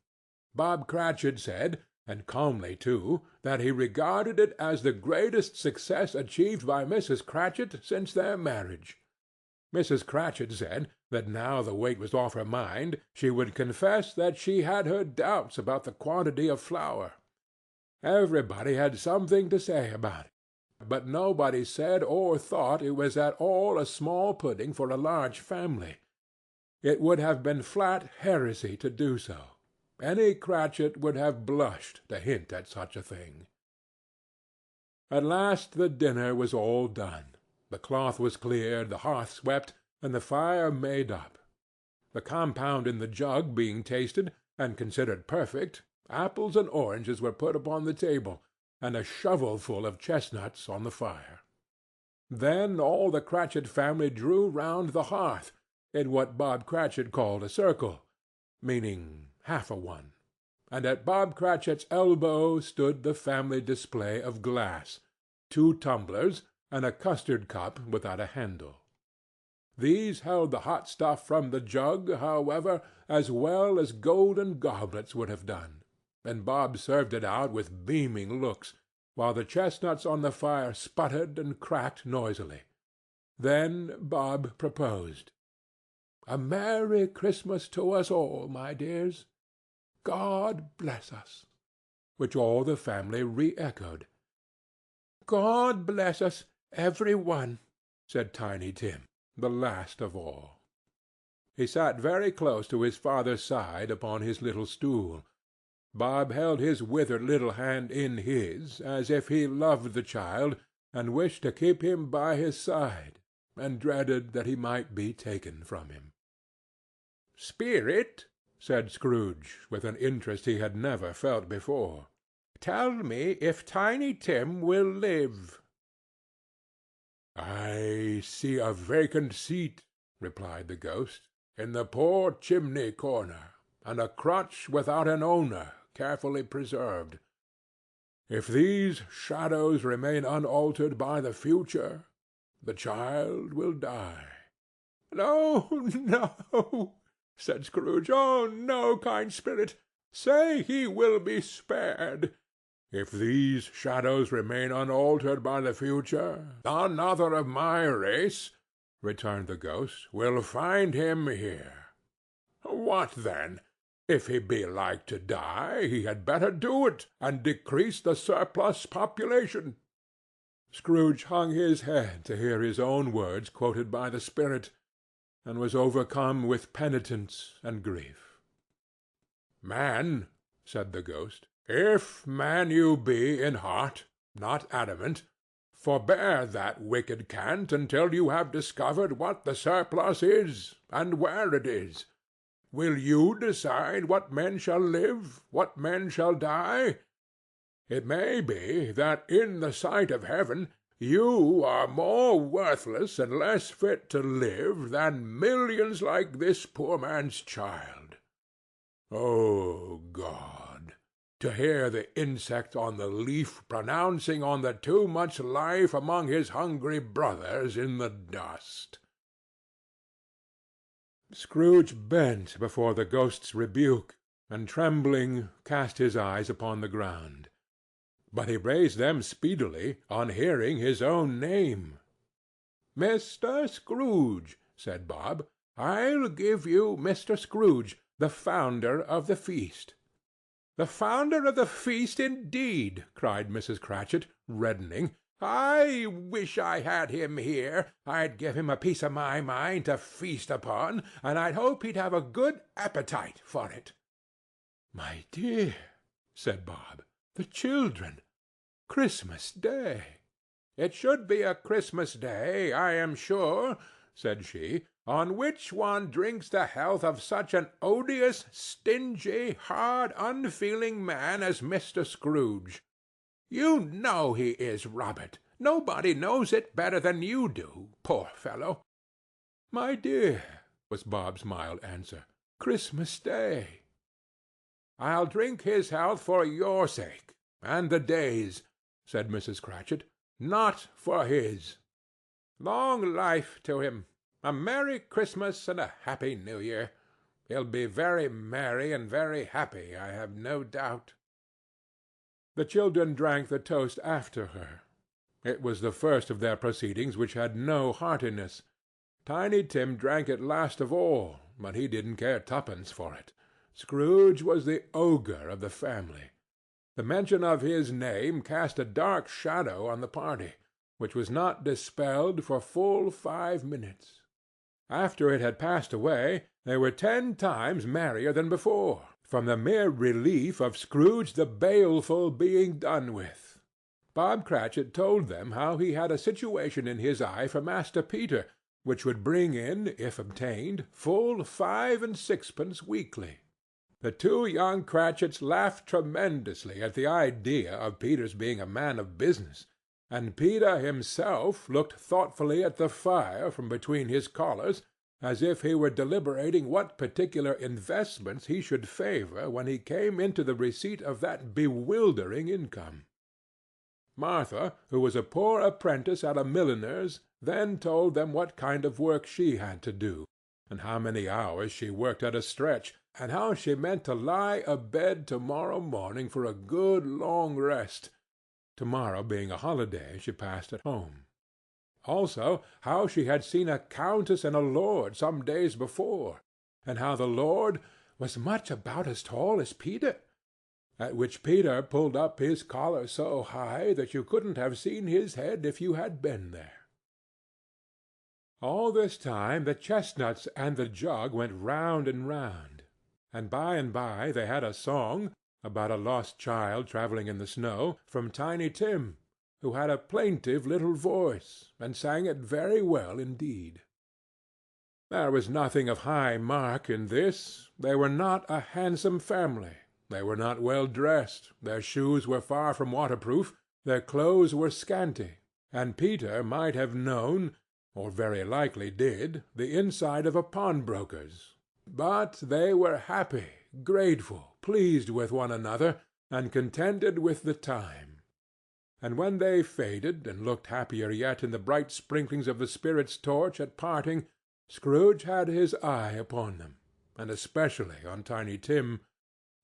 Bob Cratchit said, and calmly too, that he regarded it as the greatest success achieved by Mrs. Cratchit since their marriage. Mrs. Cratchit said that now the weight was off her mind, she would confess that she had her doubts about the quantity of flour. Everybody had something to say about it, but nobody said or thought it was at all a small pudding for a large family. It would have been flat heresy to do so. Any Cratchit would have blushed to hint at such a thing. At last the dinner was all done. The cloth was cleared, the hearth swept, and the fire made up. The compound in the jug being tasted, and considered perfect, apples and oranges were put upon the table, and a shovelful of chestnuts on the fire. Then all the Cratchit family drew round the hearth, in what Bob Cratchit called a circle, meaning half a one, and at Bob Cratchit's elbow stood the family display of glass, 2 tumblers, and a custard-cup without a handle. These held the hot stuff from the jug, however, as well as golden goblets would have done, and Bob served it out with beaming looks, while the chestnuts on the fire sputtered and cracked noisily. Then Bob proposed. "A Merry Christmas to us all, my dears. God bless us," which all the family re-echoed. "God bless us, every one," said Tiny Tim, the last of all. He sat very close to his father's side upon his little stool. Bob held his withered little hand in his, as if he loved the child, and wished to keep him by his side, and dreaded that he might be taken from him. "Spirit," said Scrooge, with an interest he had never felt before, "tell me if Tiny Tim will live." "I see a vacant seat," replied the ghost, "in the poor chimney-corner, and a crutch without an owner, carefully preserved. If these shadows remain unaltered by the future, the child will die." "No, no!" said Scrooge. "Oh, no, kind spirit! Say he will be spared." "If these shadows remain unaltered by the future, another of my race," returned the ghost, "will find him here. What then? If he be like to die, he had better do it, and decrease the surplus population." Scrooge hung his head to hear his own words quoted by the spirit, and was overcome with penitence and grief. "Man," said the ghost, "if man you be in heart, not adamant, forbear that wicked cant until you have discovered what the surplus is, and where it is. Will you decide what men shall live, what men shall die? It may be that in the sight of heaven you are more worthless and less fit to live than millions like this poor man's child. O God! To hear the insect on the leaf pronouncing on the too much life among his hungry brothers in the dust." Scrooge bent before the ghost's rebuke, and trembling cast his eyes upon the ground. But he raised them speedily on hearing his own name. "Mr. Scrooge," said Bob. "I'll give you Mr. Scrooge, the founder of the feast." "The founder of the feast, indeed!" cried Mrs. Cratchit, reddening. "I wish I had him here. I'd give him a piece of my mind to feast upon, and I'd hope he'd have a good appetite for it." "My dear," said Bob, "the children! Christmas Day!" "It should be a Christmas Day, I am sure," said she, "on which one drinks the health of such an odious, stingy, hard, unfeeling man as Mr. Scrooge. You know he is, Robert. Nobody knows it better than you do, poor fellow." "My dear," was Bob's mild answer, "Christmas Day." "I'll drink his health for your sake, and the Day's," said Mrs. Cratchit, "not for his. Long life to him! A Merry Christmas and a Happy New Year! He'll be very merry and very happy, I have no doubt." The children drank the toast after her. It was the first of their proceedings which had no heartiness. Tiny Tim drank it last of all, but he didn't care twopence for it. Scrooge was the ogre of the family. The mention of his name cast a dark shadow on the party, which was not dispelled for full 5 minutes. After it had passed away, they were 10 times merrier than before, from the mere relief of Scrooge the baleful being done with. Bob Cratchit told them how he had a situation in his eye for Master Peter, which would bring in, if obtained, full 5 and 6pence weekly. The 2 young Cratchits laughed tremendously at the idea of Peter's being a man of business, and Peter himself looked thoughtfully at the fire from between his collars, as if he were deliberating what particular investments he should favor when he came into the receipt of that bewildering income. Martha, who was a poor apprentice at a milliner's, then told them what kind of work she had to do, and how many hours she worked at a stretch, and how she meant to lie abed to-morrow morning for a good long rest, to-morrow being a holiday she passed at home. Also, how she had seen a countess and a lord some days before, and how the lord was much about as tall as Peter, at which Peter pulled up his collar so high that you couldn't have seen his head if you had been there. All this time the chestnuts and the jug went round and round, and by they had a song, about a lost child travelling in the snow, from Tiny Tim, who had a plaintive little voice, and sang it very well indeed. There was nothing of high mark in this. They were not a handsome family. They were not well dressed. Their shoes were far from waterproof. Their clothes were scanty, and Peter might have known, or very likely did, the inside of a pawnbroker's. But they were happy, grateful, pleased with one another, and contented with the time. And when they faded, and looked happier yet in the bright sprinklings of the spirit's torch at parting, Scrooge had his eye upon them, and especially on Tiny Tim,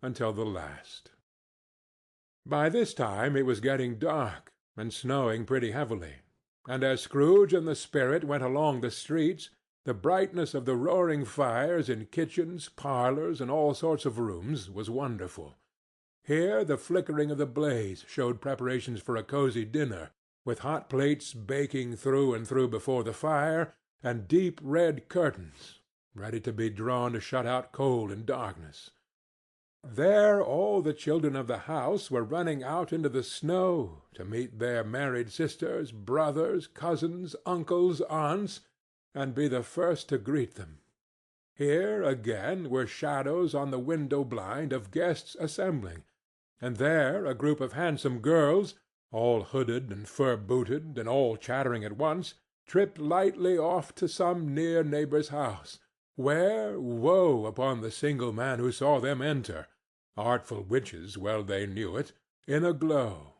until the last. By this time it was getting dark, and snowing pretty heavily, and as Scrooge and the spirit went along the streets, the brightness of the roaring fires in kitchens, parlours, and all sorts of rooms was wonderful. Here the flickering of the blaze showed preparations for a cosy dinner, with hot plates baking through and through before the fire, and deep red curtains, ready to be drawn to shut out cold and darkness. There all the children of the house were running out into the snow to meet their married sisters, brothers, cousins, uncles, aunts, and be the first to greet them. Here, again, were shadows on the window blind of guests assembling, and there a group of handsome girls, all hooded and fur-booted, and all chattering at once, tripped lightly off to some near neighbor's house, where, woe upon the single man who saw them enter, artful witches well they knew it, in a glow.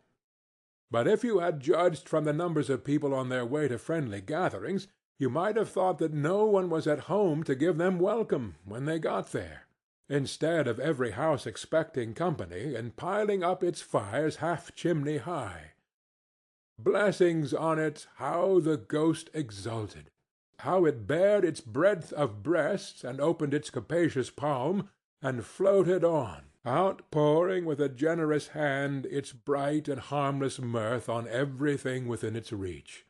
But if you had judged from the numbers of people on their way to friendly gatherings, you might have thought that no one was at home to give them welcome when they got there, instead of every house expecting company and piling up its fires half chimney high. Blessings on it, how the ghost exulted! How it bared its breadth of breast, and opened its capacious palm, and floated on, outpouring with a generous hand its bright and harmless mirth on everything within its reach.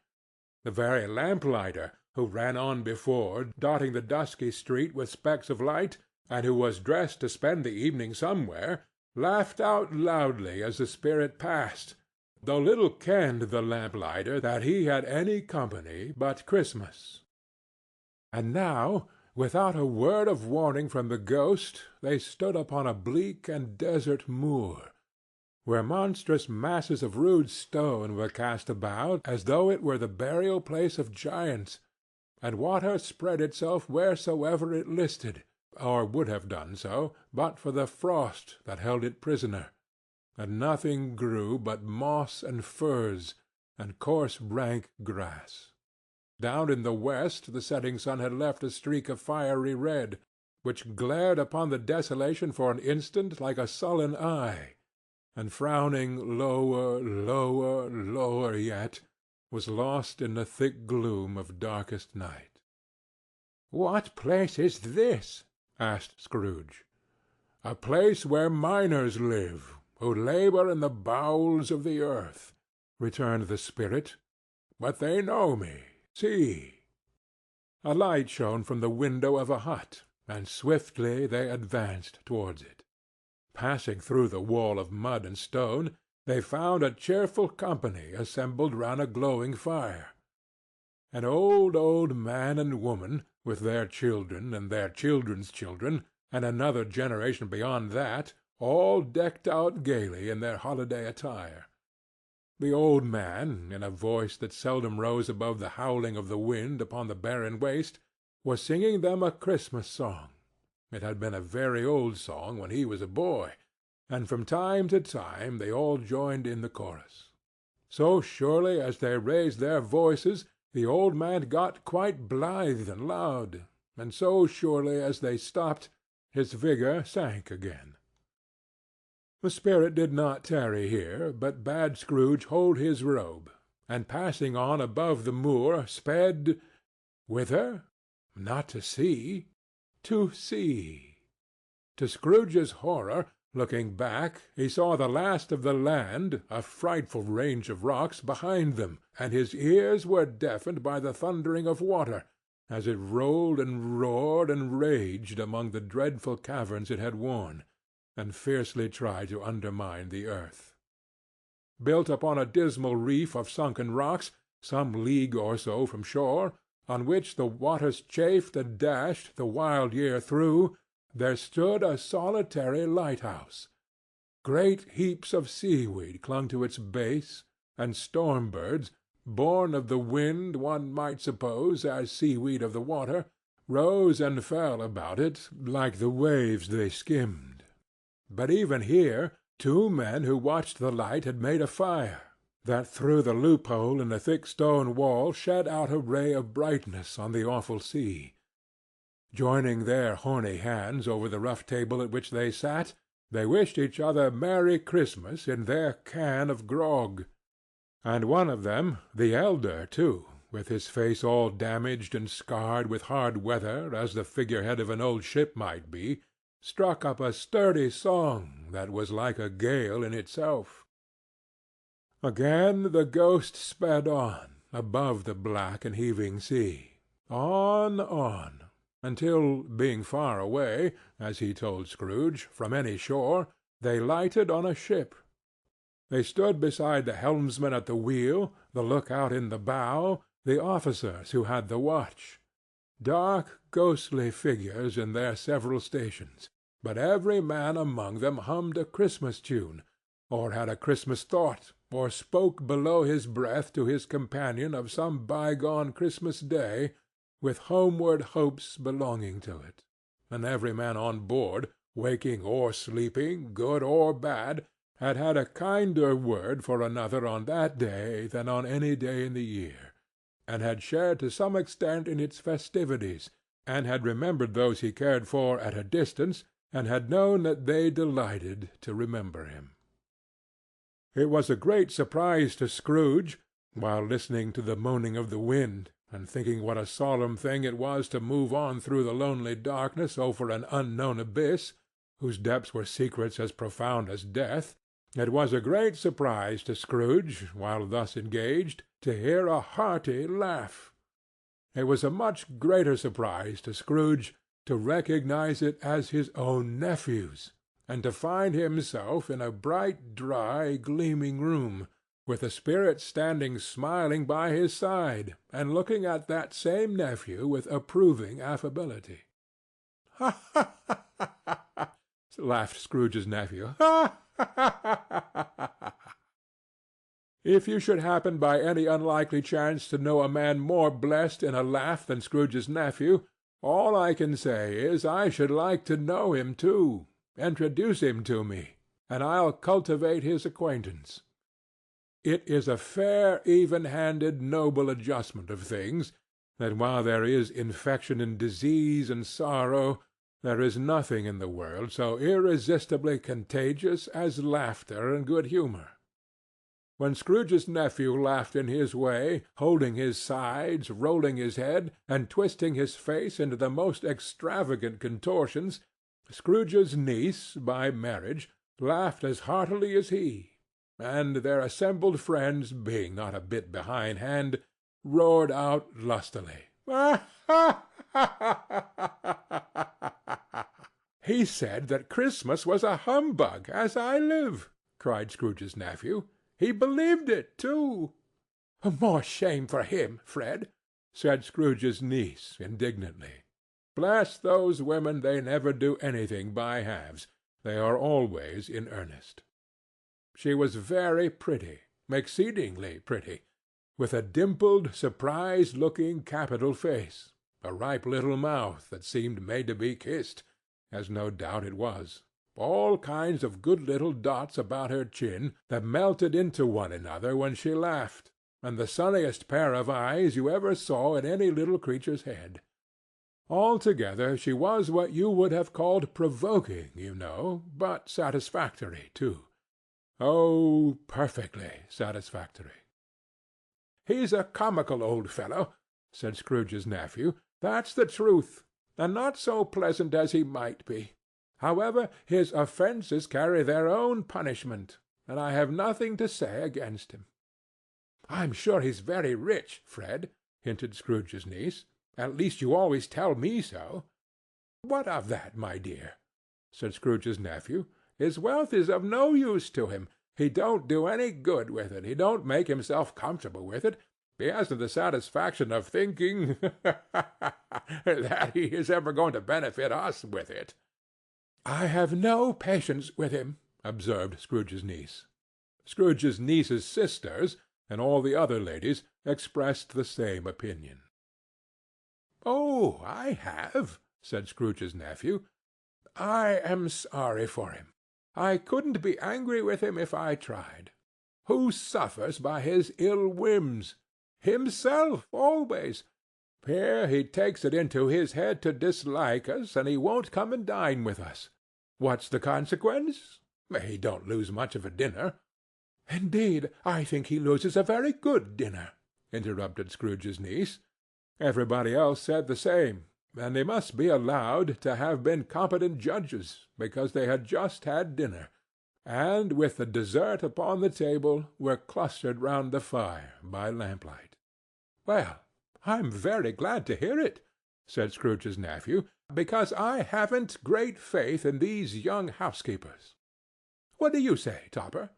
The very lamplighter, who ran on before, dotting the dusky street with specks of light, and who was dressed to spend the evening somewhere, laughed out loudly as the spirit passed, though little kenned the lamplighter that he had any company but Christmas. And now, without a word of warning from the ghost, they stood upon a bleak and desert moor, where monstrous masses of rude stone were cast about as though it were the burial-place of giants, and water spread itself wheresoever it listed, or would have done so, but for the frost that held it prisoner, and nothing grew but moss and furze, and coarse rank grass. Down in the west the setting sun had left a streak of fiery red, which glared upon the desolation for an instant like a sullen eye, and frowning lower, lower, lower yet, was lost in the thick gloom of darkest night. "What place is this?" asked Scrooge. "A place where miners live, who labor in the bowels of the earth," returned the spirit. "But they know me. See!" A light shone from the window of a hut, and swiftly they advanced towards it. Passing through the wall of mud and stone, they found a cheerful company assembled round a glowing fire. An old man and woman, with their children and their children's children, and another generation beyond that, all decked out gaily in their holiday attire. The old man, in a voice that seldom rose above the howling of the wind upon the barren waste, was singing them a Christmas song. It had been a very old song when he was a boy, and from time to time they all joined in the chorus. So surely as they raised their voices, the old man got quite blithe and loud, and so surely as they stopped, his vigor sank again. The spirit did not tarry here, but bade Scrooge hold his robe, and passing on above the moor, sped—whither? Not to see, to sea. To Scrooge's horror, looking back, he saw the last of the land, a frightful range of rocks, behind them, and his ears were deafened by the thundering of water, as it rolled and roared and raged among the dreadful caverns it had worn, and fiercely tried to undermine the earth. Built upon a dismal reef of sunken rocks, some league or so from shore, on which the waters chafed and dashed the wild year through, there stood a solitary lighthouse. Great heaps of seaweed clung to its base, and storm-birds, born of the wind, one might suppose, as seaweed of the water, rose and fell about it like the waves they skimmed. But even here 2 men who watched the light had made a fire, that through the loophole in the thick stone wall shed out a ray of brightness on the awful sea. Joining their horny hands over the rough table at which they sat, they wished each other Merry Christmas in their can of grog; and one of them, the elder too, with his face all damaged and scarred with hard weather as the figurehead of an old ship might be, struck up a sturdy song that was like a gale in itself. Again the ghost sped on, above the black and heaving sea, on, until, being far away, as he told Scrooge, from any shore, they lighted on a ship. They stood beside the helmsman at the wheel, the lookout in the bow, the officers who had the watch. Dark, ghostly figures in their several stations, but every man among them hummed a Christmas tune, or had a Christmas thought, or spoke below his breath to his companion of some bygone Christmas day, with homeward hopes belonging to it; and every man on board, waking or sleeping, good or bad, had had a kinder word for another on that day than on any day in the year, and had shared to some extent in its festivities, and had remembered those he cared for at a distance, and had known that they delighted to remember him. It was a great surprise to Scrooge, while listening to the moaning of the wind, and thinking what a solemn thing it was to move on through the lonely darkness over an unknown abyss, whose depths were secrets as profound as death, it was a great surprise to Scrooge, while thus engaged, to hear a hearty laugh. It was a much greater surprise to Scrooge to recognize it as his own nephew's, and to find himself in a bright, dry, gleaming room, with the spirit standing smiling by his side, and looking at that same nephew with approving affability. "Ha, ha, ha, ha, ha!" laughed Scrooge's nephew. "Ha, ha, ha, ha, ha! If you should happen by any unlikely chance to know a man more blessed in a laugh than Scrooge's nephew, all I can say is I should like to know him too. Introduce him to me, and I'll cultivate his acquaintance. It is a fair, even-handed, noble adjustment of things, that while there is infection and disease and sorrow, there is nothing in the world so irresistibly contagious as laughter and good humor. When Scrooge's nephew laughed in his way, holding his sides, rolling his head, and twisting his face into the most extravagant contortions, Scrooge's niece, by marriage, laughed as heartily as he, and their assembled friends, being not a bit behindhand, roared out lustily, "Ha, ha, ha, ha! He said that Christmas was a humbug, as I live!" cried Scrooge's nephew. "He believed it, too." "More shame for him, Fred," said Scrooge's niece, indignantly. "Bless those women, they never do anything by halves. They are always in earnest." She was very pretty, exceedingly pretty, with a dimpled, surprised-looking, capital face, a ripe little mouth that seemed made to be kissed, as no doubt it was, all kinds of good little dots about her chin that melted into one another when she laughed, and the sunniest pair of eyes you ever saw in any little creature's head. Altogether she was what you would have called provoking, you know, but satisfactory, too. Oh, perfectly satisfactory. "He's a comical old fellow," said Scrooge's nephew. "That's the truth, and not so pleasant as he might be. However, his offences carry their own punishment, and I have nothing to say against him." "I'm sure he's very rich, Fred," hinted Scrooge's niece. "At least you always tell me so." "What of that, my dear?" said Scrooge's nephew. "His wealth is of no use to him. He don't do any good with it. He don't make himself comfortable with it. He hasn't the satisfaction of thinking that he is ever going to benefit us with it." "I have no patience with him," observed Scrooge's niece. Scrooge's niece's sisters, and all the other ladies, expressed the same opinion. "Oh, I have," said Scrooge's nephew. "I am sorry for him. I couldn't be angry with him if I tried. Who suffers by his ill whims? Himself, always. Here he takes it into his head to dislike us, and he won't come and dine with us. What's the consequence? He don't lose much of a dinner." "Indeed, I think he loses a very good dinner," interrupted Scrooge's niece. Everybody else said the same, and they must be allowed to have been competent judges, because they had just had dinner, and, with the dessert upon the table, were clustered round the fire by lamplight. "Well, I'm very glad to hear it," said Scrooge's nephew, "because I haven't great faith in these young housekeepers. What do you say, Topper?"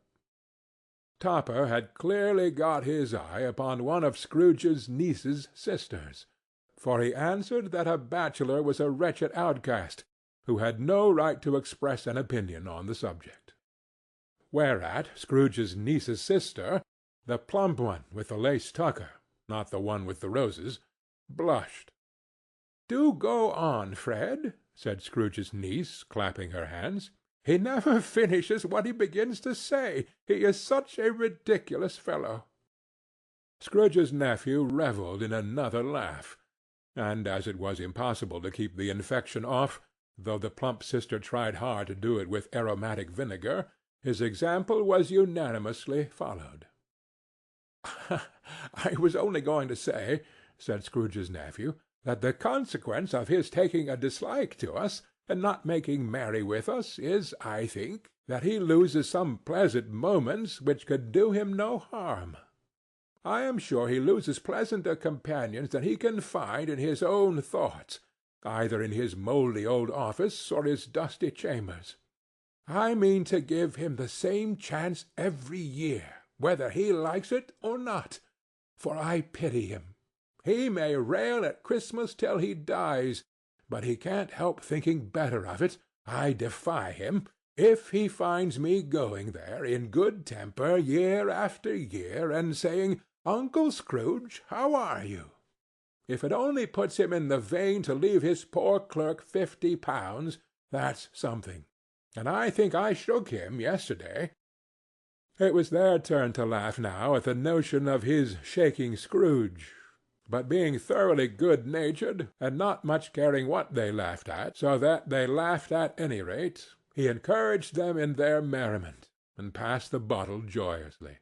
Topper had clearly got his eye upon one of Scrooge's niece's sisters, for he answered that a bachelor was a wretched outcast, who had no right to express an opinion on the subject. Whereat Scrooge's niece's sister, the plump one with the lace tucker, not the one with the roses, blushed. "Do go on, Fred," said Scrooge's niece, clapping her hands. "He never finishes what he begins to say. He is such a ridiculous fellow." Scrooge's nephew revelled in another laugh, and as it was impossible to keep the infection off, though the plump sister tried hard to do it with aromatic vinegar, his example was unanimously followed. "I was only going to say," said Scrooge's nephew, "that the consequence of his taking a dislike to us, and not making merry with us, is, I think, that he loses some pleasant moments which could do him no harm. I am sure he loses pleasanter companions than he can find in his own thoughts, either in his mouldy old office or his dusty chambers. I mean to give him the same chance every year, whether he likes it or not, for I pity him. He may rail at Christmas till he dies, but he can't help thinking better of it, I defy him, if he finds me going there in good temper year after year, and saying, 'Uncle Scrooge, how are you?' If it only puts him in the vein to leave his poor clerk £50, that's something, and I think I shook him yesterday." It was their turn to laugh now at the notion of his shaking Scrooge, but being thoroughly good-natured, and not much caring what they laughed at, so that they laughed at any rate, he encouraged them in their merriment, and passed the bottle joyously.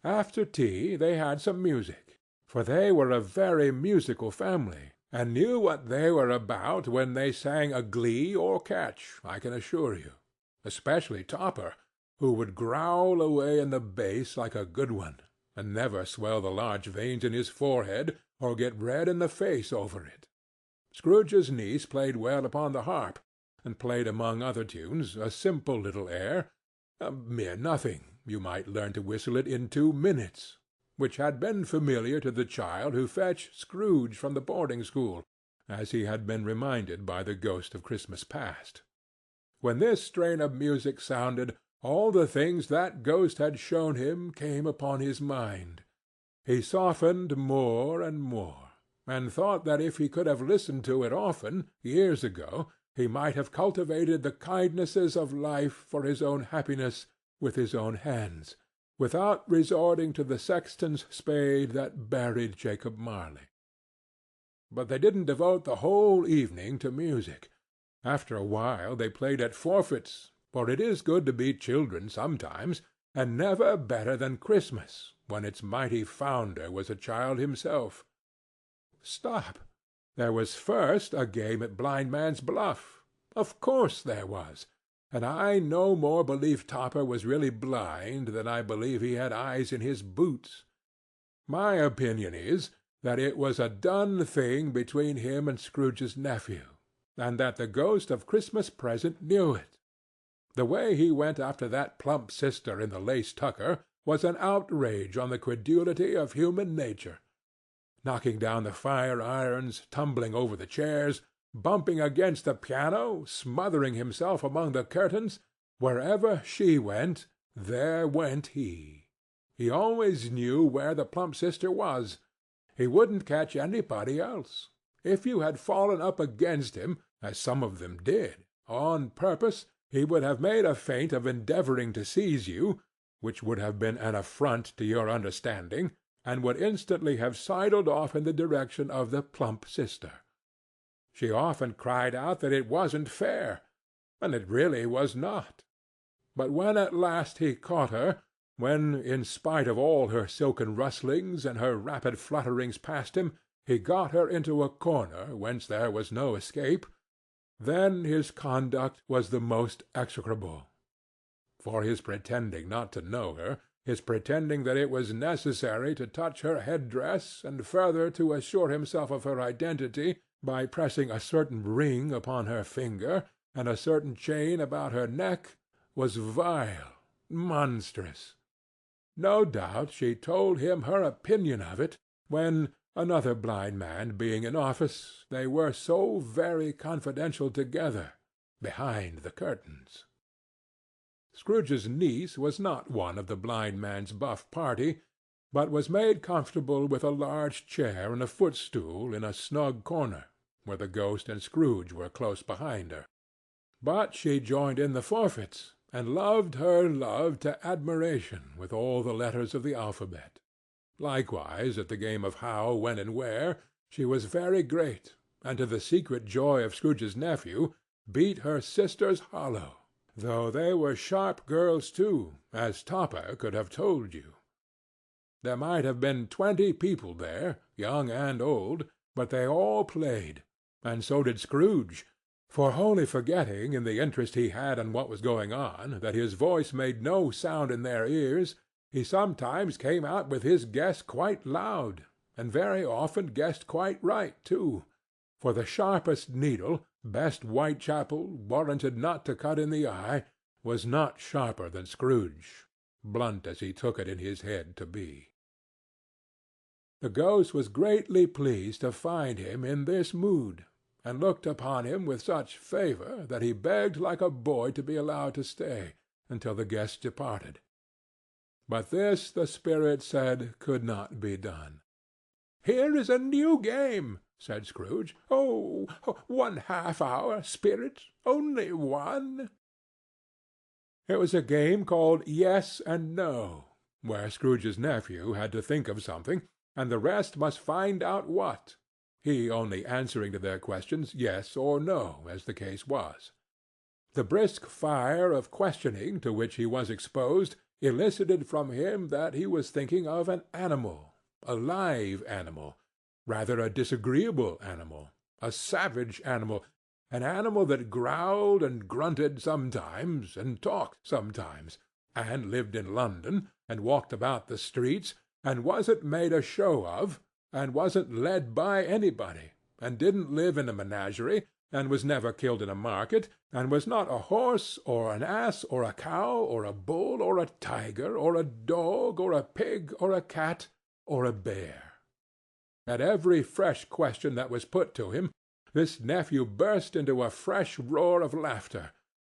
After tea they had some music, for they were a very musical family, and knew what they were about when they sang a glee or catch, I can assure you, especially Topper, who would growl away in the bass like a good one, and never swell the large veins in his forehead, or get red in the face over it. Scrooge's niece played well upon the harp, and played among other tunes a simple little air, a mere nothing, you might learn to whistle it in 2 minutes, which had been familiar to the child who fetched Scrooge from the boarding-school, as he had been reminded by the ghost of Christmas past. When this strain of music sounded, all the things that ghost had shown him came upon his mind. He softened more and more, and thought that if he could have listened to it often, years ago, he might have cultivated the kindnesses of life for his own happiness with his own hands, without resorting to the sexton's spade that buried Jacob Marley. But they didn't devote the whole evening to music. After a while they played at forfeits, for it is good to be children sometimes, and never better than Christmas, when its mighty founder was a child himself. Stop! There was first a game at blindman's buff. Of course there was, and I no more believe Topper was really blind than I believe he had eyes in his boots. My opinion is that it was a done thing between him and Scrooge's nephew, and that the ghost of Christmas Present knew it. The way he went after that plump sister in the lace tucker was an outrage on the credulity of human nature, knocking down the fire-irons, tumbling over the chairs, bumping against the piano, smothering himself among the curtains. Wherever she went, there went he. He always knew where the plump sister was. He wouldn't catch anybody else. If you had fallen up against him, as some of them did, on purpose, he would have made a feint of endeavoring to seize you, which would have been an affront to your understanding, and would instantly have sidled off in the direction of the plump sister. She often cried out that it wasn't fair, and it really was not. But when at last he caught her, when, in spite of all her silken rustlings and her rapid flutterings past him, he got her into a corner whence there was no escape, then his conduct was the most execrable. For his pretending not to know her, his pretending that it was necessary to touch her head-dress, and further to assure himself of her identity by pressing a certain ring upon her finger, and a certain chain about her neck, was vile, monstrous. No doubt she told him her opinion of it, when, another blind man being in office, they were so very confidential together, behind the curtains. Scrooge's niece was not one of the blind man's buff party, but was made comfortable with a large chair and a footstool in a snug corner, where the ghost and Scrooge were close behind her. But she joined in the forfeits, and loved her love to admiration with all the letters of the alphabet. Likewise, at the game of How, When, and Where, she was very great, and to the secret joy of Scrooge's nephew, beat her sisters hollow, though they were sharp girls too, as Topper could have told you. There might have been 20 people there, young and old, but they all played, and so did Scrooge, for wholly forgetting, in the interest he had in what was going on, that his voice made no sound in their ears, he sometimes came out with his guess quite loud, and very often guessed quite right too, for the sharpest needle, best Whitechapel, warranted not to cut in the eye, was not sharper than Scrooge, blunt as he took it in his head to be. The ghost was greatly pleased to find him in this mood, and looked upon him with such favor that he begged like a boy to be allowed to stay until the guests departed. But this, the spirit said, could not be done. "Here is a new game," said Scrooge. "Oh, 1/2 hour, spirit, only one." It was a game called Yes and No, where Scrooge's nephew had to think of something, and the rest must find out what, he only answering to their questions yes or no, as the case was. The brisk fire of questioning to which he was exposed elicited from him that he was thinking of an animal, a live animal, rather a disagreeable animal, a savage animal, an animal that growled and grunted sometimes, and talked sometimes, and lived in London, and walked about the streets, and wasn't made a show of, and wasn't led by anybody, and didn't live in a menagerie, and was never killed in a market, and was not a horse, or an ass, or a cow, or a bull, or a tiger, or a dog, or a pig, or a cat, or a bear. At every fresh question that was put to him, this nephew burst into a fresh roar of laughter,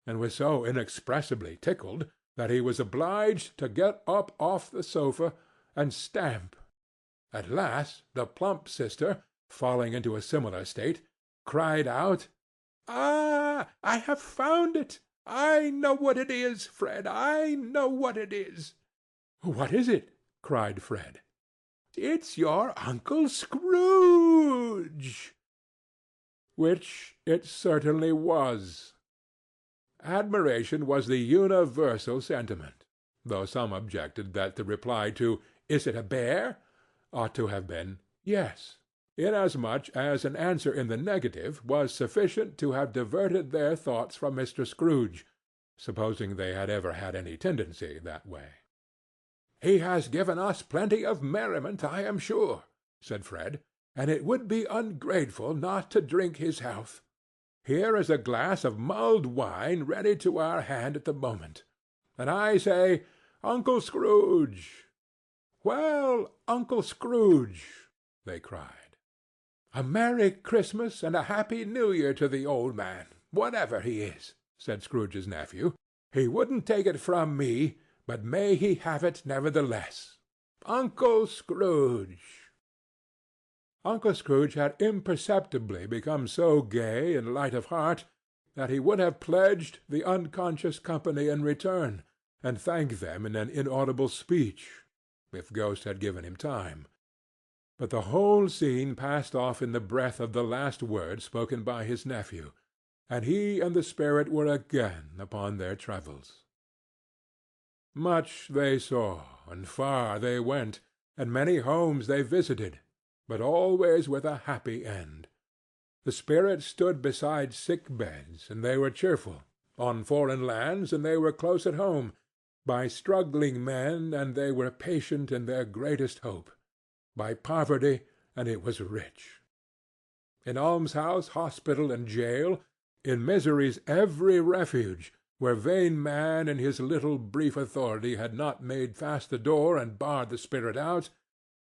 and was so inexpressibly tickled that he was obliged to get up off the sofa and stamp. At last the plump sister, falling into a similar state, cried out, "Ah, I have found it! I know what it is, Fred, I know what it is." "What is it?" cried Fred. "It's your Uncle Scrooge." Which it certainly was. Admiration was the universal sentiment, though some objected that the reply to "Is it a bear?" ought to have been "Yes," inasmuch as an answer in the negative was sufficient to have diverted their thoughts from Mr. Scrooge, supposing they had ever had any tendency that way. "He has given us plenty of merriment, I am sure," said Fred, "and it would be ungrateful not to drink his health. Here is a glass of mulled wine ready to our hand at the moment, and I say, Uncle Scrooge!" "Well, Uncle Scrooge!" they cried. "A Merry Christmas and a Happy New Year to the old man, whatever he is," said Scrooge's nephew. "He wouldn't take it from me, but may he have it nevertheless. Uncle Scrooge!" Uncle Scrooge had imperceptibly become so gay and light of heart that he would have pledged the unconscious company in return, and thanked them in an inaudible speech, if Ghost had given him time. But the whole scene passed off in the breath of the last word spoken by his nephew, and he and the spirit were again upon their travels. Much they saw, and far they went, and many homes they visited, but always with a happy end. The spirit stood beside sick beds, and they were cheerful, on foreign lands, and they were close at home, by struggling men, and they were patient in their greatest hope, by poverty, and it was rich. In almshouse, hospital, and jail, in misery's every refuge, where vain man in his little brief authority had not made fast the door and barred the spirit out,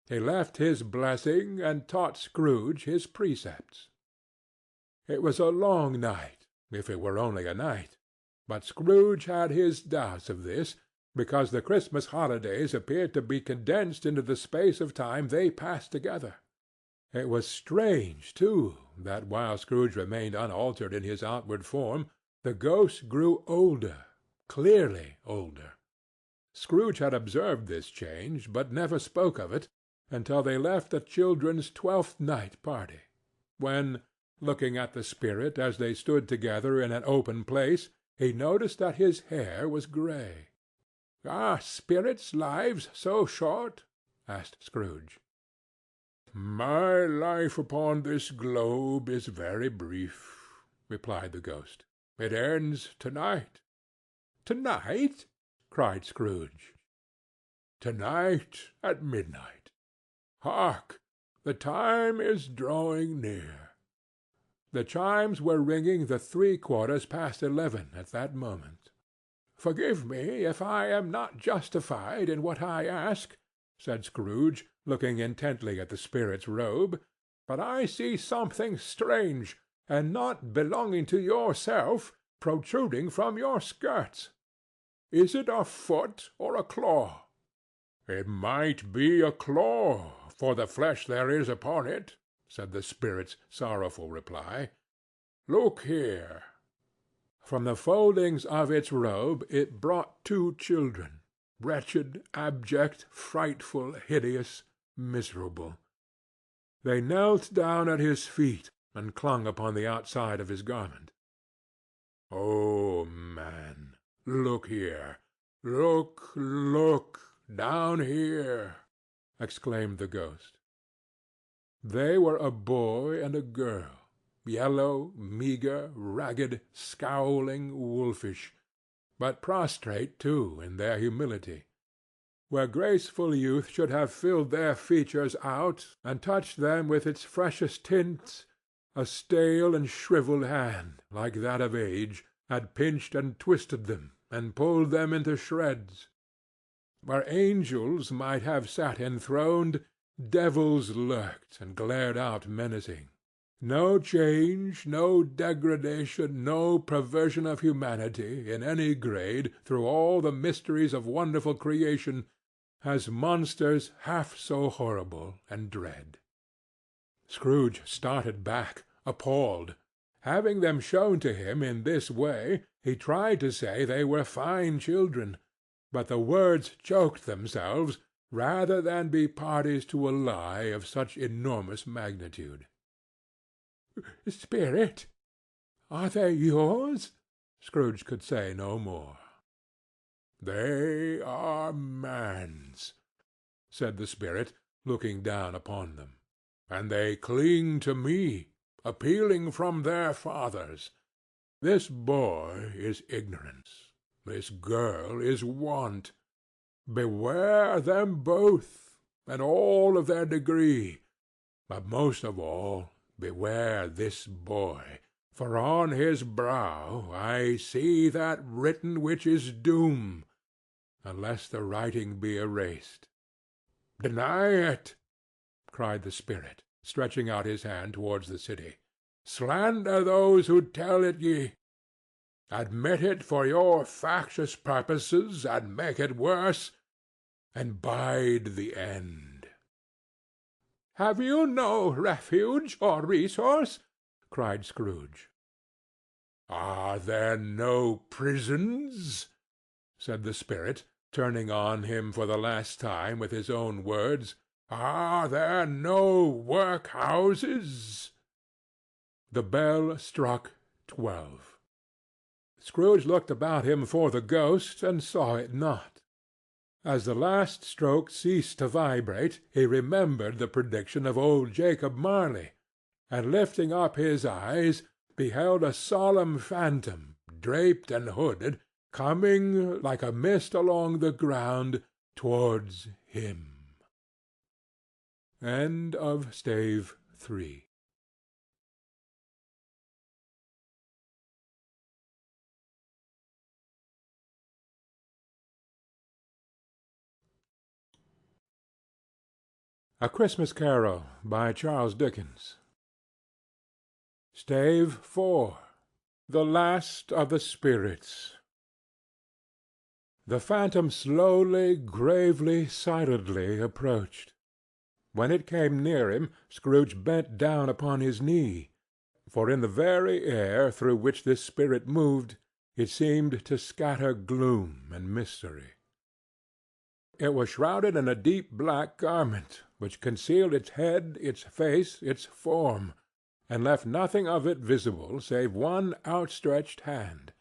he left his blessing and taught Scrooge his precepts. It was a long night, if it were only a night, but Scrooge had his doubts of this, because the Christmas holidays appeared to be condensed into the space of time they passed together. It was strange, too, that while Scrooge remained unaltered in his outward form, the ghost grew older, clearly older. Scrooge had observed this change, but never spoke of it until they left the children's 12th night party, when, looking at the spirit as they stood together in an open place, he noticed that his hair was grey. "Are spirits' lives so short?" asked Scrooge. "My life upon this globe is very brief," replied the ghost. "It ends to-night." "To-night?" cried Scrooge. "To-night at midnight. Hark! The time is drawing near." The chimes were ringing the 11:75 at that moment. "Forgive me if I am not justified in what I ask," said Scrooge, looking intently at the spirit's robe, "but I see something strange, and not belonging to yourself, protruding from your skirts. Is it a foot or a claw?" "It might be a claw, for the flesh there is upon it," said the spirit's sorrowful reply. "Look here." From the foldings of its robe it brought 2 children, wretched, abject, frightful, hideous, miserable. They knelt down at his feet and clung upon the outside of his garment. "Oh, man, look here! Look, look! Down here!" exclaimed the ghost. They were a boy and a girl, yellow, meagre, ragged, scowling, wolfish, but prostrate, too, in their humility. Where graceful youth should have filled their features out and touched them with its freshest tints, a stale and shriveled hand, like that of age, had pinched and twisted them and pulled them into shreds. Where angels might have sat enthroned, devils lurked and glared out menacing. No change, no degradation, no perversion of humanity, in any grade, through all the mysteries of wonderful creation, has monsters half so horrible and dread. Scrooge started back, appalled. Having them shown to him in this way, he tried to say they were fine children, but the words choked themselves rather than be parties to a lie of such enormous magnitude. "Spirit, are they yours?" Scrooge could say no more. "They are man's," said the spirit, looking down upon them, "and they cling to me, appealing from their fathers. This boy is ignorance. This girl is want. Beware them both, and all of their degree, but most of all beware this boy, for on his brow I see that written which is doom, unless the writing be erased. Deny it," cried the spirit, stretching out his hand towards the city. "Slander those who tell it ye. Admit it for your factious purposes, and make it worse, and bide the end." "Have you no refuge or resource?" cried Scrooge. "Are there no prisons?" said the spirit, turning on him for the last time with his own words. "Are there no workhouses?" The bell struck 12. Scrooge looked about him for the ghost, and saw it not. As the last stroke ceased to vibrate, he remembered the prediction of old Jacob Marley, and lifting up his eyes, beheld a solemn phantom, draped and hooded, coming like a mist along the ground towards him. End of Stave 3. A Christmas Carol by Charles Dickens. Stave 4. The Last of the Spirits. The phantom slowly, gravely, silently approached. When it came near him, Scrooge bent down upon his knee, for in the very air through which this spirit moved, it seemed to scatter gloom and mystery. It was shrouded in a deep black garment, which concealed its head, its face, its form, and left nothing of it visible save one outstretched hand.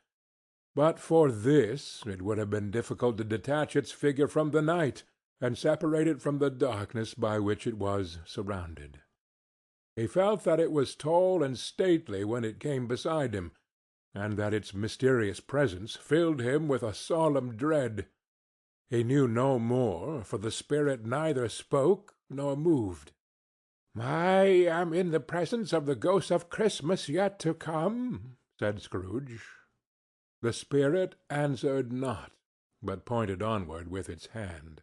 But for this it would have been difficult to detach its figure from the night, and separate it from the darkness by which it was surrounded. He felt that it was tall and stately when it came beside him, and that its mysterious presence filled him with a solemn dread. He knew no more, for the spirit neither spoke nor moved. "I am in the presence of the ghost of Christmas yet to come," said Scrooge. The spirit answered not, but pointed onward with its hand.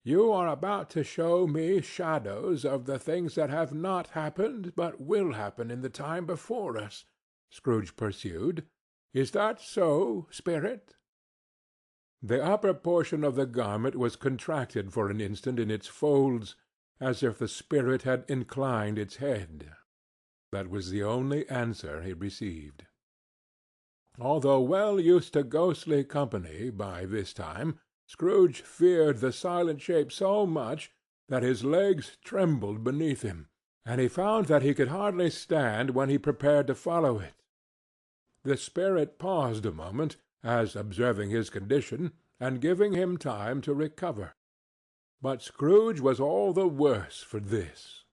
"You are about to show me shadows of the things that have not happened, but will happen in the time before us," Scrooge pursued. "Is that so, spirit?" The upper portion of the garment was contracted for an instant in its folds, as if the spirit had inclined its head. That was the only answer he received. Although well used to ghostly company by this time, Scrooge feared the silent shape so much that his legs trembled beneath him, and he found that he could hardly stand when he prepared to follow it. The spirit paused a moment, as observing his condition, and giving him time to recover. But Scrooge was all the worse for this.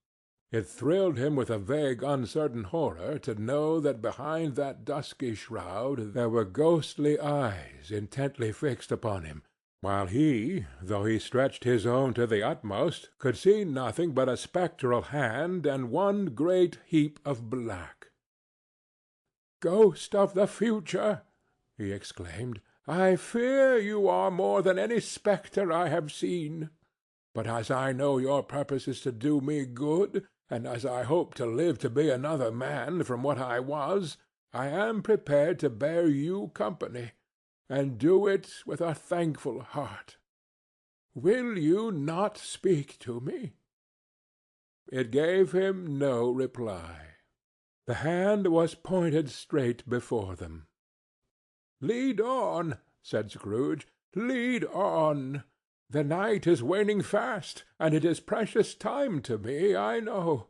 It thrilled him with a vague, uncertain horror to know that behind that dusky shroud there were ghostly eyes intently fixed upon him, while he, though he stretched his own to the utmost, could see nothing but a spectral hand and one great heap of black. "Ghost of the future!" he exclaimed, "I fear you are more than any spectre I have seen. But as I know your purpose is to do me good, and as I hope to live to be another man from what I was, I am prepared to bear you company, and do it with a thankful heart. Will you not speak to me?" It gave him no reply. The hand was pointed straight before them. "Lead on," said Scrooge. "Lead on. The night is waning fast, and it is precious time to me, I know.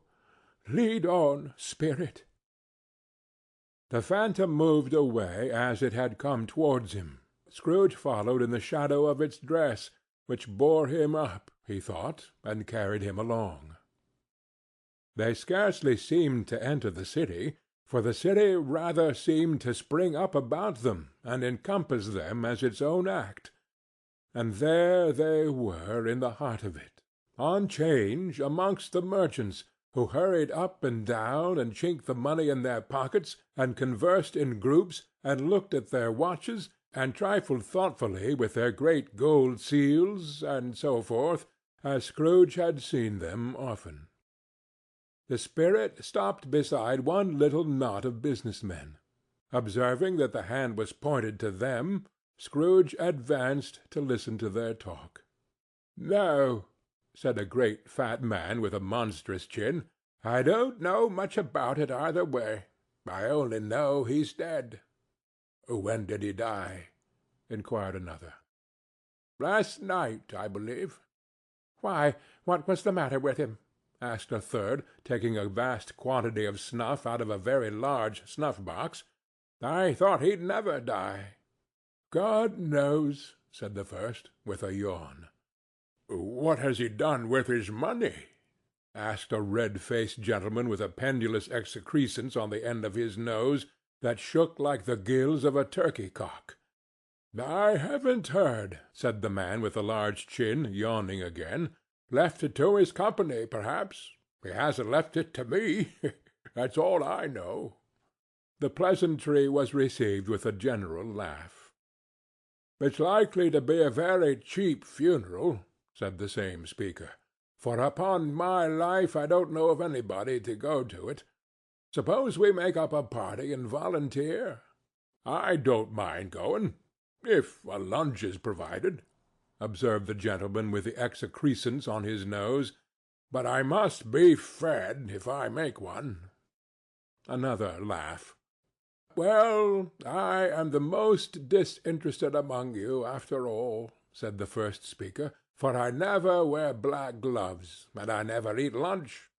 Lead on, spirit." The phantom moved away as it had come towards him. Scrooge followed in the shadow of its dress, which bore him up, he thought, and carried him along. They scarcely seemed to enter the city, for the city rather seemed to spring up about them and encompass them as its own act. And there they were in the heart of it, on 'change amongst the merchants, who hurried up and down, and chinked the money in their pockets, and conversed in groups, and looked at their watches, and trifled thoughtfully with their great gold seals, and so forth, as Scrooge had seen them often. The spirit stopped beside one little knot of business men. Observing that the hand was pointed to them, Scrooge advanced to listen to their talk. "No," said a great fat man with a monstrous chin, "I don't know much about it either way. I only know he's dead." "When did he die?" inquired another. Last night, I believe." "Why, what was the matter with him?" asked a third, taking a vast quantity of snuff out of a very large snuff-box. "I thought he'd never die." "God knows," said the first, with a yawn. "What has he done with his money?" asked a red-faced gentleman with a pendulous excrescence on the end of his nose that shook like the gills of a turkey-cock. "I haven't heard," said the man with the large chin, yawning again. "Left it to his company, perhaps. He hasn't left it to me. That's all I know." The pleasantry was received with a general laugh. "It's likely to be a very cheap funeral," said the same speaker, "for upon my life I don't know of anybody to go to it. Suppose we make up a party and volunteer? I don't mind going, if a lunch is provided," observed the gentleman with the excrescence on his nose. "But I must be fed if I make one." Another laugh. "Well, I am the most disinterested among you, after all," said the first speaker, "for I never wear black gloves, and I never eat lunch.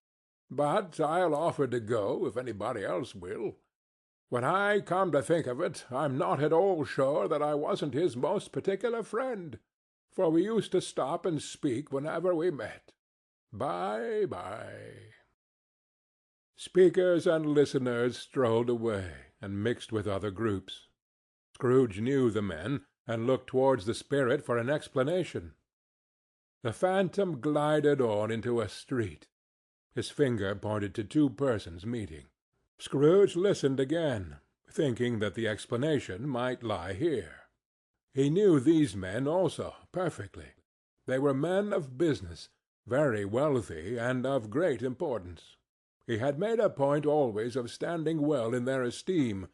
But I'll offer to go if anybody else will. When I come to think of it, I'm not at all sure that I wasn't his most particular friend, for we used to stop and speak whenever we met. Bye-bye." Speakers and listeners strolled away, and mixed with other groups. Scrooge knew the men, and looked towards the spirit for an explanation. The phantom glided on into a street. His finger pointed to two persons meeting. Scrooge listened again, thinking that the explanation might lie here. He knew these men also perfectly. They were men of business, very wealthy, and of great importance. He had made a point always of standing well in their esteem,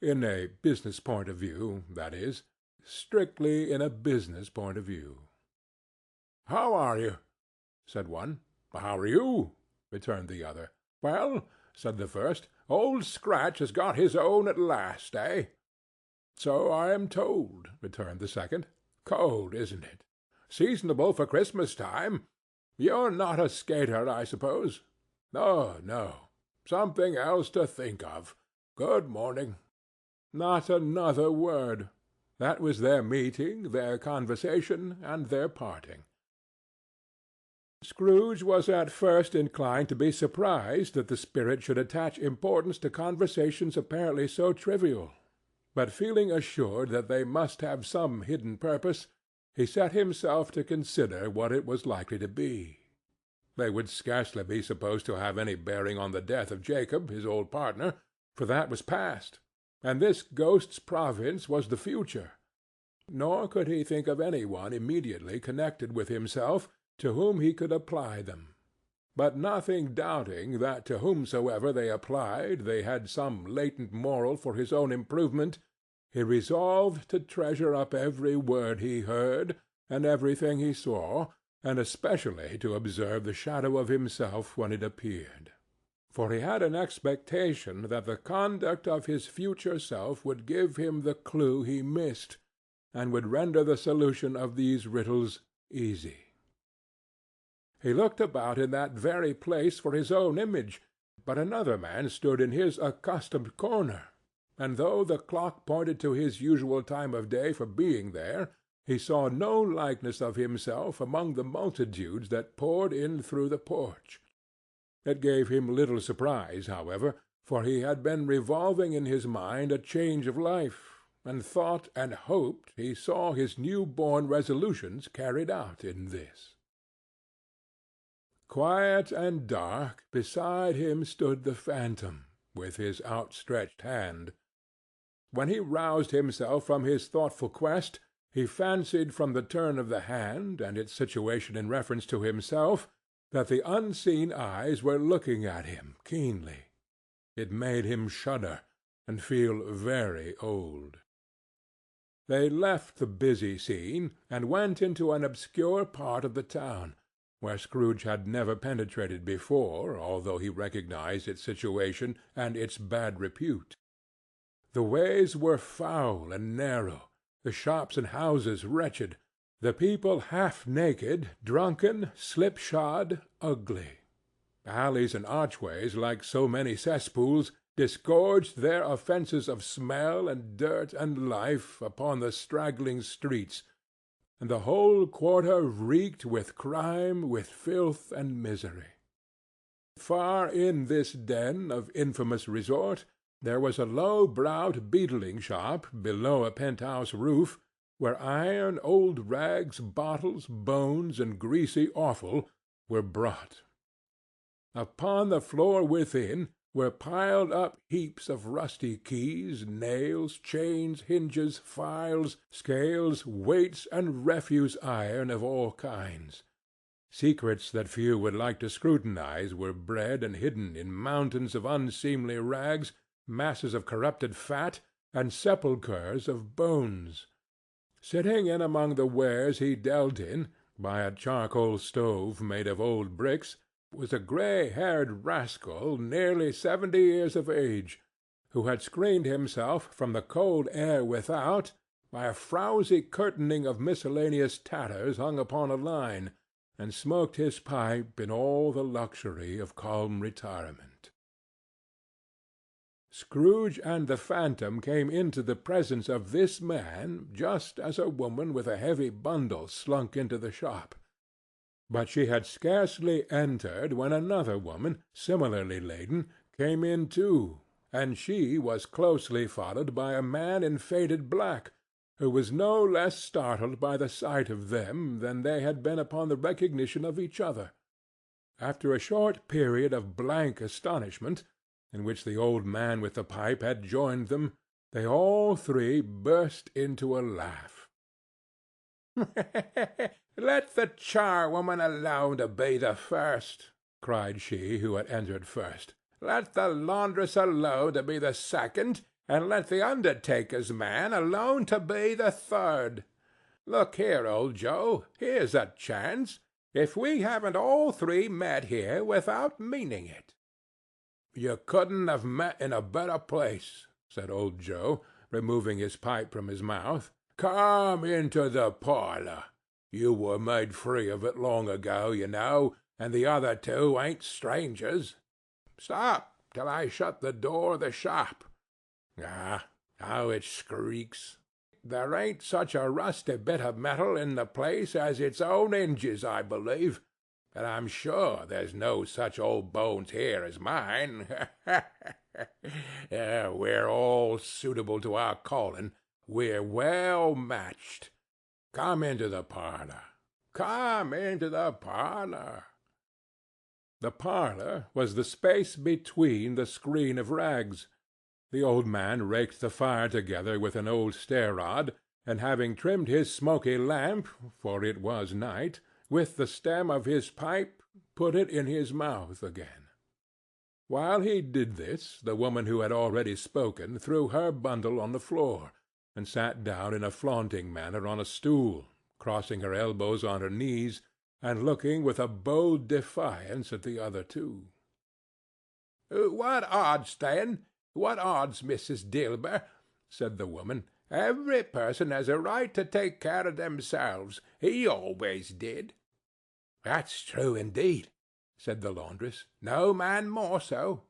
in a business point of view, that is, strictly in a business point of view. "How are you?" said one. "How are you?" returned the other. "Well," said the first, "Old Scratch has got his own at last, eh?" "So I am told," returned the second. "Cold, isn't it? Seasonable for Christmas time. You're not a skater, I suppose?" "No, no. Something else to think of. Good morning." Not another word. That was their meeting, their conversation, and their parting. Scrooge was at first inclined to be surprised that the spirit should attach importance to conversations apparently so trivial, but feeling assured that they must have some hidden purpose, he set himself to consider what it was likely to be. They would scarcely be supposed to have any bearing on the death of Jacob, his old partner, for that was past, and this ghost's province was the future. Nor could he think of any one immediately connected with himself to whom he could apply them. But nothing doubting that to whomsoever they applied they had some latent moral for his own improvement, he resolved to treasure up every word he heard, and everything he saw, and especially to observe the shadow of himself when it appeared. For he had an expectation that the conduct of his future self would give him the clue he missed, and would render the solution of these riddles easy. He looked about in that very place for his own image, but another man stood in his accustomed corner, and though the clock pointed to his usual time of day for being there, he saw no likeness of himself among the multitudes that poured in through the porch. It gave him little surprise, however, for he had been revolving in his mind a change of life, and thought and hoped he saw his new-born resolutions carried out in this. Quiet and dark, beside him stood the phantom, with his outstretched hand. When he roused himself from his thoughtful quest, he fancied from the turn of the hand, and its situation in reference to himself, that the unseen eyes were looking at him keenly. It made him shudder, and feel very old. They left the busy scene, and went into an obscure part of the town, where Scrooge had never penetrated before, although he recognized its situation and its bad repute. The ways were foul and narrow, the shops and houses wretched, The people half naked, drunken, slipshod, ugly. Alleys and archways, like so many cesspools, disgorged their offences of smell and dirt and life upon the straggling streets, and the whole quarter reeked with crime, with filth and misery. Far in this den of infamous resort there was a low-browed beetling shop below a penthouse roof, where iron, old rags, bottles, bones, and greasy offal were brought. Upon the floor within were piled up heaps of rusty keys, nails, chains, hinges, files, scales, weights, and refuse iron of all kinds. Secrets that few would like to scrutinize were bred and hidden in mountains of unseemly rags, masses of corrupted fat, and sepulchres of bones. Sitting in among the wares he dealt in, by a charcoal stove made of old bricks, was a grey-haired rascal nearly 70 years of age, who had screened himself from the cold air without by a frowsy curtaining of miscellaneous tatters hung upon a line, and smoked his pipe in all the luxury of calm retirement. Scrooge and the phantom came into the presence of this man just as a woman with a heavy bundle slunk into the shop. But she had scarcely entered when another woman, similarly laden, came in too, and she was closely followed by a man in faded black, who was no less startled by the sight of them than they had been upon the recognition of each other. After a short period of blank astonishment, in which the old man with the pipe had joined them, they all three burst into a laugh. "Let the charwoman alone to be the first," cried she who had entered first. "Let the laundress alone to be the second, and let the undertaker's man alone to be the third. Look here, old Joe, here's a chance, if we haven't all three met here without meaning it." "You couldn't have met in a better place," said old Joe, removing his pipe from his mouth. "Come into the parlour. You were made free of it long ago, you know, and the other two ain't strangers. Stop till I shut the door of the shop. Ah, how it squeaks! There ain't such a rusty bit of metal in the place as its own hinges, I believe, and I'm sure there's no such old bones here as mine. We're all suitable to our calling. We're well matched. Come into the parlour. Come into the parlour." The parlour was the space between the screen of rags. The old man raked the fire together with an old stair-rod, and having trimmed his smoky lamp, for it was night, with the stem of his pipe, put it in his mouth again. While he did this, the woman who had already spoken threw her bundle on the floor, and sat down in a flaunting manner on a stool, crossing her elbows on her knees, and looking with a bold defiance at the other two. "What odds, then? What odds, Mrs. Dilber?" said the woman. "Every person has a right to take care of themselves. He always did." "That's true, indeed," said the laundress. "No man more so."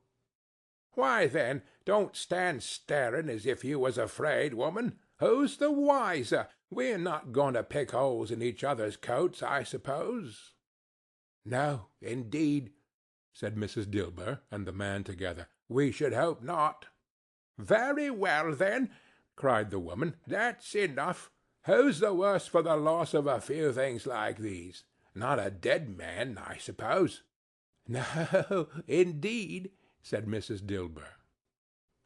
"Why, then, don't stand staring as if you was afraid, woman. Who's the wiser? We're not going to pick holes in each other's coats, I suppose." "No, indeed," said Mrs. Dilber and the man together. "We should hope not." "Very well, then," cried the woman. "That's enough. Who's the worse for the loss of a few things like these? Not a dead man, I suppose." "No, indeed," said Mrs. Dilber.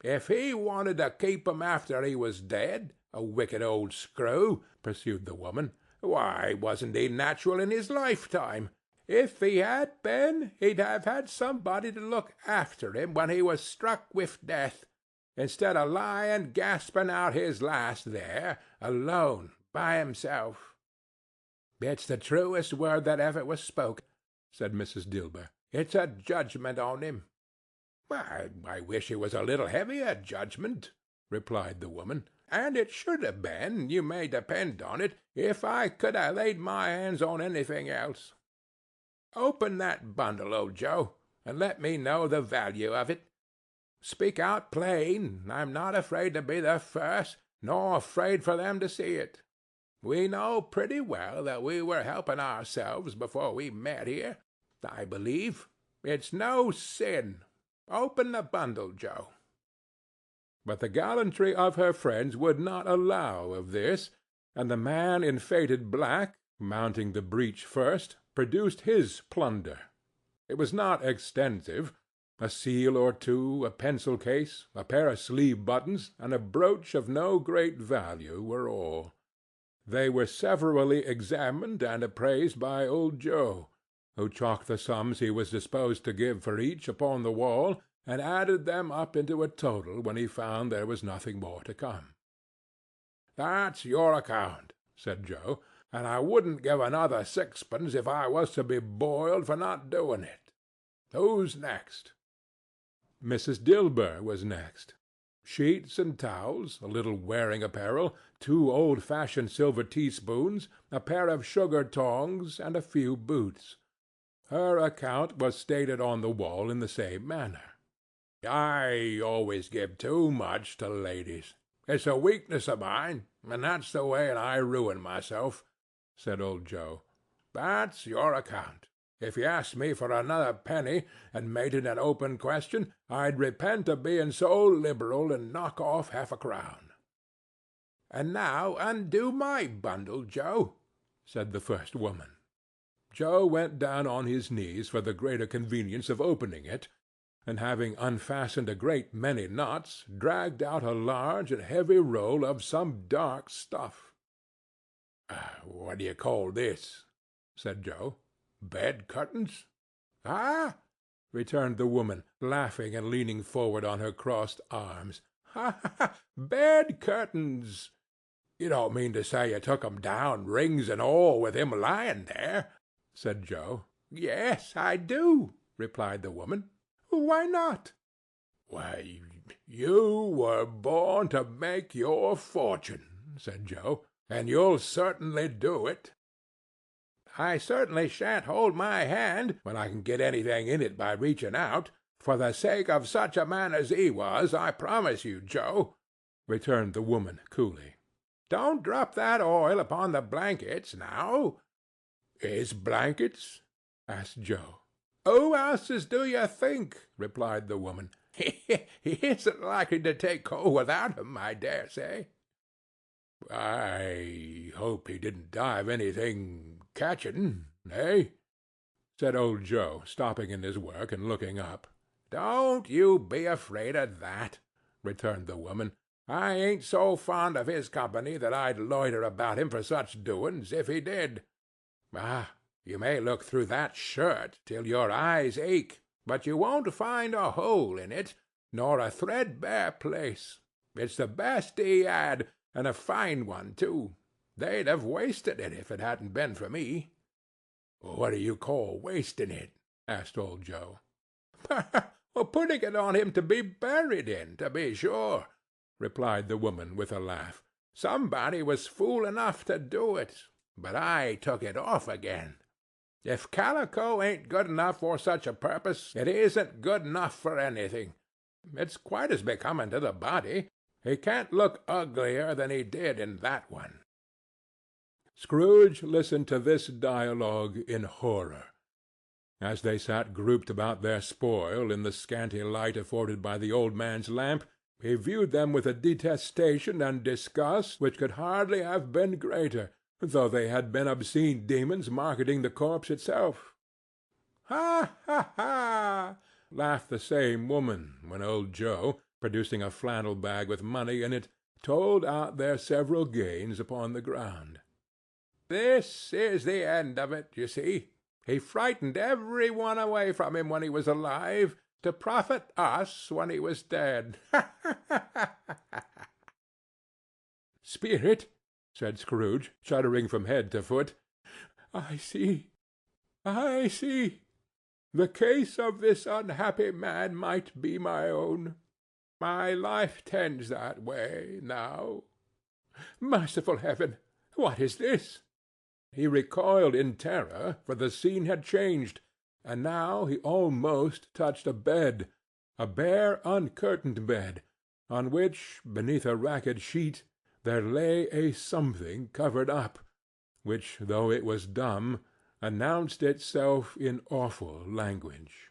"If he wanted to keep 'em after he was dead, a wicked old screw," pursued the woman, "why, wasn't he natural in his lifetime? If he had been, he'd have had somebody to look after him when he was struck with death, instead of lying gasping out his last there, alone, by himself." "It's the truest word that ever was spoken," said Mrs. Dilber. "It's a judgment on him." "I wish it was a little heavier judgment," replied the woman, "and it should have been, you may depend on it, if I could have laid my hands on anything else. Open that bundle, old Joe, and let me know the value of it. Speak out plain. I'm not afraid to be the first, nor afraid for them to see it. We know pretty well that we were helping ourselves before we met here, I believe. It's no sin. Open the bundle, Joe." But the gallantry of her friends would not allow of this, and the man in faded black, mounting the breach first, produced his plunder. It was not extensive. A seal or two, a pencil case, a pair of sleeve buttons, and a brooch of no great value were all. They were severally examined and appraised by old Joe, who chalked the sums he was disposed to give for each upon the wall, and added them up into a total when he found there was nothing more to come. "That's your account," said Joe, "and I wouldn't give another sixpence if I was to be boiled for not doing it. Who's next?" Mrs. Dilber was next. Sheets and towels, a little wearing apparel, 2 old-fashioned silver teaspoons, a pair of sugar tongs, and a few boots. Her account was stated on the wall in the same manner. "I always give too much to ladies. It's a weakness of mine, and that's the way I ruin myself," said old Joe. "That's your account. If you asked me for another penny, and made it an open question, I'd repent of being so liberal and knock off half a crown." "And now undo my bundle, Joe," said the first woman. Joe went down on his knees for the greater convenience of opening it, and having unfastened a great many knots, dragged out a large and heavy roll of some dark stuff. "What do you call this?" said Joe. "Bed curtains?" "Ah!" returned the woman, laughing and leaning forward on her crossed arms. "Ha, ha, ha! Bed curtains! You don't mean to say you took 'em down, rings and all, with him lying there?" said Joe. "Yes, I do," replied the woman. "Why not?" "Why, you were born to make your fortune," said Joe, "and you'll certainly do it." "I certainly shan't hold my hand, when I can get anything in it by reaching out, for the sake of such a man as he was, I promise you, Joe," returned the woman coolly. "Don't drop that oil upon the blankets, now." "His blankets?" asked Joe. "Who else's do you think?" replied the woman. "He isn't likely to take cold without 'em, I dare say." "I hope he didn't die of anything catching, eh?" said old Joe, stopping in his work and looking up. "Don't you be afraid of that," returned the woman. "I ain't so fond of his company that I'd loiter about him for such doings, if he did. Ah, you may look through that shirt till your eyes ache, but you won't find a hole in it, nor a threadbare place. It's the best he had, and a fine one, too. They'd have wasted it if it hadn't been for me." "What do you call wasting it?" asked old Joe. "Putting it on him to be buried in, to be sure," replied the woman with a laugh. "Somebody was fool enough to do it, but I took it off again. If calico ain't good enough for such a purpose, it isn't good enough for anything. It's quite as becoming to the body. He can't look uglier than he did in that one." Scrooge listened to this dialogue in horror. As they sat grouped about their spoil in the scanty light afforded by the old man's lamp, he viewed them with a detestation and disgust which could hardly have been greater, though they had been obscene demons marketing the corpse itself. "Ha, ha, ha!" laughed the same woman, when old Joe, producing a flannel bag with money in it, told out their several gains upon the ground. "This is the end of it, you see. He frightened every one away from him when he was alive, to profit us when he was dead. Ha, ha, ha, ha!" "Spirit," said Scrooge, shuddering from head to foot, I see. The case of this unhappy man might be my own. My life tends that way now. Merciful heaven! What is this?" He recoiled in terror, for the scene had changed, and now he almost touched a bed, a bare uncurtained bed, on which, beneath a ragged sheet, there lay a something covered up, which, though it was dumb, announced itself in awful language.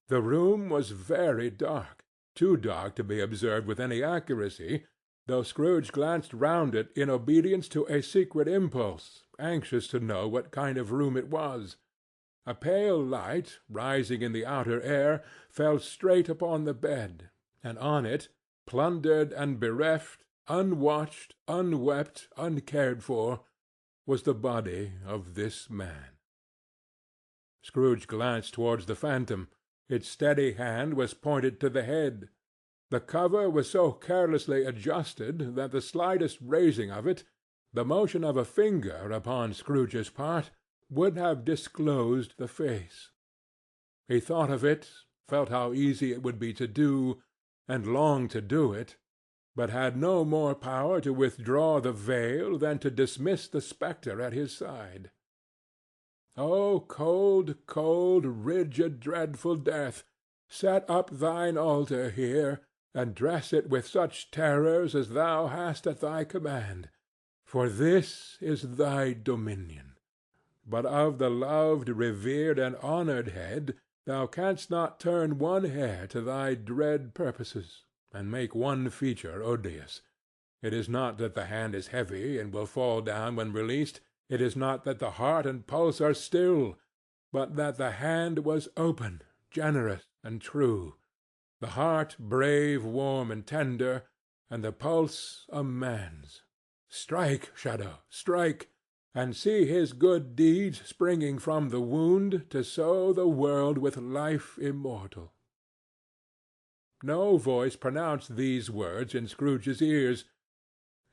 The room was very dark, too dark to be observed with any accuracy, though Scrooge glanced round it in obedience to a secret impulse, anxious to know what kind of room it was. A pale light, rising in the outer air, fell straight upon the bed, and on it, plundered and bereft, unwatched, unwept, uncared for, was the body of this man. Scrooge glanced towards the phantom. Its steady hand was pointed to the head. The cover was so carelessly adjusted that the slightest raising of it, the motion of a finger upon Scrooge's part, would have disclosed the face. He thought of it, felt how easy it would be to do, and longed to do it, but had no more power to withdraw the veil than to dismiss the spectre at his side. O cold, cold, rigid, dreadful death, set up thine altar here, and dress it with such terrors as thou hast at thy command, for this is thy dominion. But of the loved, revered, and honored head thou canst not turn one hair to thy dread purposes, and make one feature odious. It is not that the hand is heavy, and will fall down when released. It is not that the heart and pulse are still, but that the hand was open, generous, and true, the heart brave, warm, and tender, and the pulse a man's. Strike, Shadow, strike, and see his good deeds springing from the wound to sow the world with life immortal. No voice pronounced these words in Scrooge's ears,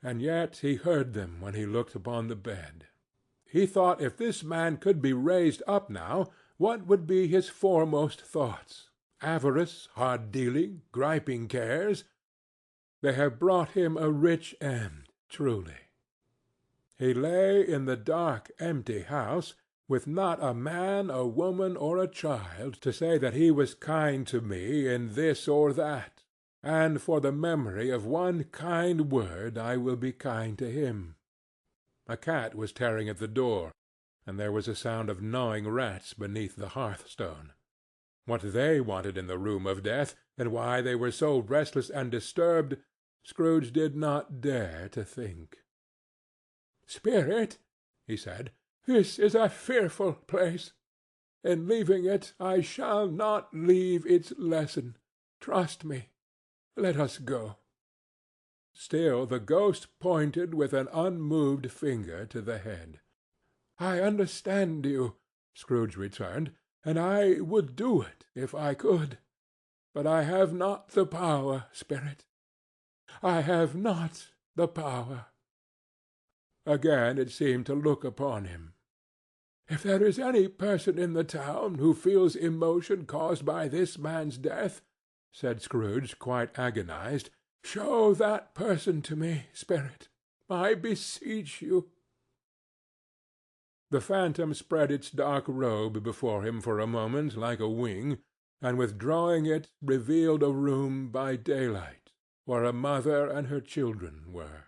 and yet he heard them when he looked upon the bed. He thought if this man could be raised up now, what would be his foremost thoughts? Avarice, hard-dealing, griping cares? They have brought him a rich end, truly. He lay in the dark, empty house, with not a man, a woman, or a child to say that he was kind to me in this or that, and for the memory of one kind word I will be kind to him. A cat was tearing at the door, and there was a sound of gnawing rats beneath the hearthstone. What they wanted in the room of death, and why they were so restless and disturbed, Scrooge did not dare to think. "Spirit," he said, "this is a fearful place. In leaving it, I shall not leave its lesson. Trust me. Let us go." Still the ghost pointed with an unmoved finger to the head. "I understand you," Scrooge returned, "and I would do it if I could. But I have not the power, Spirit. I have not the power." Again it seemed to look upon him. "If there is any person in the town who feels emotion caused by this man's death," said Scrooge, quite agonized, "show that person to me, Spirit. I beseech you." The phantom spread its dark robe before him for a moment like a wing, and withdrawing it revealed a room by daylight, where a mother and her children were.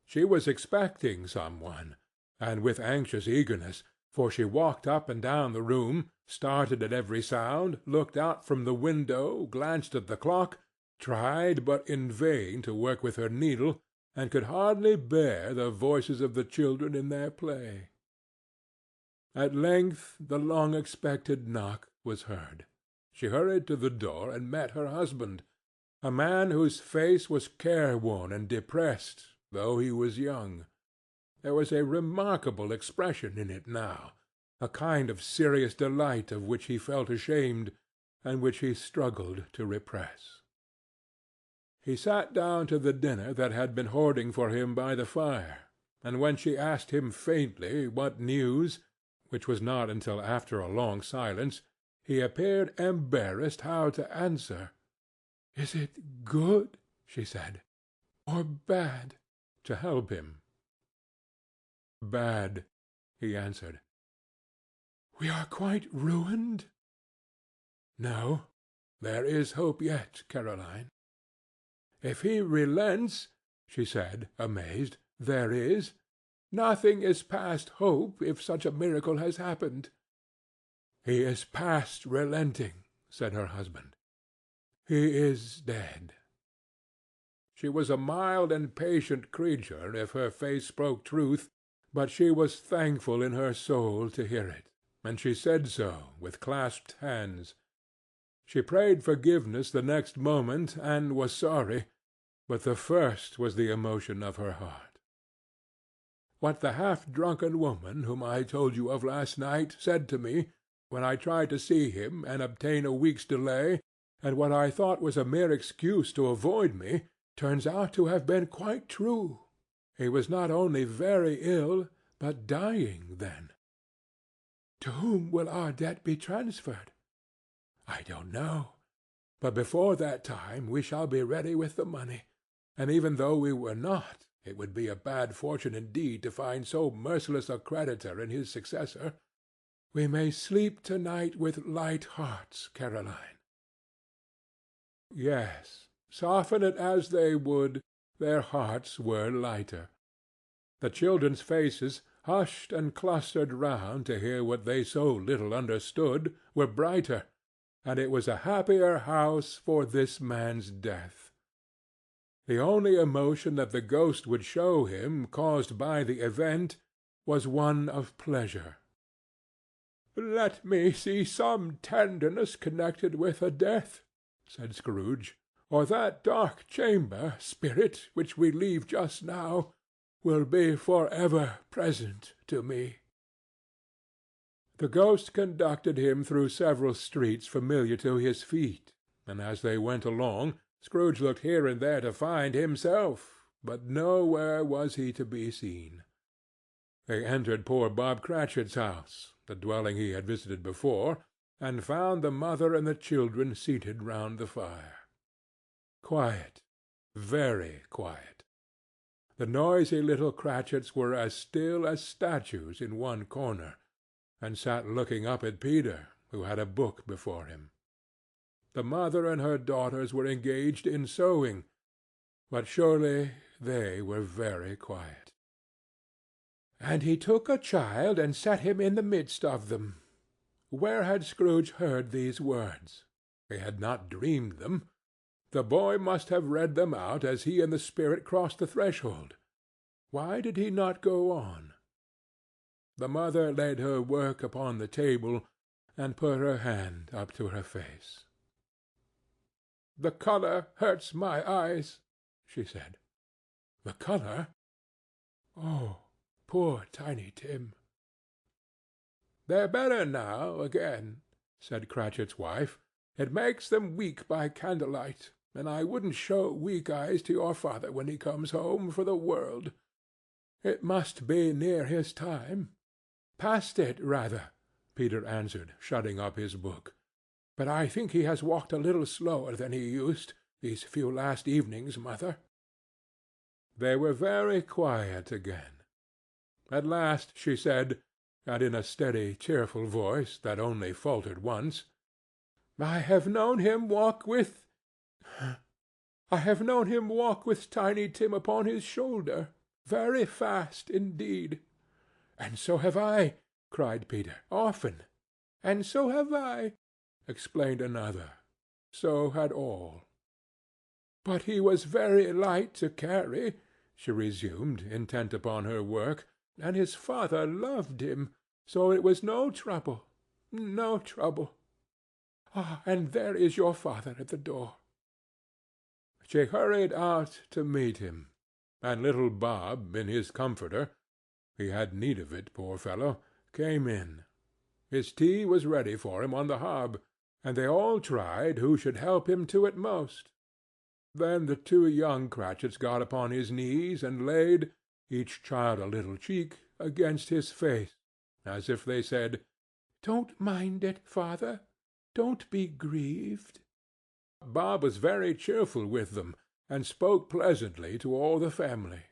She was expecting some one, and with anxious eagerness, for she walked up and down the room, started at every sound, looked out from the window, glanced at the clock, tried but in vain to work with her needle, and could hardly bear the voices of the children in their play. At length the long-expected knock was heard. She hurried to the door and met her husband, a man whose face was careworn and depressed, though he was young. There was a remarkable expression in it now, a kind of serious delight of which he felt ashamed, and which he struggled to repress. He sat down to the dinner that had been hoarding for him by the fire, and when she asked him faintly what news, which was not until after a long silence, he appeared embarrassed how to answer. "Is it good," she said, "or bad, to help him?" "Bad," he answered. "We are quite ruined?" "No, there is hope yet, Caroline." "If he relents," she said, amazed, "there is? Nothing is past hope, if such a miracle has happened." "He is past relenting," said her husband. "He is dead." She was a mild and patient creature, if her face spoke truth, but she was thankful in her soul to hear it, and she said so, with clasped hands. She prayed forgiveness the next moment, and was sorry, but the first was the emotion of her heart. What the half-drunken woman whom I told you of last night said to me, when I tried to see him and obtain a week's delay, and what I thought was a mere excuse to avoid me, turns out to have been quite true. He was not only very ill, but dying then. To whom will our debt be transferred? I don't know, but before that time we shall be ready with the money, and even though we were not, it would be a bad fortune indeed to find so merciless a creditor in his successor. We may sleep to-night with light hearts, Caroline. Yes, soften it as they would, their hearts were lighter. The children's faces, hushed and clustered round to hear what they so little understood, were brighter, and it was a happier house for this man's death. The only emotion that the ghost would show him, caused by the event, was one of pleasure. "Let me see some tenderness connected with a death," said Scrooge, "or that dark chamber, spirit, which we leave just now, will be for ever present to me." The ghost conducted him through several streets familiar to his feet, and as they went along, Scrooge looked here and there to find himself, but nowhere was he to be seen. They entered poor Bob Cratchit's house, the dwelling he had visited before, and found the mother and the children seated round the fire. Quiet, very quiet. The noisy little Cratchits were as still as statues in one corner, and sat looking up at Peter, who had a book before him. The mother and her daughters were engaged in sewing, but surely they were very quiet. "And he took a child and set him in the midst of them." Where had Scrooge heard these words? He had not dreamed them. The boy must have read them out as he and the spirit crossed the threshold. Why did he not go on? The mother laid her work upon the table, and put her hand up to her face. "The colour hurts my eyes," she said. "The colour? Oh, poor Tiny Tim!" "They're better now, again," said Cratchit's wife. "It makes them weak by candlelight, and I wouldn't show weak eyes to your father when he comes home, for the world. It must be near his time." "Past it, rather," Peter answered, shutting up his book. "But I think he has walked a little slower than he used, these few last evenings, mother." They were very quiet again. At last she said, and in a steady, cheerful voice that only faltered once, I have known him walk with Tiny Tim upon his shoulder, very fast indeed." "And so have I," cried Peter, "often." "And so have I," explained another. So had all. "But he was very light to carry," she resumed, intent upon her work, "and his father loved him, so it was no trouble, no trouble. Ah, and there is your father at the door." She hurried out to meet him, and little Bob, in his comforter—he had need of it, poor fellow—came in. His tea was ready for him on the hob, and they all tried who should help him to it most. Then the two young Cratchits got upon his knees, and laid, each child a little cheek, against his face, as if they said, "Don't mind it, father. Don't be grieved." Bob was very cheerful with them, and spoke pleasantly to all the family.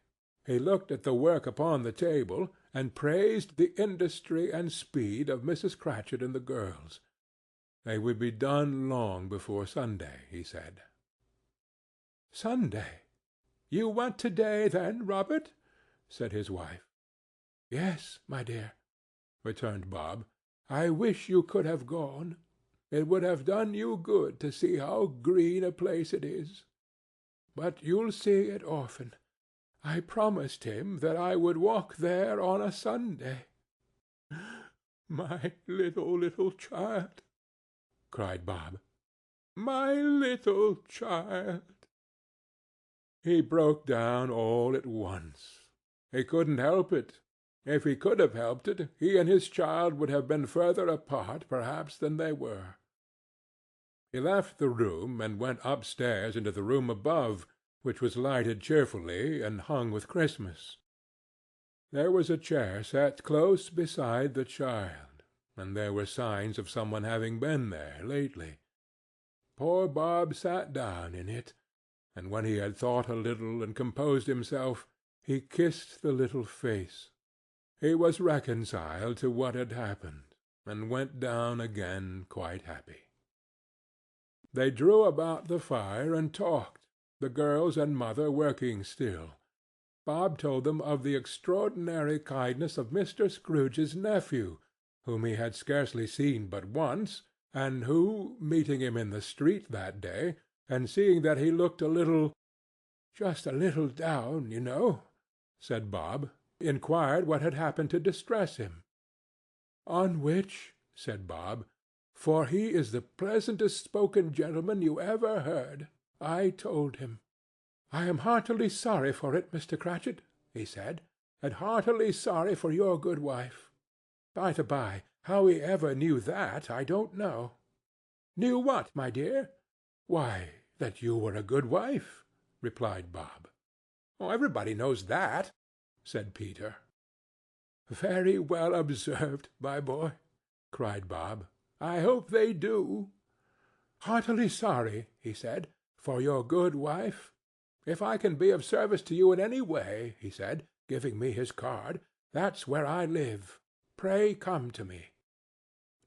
He looked at the work upon the table, and praised the industry and speed of Mrs. Cratchit and the girls. They would be done long before Sunday, he said. "Sunday! You went to-day, then, Robert?" said his wife. "Yes, my dear," returned Bob. "I wish you could have gone. It would have done you good to see how green a place it is. But you'll see it often. I promised him that I would walk there on a Sunday." "My little child!" cried Bob. "My little child!" He broke down all at once. He couldn't help it. If he could have helped it, he and his child would have been further apart, perhaps, than they were. He left the room, and went upstairs into the room above, which was lighted cheerfully, and hung with Christmas. There was a chair set close beside the child, and there were signs of some one having been there lately. Poor Bob sat down in it, and when he had thought a little and composed himself, he kissed the little face. He was reconciled to what had happened, and went down again quite happy. They drew about the fire and talked, the girls and mother working still. Bob told them of the extraordinary kindness of Mr. Scrooge's nephew, whom he had scarcely seen but once, and who, meeting him in the street that day, and seeing that he looked just a little down, you know, said Bob, inquired what had happened to distress him. "On which," said Bob, "for he is the pleasantest spoken gentleman you ever heard, I told him. 'I am heartily sorry for it, Mr. Cratchit,' he said, 'and heartily sorry for your good wife.' By the by, how he ever knew that, I don't know." "Knew what, my dear?" "Why, that you were a good wife," replied Bob. "Everybody knows that," said Peter. "Very well observed, my boy," cried Bob. "I hope they do." "Heartily sorry," he said, "for your good wife. If I can be of service to you in any way," he said, giving me his card, "that's where I live. Pray come to me."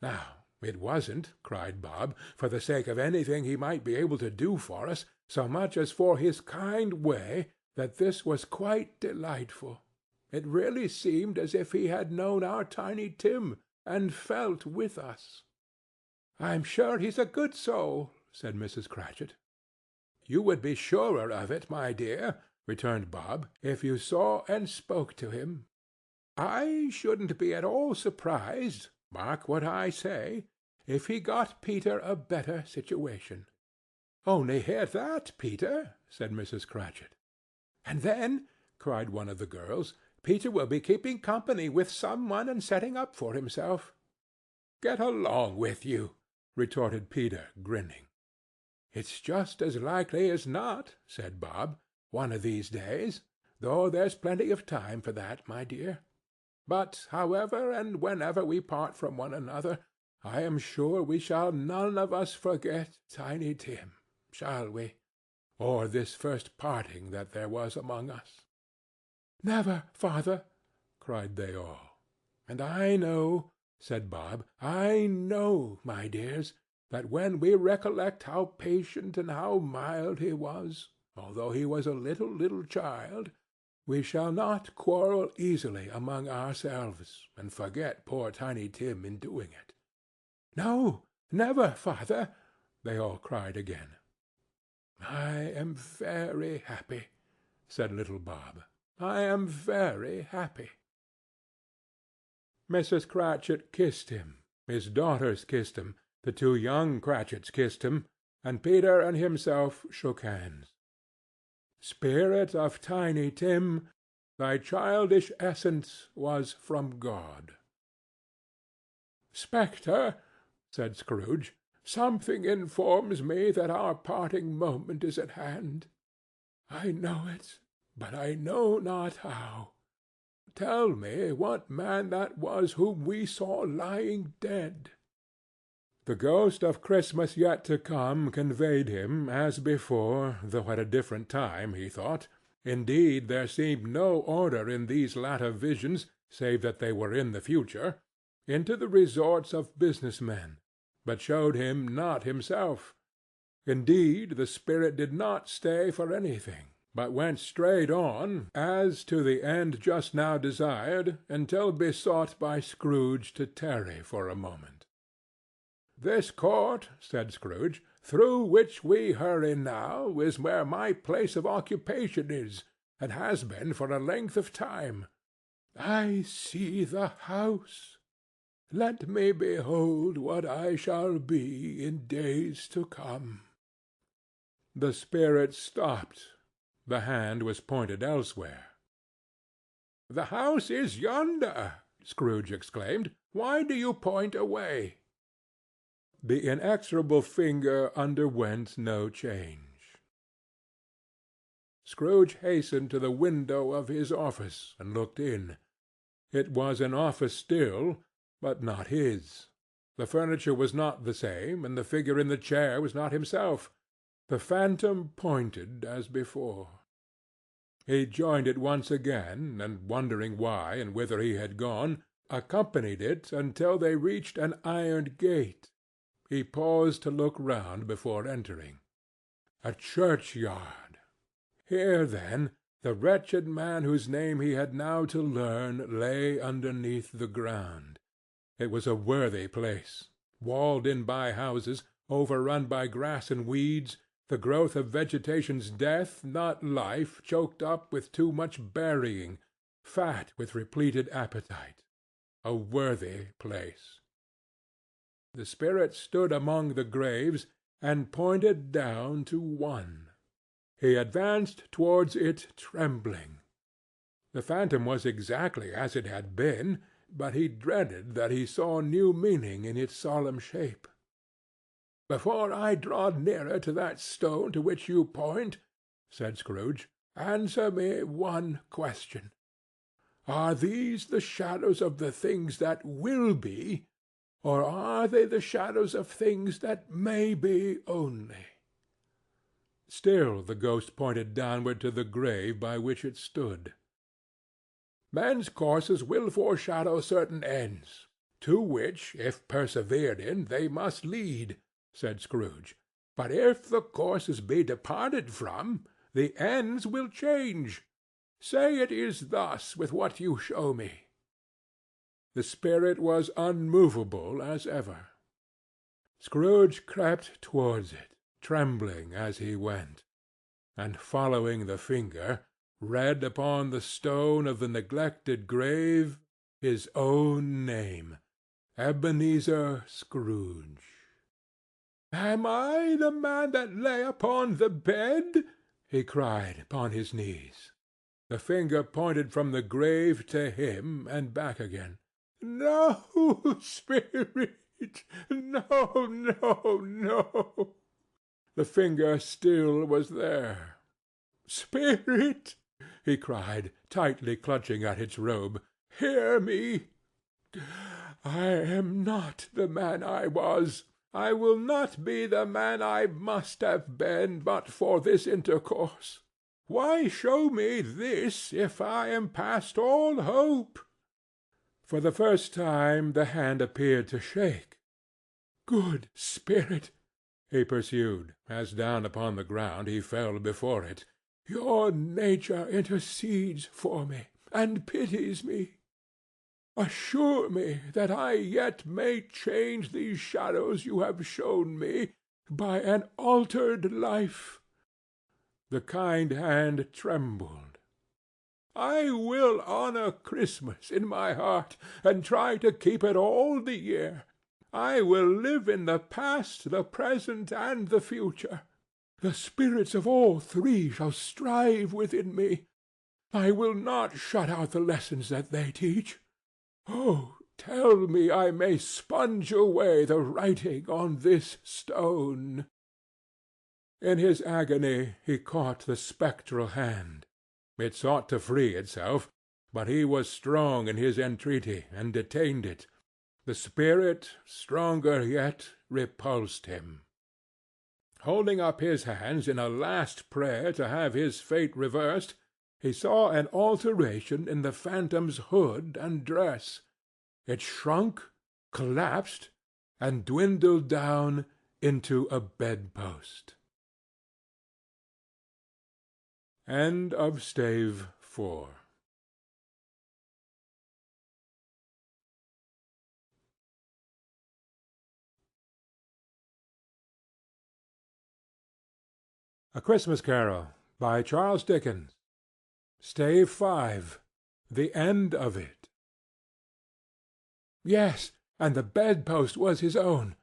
Now, it wasn't, cried Bob, for the sake of anything he might be able to do for us, so much as for his kind way, that this was quite delightful. It really seemed as if he had known our Tiny Tim, and felt with us. "I'm sure he's a good soul," said Mrs. Cratchit. "You would be surer of it, my dear," returned Bob, "if you saw and spoke to him. I shouldn't be at all surprised, mark what I say, if he got Peter a better situation." "Only hear that, Peter," said Mrs. Cratchit. "And then," cried one of the girls, "Peter will be keeping company with some one and setting up for himself." "Get along with you," retorted Peter, grinning. "It's just as likely as not," said Bob, "one of these days, though there's plenty of time for that, my dear. But however and whenever we part from one another, I am sure we shall none of us forget Tiny Tim, shall we? Or this first parting that there was among us." "Never, father," cried they all. "And I know," said Bob, "I know, my dears, that when we recollect how patient and how mild he was, although he was a little child, we shall not quarrel easily among ourselves, and forget poor Tiny Tim in doing it." "No, never, father," they all cried again. "I am very happy," said little Bob. "I am very happy." Mrs. Cratchit kissed him, his daughters kissed him, the two young Cratchits kissed him, and Peter and himself shook hands. "Spirit of Tiny Tim, thy childish essence was from God." "Spectre," said Scrooge, "something informs me that our parting moment is at hand. I know it, but I know not how. Tell me what man that was whom we saw lying dead." The ghost of Christmas yet to come conveyed him, as before, though at a different time, he thought. Indeed, there seemed no order in these latter visions, save that they were in the future, into the resorts of business men, but showed him not himself. Indeed, the spirit did not stay for anything, but went straight on, as to the end just now desired, until besought by Scrooge to tarry for a moment. "This court," said Scrooge, "through which we hurry now, is where my place of occupation is, and has been for a length of time. I see the house. Let me behold what I shall be in days to come." The spirit stopped. The hand was pointed elsewhere. "The house is yonder," Scrooge exclaimed. "Why do you point away?" The inexorable finger underwent no change. Scrooge hastened to the window of his office and looked in. It was an office still, but not his. The furniture was not the same, and the figure in the chair was not himself. The phantom pointed as before. He joined it once again, and wondering why and whither he had gone, accompanied it until they reached an iron gate. He paused to look round before entering. A churchyard. Here, then, the wretched man whose name he had now to learn lay underneath the ground. It was a worthy place, walled in by houses, overrun by grass and weeds, the growth of vegetation's death, not life, choked up with too much burying, fat with repleted appetite. A worthy place. The spirit stood among the graves and pointed down to one. He advanced towards it trembling. The phantom was exactly as it had been, but he dreaded that he saw new meaning in its solemn shape. "Before I draw nearer to that stone to which you point," said Scrooge, "answer me one question. Are these the shadows of the things that will be, or are they the shadows of things that may be only?" Still the ghost pointed downward to the grave by which it stood. "Men's courses will foreshadow certain ends, to which, if persevered in, they must lead," said Scrooge. "But if the courses be departed from, the ends will change. Say it is thus with what you show me." The spirit was unmovable as ever. Scrooge crept towards it, trembling as he went, and, following the finger, read upon the stone of the neglected grave his own name, Ebenezer Scrooge. "Am I the man that lay upon the bed?" he cried upon his knees. The finger pointed from the grave to him and back again. "No, spirit! No, no, no!" The finger still was there. "Spirit!" he cried, tightly clutching at its robe. "Hear me! I am not the man I was. I will not be the man I must have been but for this intercourse. Why show me this if I am past all hope?" For the first time the hand appeared to shake. "Good spirit," he pursued, as down upon the ground he fell before it, "your nature intercedes for me, and pities me. Assure me that I yet may change these shadows you have shown me by an altered life." The kind hand trembled. "I will honor Christmas in my heart, and try to keep it all the year. I will live in the past, the present, and the future. The spirits of all three shall strive within me. I will not shut out the lessons that they teach. Oh, tell me I may sponge away the writing on this stone." In his agony he caught the spectral hand. It sought to free itself, but he was strong in his entreaty, and detained it. The spirit, stronger yet, repulsed him. Holding up his hands in a last prayer to have his fate reversed, he saw an alteration in the phantom's hood and dress. It shrunk, collapsed, and dwindled down into a bedpost. End of Stave 4. A Christmas Carol by Charles Dickens. Stave 5. The End of It. Yes, and the bedpost was his own.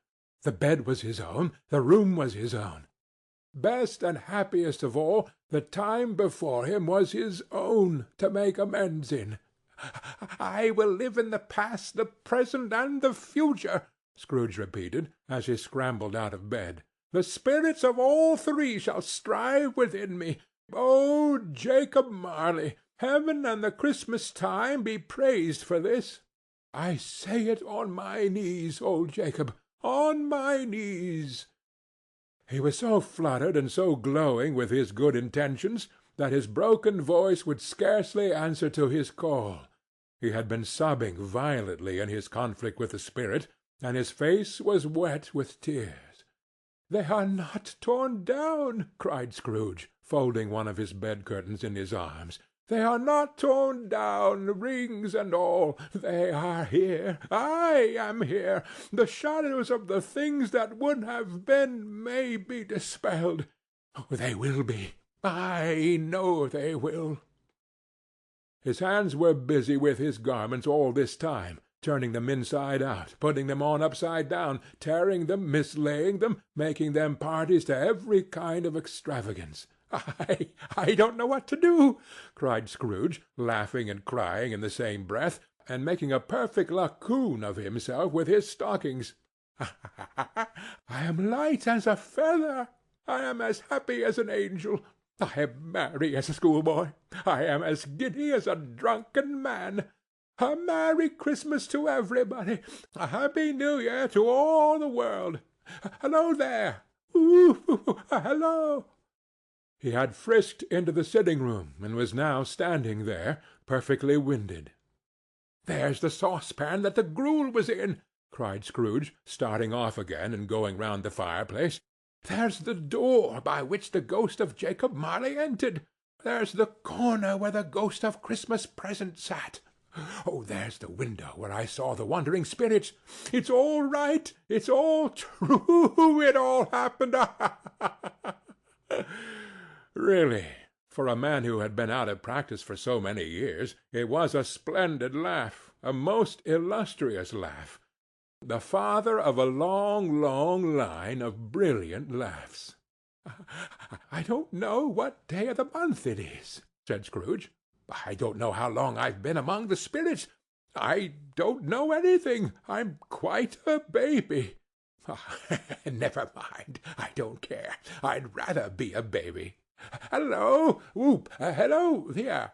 The bed was his own. The room was his own. Best and happiest of all, the time before him was his own, to make amends in. "I will live in the past, the present, and the future," Scrooge repeated, as he scrambled out of bed. "The spirits of all three shall strive within me. Oh, Jacob Marley, heaven and the Christmas time be praised for this. I say it on my knees, old Jacob, on my knees." He was so fluttered and so glowing with his good intentions that his broken voice would scarcely answer to his call. He had been sobbing violently in his conflict with the spirit, and his face was wet with tears. "They are not torn down," cried Scrooge, folding one of his bed-curtains in his arms. "They are not torn down, rings and all. They are here. I am here. The shadows of the things that would have been may be dispelled. They will be. I know they will." His hands were busy with his garments all this time, turning them inside out, putting them on upside down, tearing them, mislaying them, making them parties to every kind of extravagance. I don't know what to do," cried Scrooge, laughing and crying in the same breath, and making a perfect lacoon of himself with his stockings. "I am light as a feather. I am as happy as an angel. I am merry as a schoolboy. I am as giddy as a drunken man. A Merry Christmas to everybody. A Happy New Year to all the world. Hello there! Hello!" He had frisked into the sitting-room, and was now standing there, perfectly winded. "There's the saucepan that the gruel was in," cried Scrooge, starting off again and going round the fireplace. "There's the door by which the ghost of Jacob Marley entered. There's the corner where the ghost of Christmas Present sat. Oh, there's the window where I saw the wandering spirits. It's all right. It's all true. It all happened. Really, for a man who had been out of practice for so many years, it was a splendid laugh, a most illustrious laugh, the father of a long, long line of brilliant laughs. "I don't know what day of the month it is," said Scrooge. "I don't know how long I've been among the spirits. I don't know anything. I'm quite a baby. Never mind. I don't care. I'd rather be a baby. Hello! Whoop! Hello there!"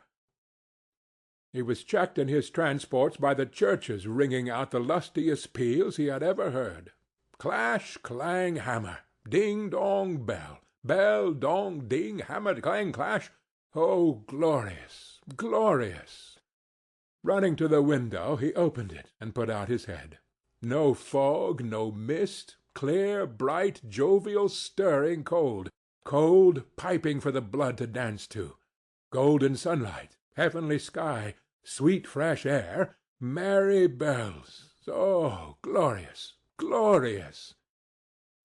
He was checked in his transports by the churches ringing out the lustiest peals he had ever heard. Clash, clang, hammer. Ding, dong, bell. Bell, dong, ding, hammer, clang, clash. Oh, glorious, glorious! Running to the window, he opened it and put out his head. No fog, no mist, clear, bright, jovial, stirring cold, cold piping for the blood to dance to, golden sunlight, heavenly sky, sweet fresh air, merry bells. Oh, glorious, glorious!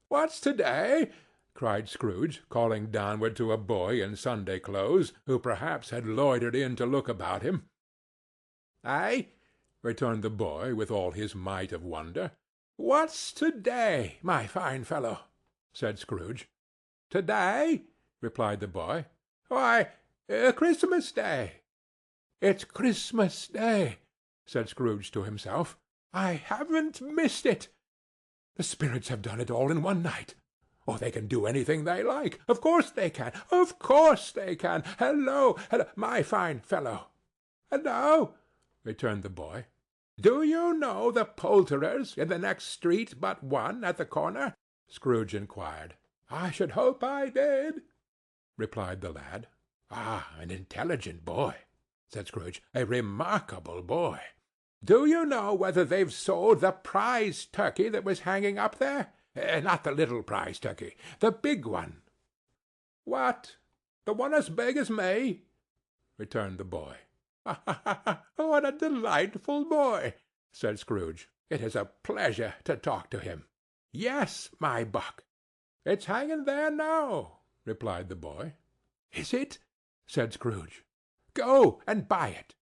"What's to-day?" cried Scrooge, calling downward to a boy in Sunday clothes, who perhaps had loitered in to look about him. "Aye," returned the boy, with all his might of wonder. "What's to-day, my fine fellow?" said Scrooge. "To-day?" replied the boy. "Why, Christmas Day." "It's Christmas Day," said Scrooge to himself. "I haven't missed it. The spirits have done it all in one night. Oh, they can do anything they like. Of course they can. Of course they can. Hello, hello, my fine fellow." "Hello," returned the boy. "Do you know the poulterers in the next street but one at the corner?" Scrooge inquired. "I should hope I did," replied the lad. "Ah, an intelligent boy," said Scrooge. "A remarkable boy. Do you know whether they've sold the prize turkey that was hanging up there? Not the little prize turkey, the big one." "What? The one as big as me?" returned the boy. "Ha, ha, ha! What a delightful boy!" said Scrooge. "It is a pleasure to talk to him. Yes, my buck." "It's hanging there now," replied the boy. "Is it?" said Scrooge. "Go and buy it."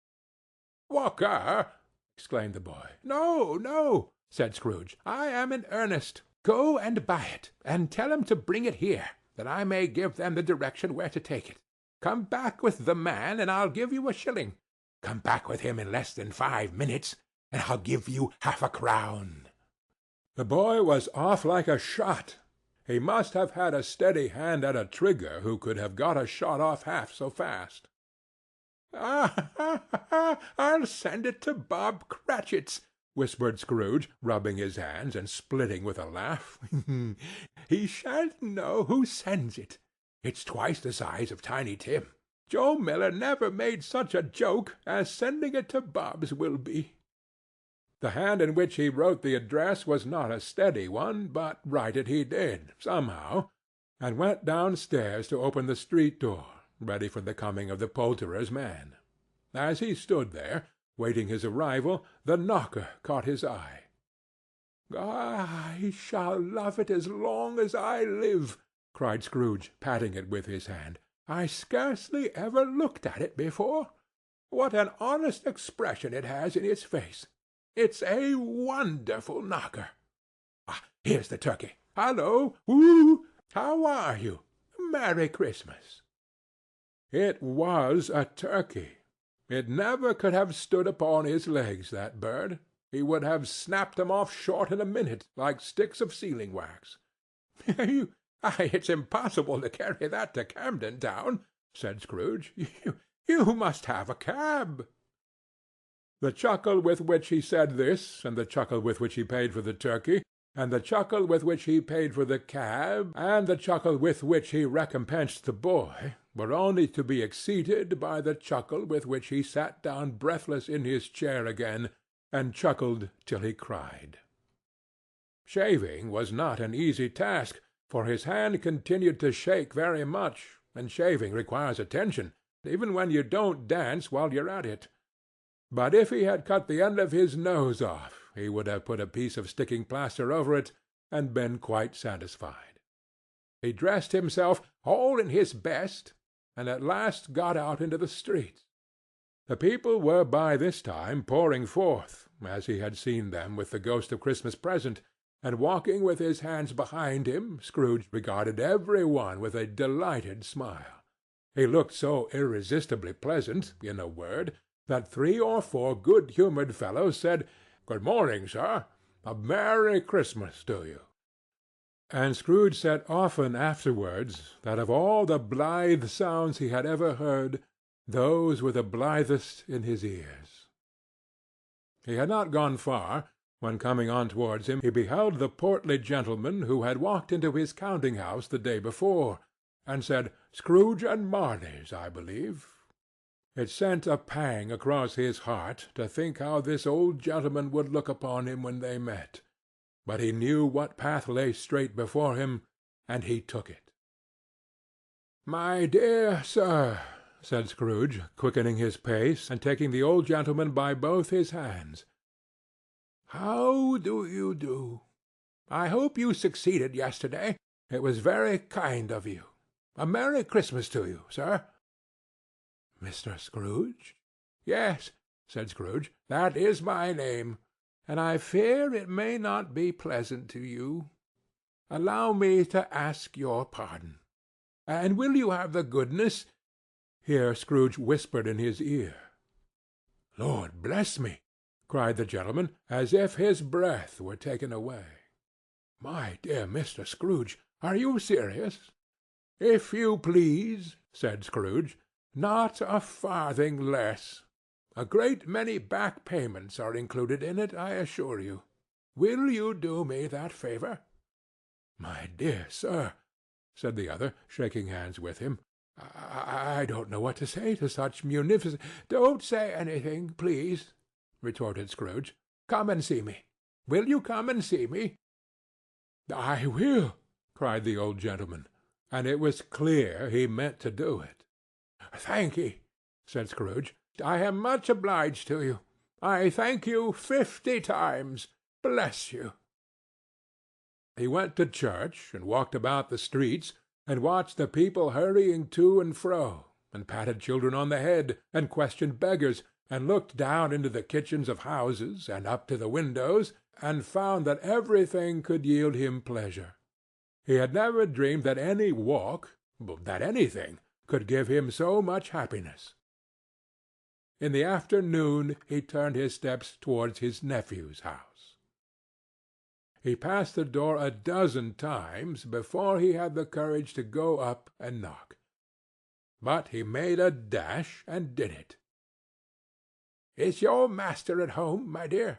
"Walker!" exclaimed the boy. "No, no," said Scrooge. "I am in earnest. Go and buy it, and tell him to bring it here, that I may give them the direction where to take it. Come back with the man, and I'll give you a shilling. Come back with him in less than 5 minutes, and I'll give you half a crown." The boy was off like a shot. He must have had a steady hand at a trigger who could have got a shot off half so fast. "I'll send it to Bob Cratchit's," whispered Scrooge, rubbing his hands and splitting with a laugh. "He shan't know who sends it. It's twice the size of Tiny Tim. Joe Miller never made such a joke as sending it to Bob's will be." The hand in which he wrote the address was not a steady one, but write it he did, somehow, and went downstairs to open the street door, ready for the coming of the poulterer's man. As he stood there, waiting his arrival, the knocker caught his eye. "I shall love it as long as I live," cried Scrooge, patting it with his hand. "I scarcely ever looked at it before. What an honest expression it has in its face! It's a wonderful knocker. Here's the turkey. Hallo! Woo! How are you? Merry Christmas!" It was a turkey. It never could have stood upon his legs, that bird. He would have snapped 'em off short in a minute, like sticks of sealing wax. "It's impossible to carry that to Camden Town," said Scrooge. You must have a cab." The chuckle with which he said this, and the chuckle with which he paid for the turkey, and the chuckle with which he paid for the cab, and the chuckle with which he recompensed the boy, were only to be exceeded by the chuckle with which he sat down breathless in his chair again, and chuckled till he cried. Shaving was not an easy task, for his hand continued to shake very much, and shaving requires attention, even when you don't dance while you're at it. But if he had cut the end of his nose off, he would have put a piece of sticking plaster over it, and been quite satisfied. He dressed himself all in his best, and at last got out into the streets. The people were by this time pouring forth, as he had seen them with the ghost of Christmas Present, and walking with his hands behind him, Scrooge regarded every one with a delighted smile. He looked so irresistibly pleasant, in a word, that 3 or 4 good-humored fellows said, "Good morning, sir. A Merry Christmas to you." And Scrooge said often afterwards that of all the blithe sounds he had ever heard, those were the blithest in his ears. He had not gone far, when coming on towards him he beheld the portly gentleman who had walked into his counting-house the day before, and said, "Scrooge and Marley's, I believe." It sent a pang across his heart to think how this old gentleman would look upon him when they met, but he knew what path lay straight before him, and he took it. "My dear sir," said Scrooge, quickening his pace, and taking the old gentleman by both his hands, "how do you do? I hope you succeeded yesterday. It was very kind of you. A Merry Christmas to you, sir." "Mr. Scrooge?" "Yes," said Scrooge, "that is my name, and I fear it may not be pleasant to you. Allow me to ask your pardon. And will you have the goodness—" Here Scrooge whispered in his ear. "Lord bless me!" cried the gentleman, as if his breath were taken away. "My dear Mr. Scrooge, are you serious?" "If you please," said Scrooge. "Not a farthing less. A great many back payments are included in it, I assure you. Will you do me that favour?" "My dear sir," said the other, shaking hands with him, "I don't know what to say to such munificent—" "Don't say anything, please," retorted Scrooge. "Come and see me. Will you come and see me?" "I will," cried the old gentleman, and it was clear he meant to do it. "Thank'ee," said Scrooge. "I am much obliged to you. I thank you 50 times. Bless you." He went to church, and walked about the streets, and watched the people hurrying to and fro, and patted children on the head, and questioned beggars, and looked down into the kitchens of houses, and up to the windows, and found that everything could yield him pleasure. He had never dreamed that any walk, that anything, could give him so much happiness. In the afternoon he turned his steps towards his nephew's house. He passed the door a dozen times before he had the courage to go up and knock. But he made a dash and did it. "Is your master at home, my dear?"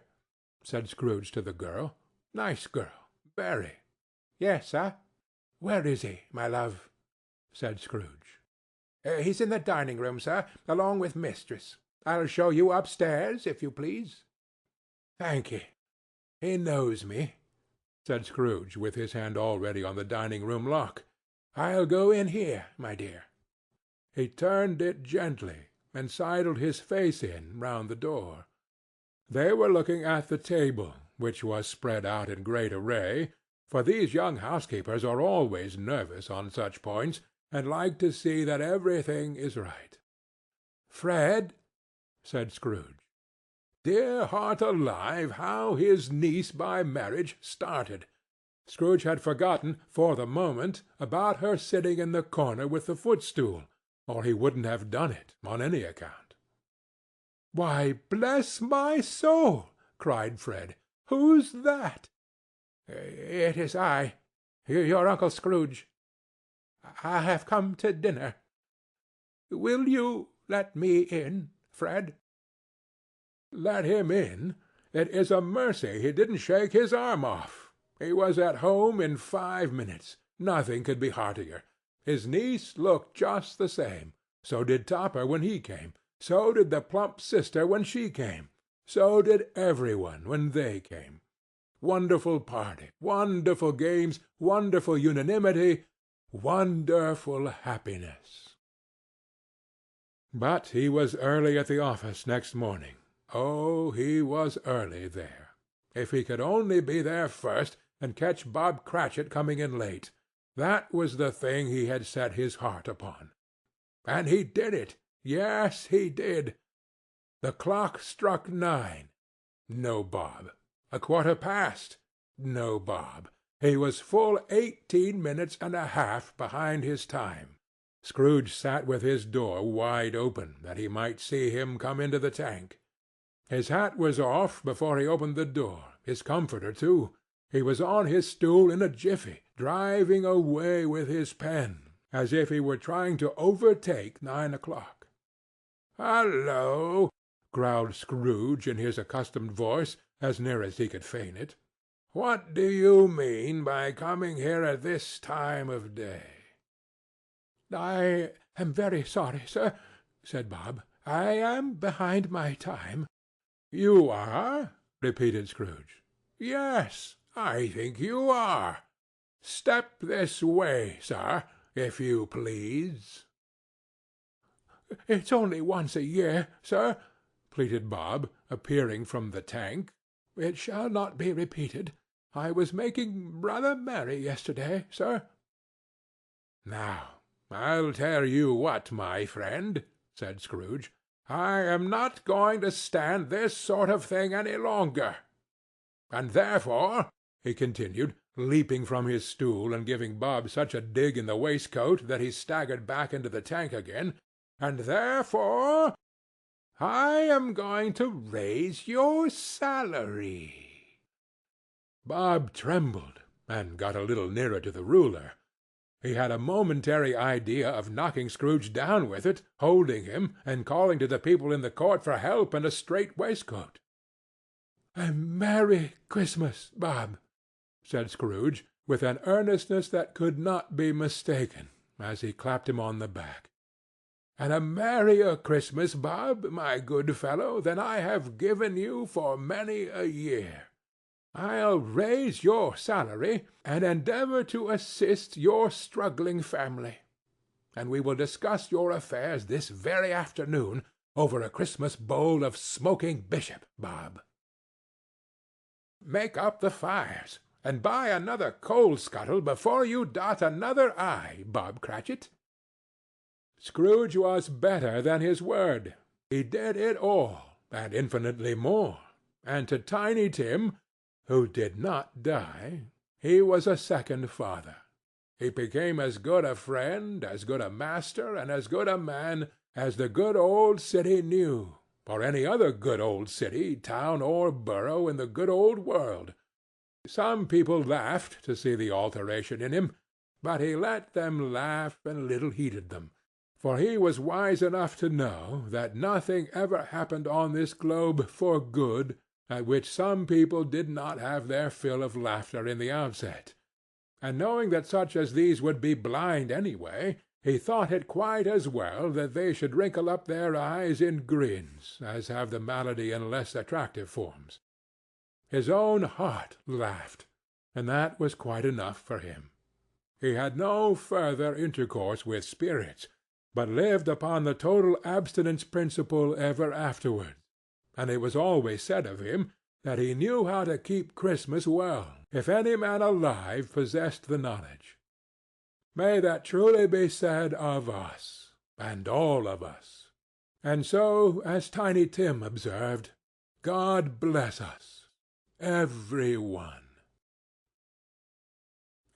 said Scrooge to the girl. "Nice girl. Very." "Yes, sir." "Where is he, my love?" said Scrooge. "He's in the dining-room, sir, along with mistress. I'll show you upstairs, if you please." "Thank'ee. He knows me," said Scrooge, with his hand already on the dining-room lock. "I'll go in here, my dear." He turned it gently, and sidled his face in round the door. They were looking at the table, which was spread out in great array, for these young housekeepers are always nervous on such points, and like to see that everything is right. "Fred," said Scrooge. Dear heart alive, how his niece by marriage started! Scrooge had forgotten, for the moment, about her sitting in the corner with the footstool, or he wouldn't have done it on any account. "Why, bless my soul!" cried Fred. "Who's that?" "It is I, your Uncle Scrooge. I have come to dinner. Will you let me in, Fred?" "Let him in? It is a mercy he didn't shake his arm off. He was at home in 5 minutes. Nothing could be heartier. His niece looked just the same. So did Topper when he came. So did the plump sister when she came. So did every one when they came. Wonderful party, wonderful games, wonderful unanimity, wonderful happiness." But he was early at the office next morning. Oh, he was early there. If he could only be there first, and catch Bob Cratchit coming in late, that was the thing he had set his heart upon. And he did it. Yes, he did. The clock struck 9. No Bob. 1/4 past. No Bob. He was full 18 minutes and a half behind his time. Scrooge sat with his door wide open, that he might see him come into the tank. His hat was off before he opened the door, his comforter too. He was on his stool in a jiffy, driving away with his pen, as if he were trying to overtake 9 o'clock. "Hallo!" growled Scrooge in his accustomed voice, as near as he could feign it. "What do you mean by coming here at this time of day?" "I am very sorry, sir," said Bob. "I am behind my time." "You are?" repeated Scrooge. "Yes, I think you are. Step this way, sir, if you please." "It's only once a year, sir," pleaded Bob, appearing from the tank. "It shall not be repeated. I was making rather merry yesterday, sir." "Now, I'll tell you what, my friend," said Scrooge. "I am not going to stand this sort of thing any longer. And therefore," he continued, leaping from his stool and giving Bob such a dig in the waistcoat that he staggered back into the tank again, "and therefore I am going to raise your salary." Bob trembled, and got a little nearer to the ruler. He had a momentary idea of knocking Scrooge down with it, holding him, and calling to the people in the court for help and a strait waistcoat. "A Merry Christmas, Bob," said Scrooge, with an earnestness that could not be mistaken, as he clapped him on the back. "And a merrier Christmas, Bob, my good fellow, than I have given you for many a year. I'll raise your salary, and endeavour to assist your struggling family. And we will discuss your affairs this very afternoon over a Christmas bowl of smoking bishop, Bob. Make up the fires, and buy another coal-scuttle before you dot another I, Bob Cratchit." Scrooge was better than his word. He did it all, and infinitely more, and to Tiny Tim, who did not die, he was a second father. He became as good a friend, as good a master, and as good a man as the good old city knew, or any other good old city, town, or borough in the good old world. Some people laughed to see the alteration in him, but he let them laugh and little heeded them, for he was wise enough to know that nothing ever happened on this globe for good at which some people did not have their fill of laughter in the outset, and knowing that such as these would be blind anyway, he thought it quite as well that they should wrinkle up their eyes in grins as have the malady in less attractive forms. His own heart laughed, and that was quite enough for him. He had no further intercourse with spirits, but lived upon the total abstinence principle ever afterwards, and it was always said of him that he knew how to keep Christmas well, if any man alive possessed the knowledge. May that truly be said of us, and all of us. And so, as Tiny Tim observed, God bless us, every one.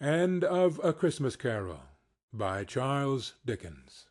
End of A Christmas Carol, by Charles Dickens.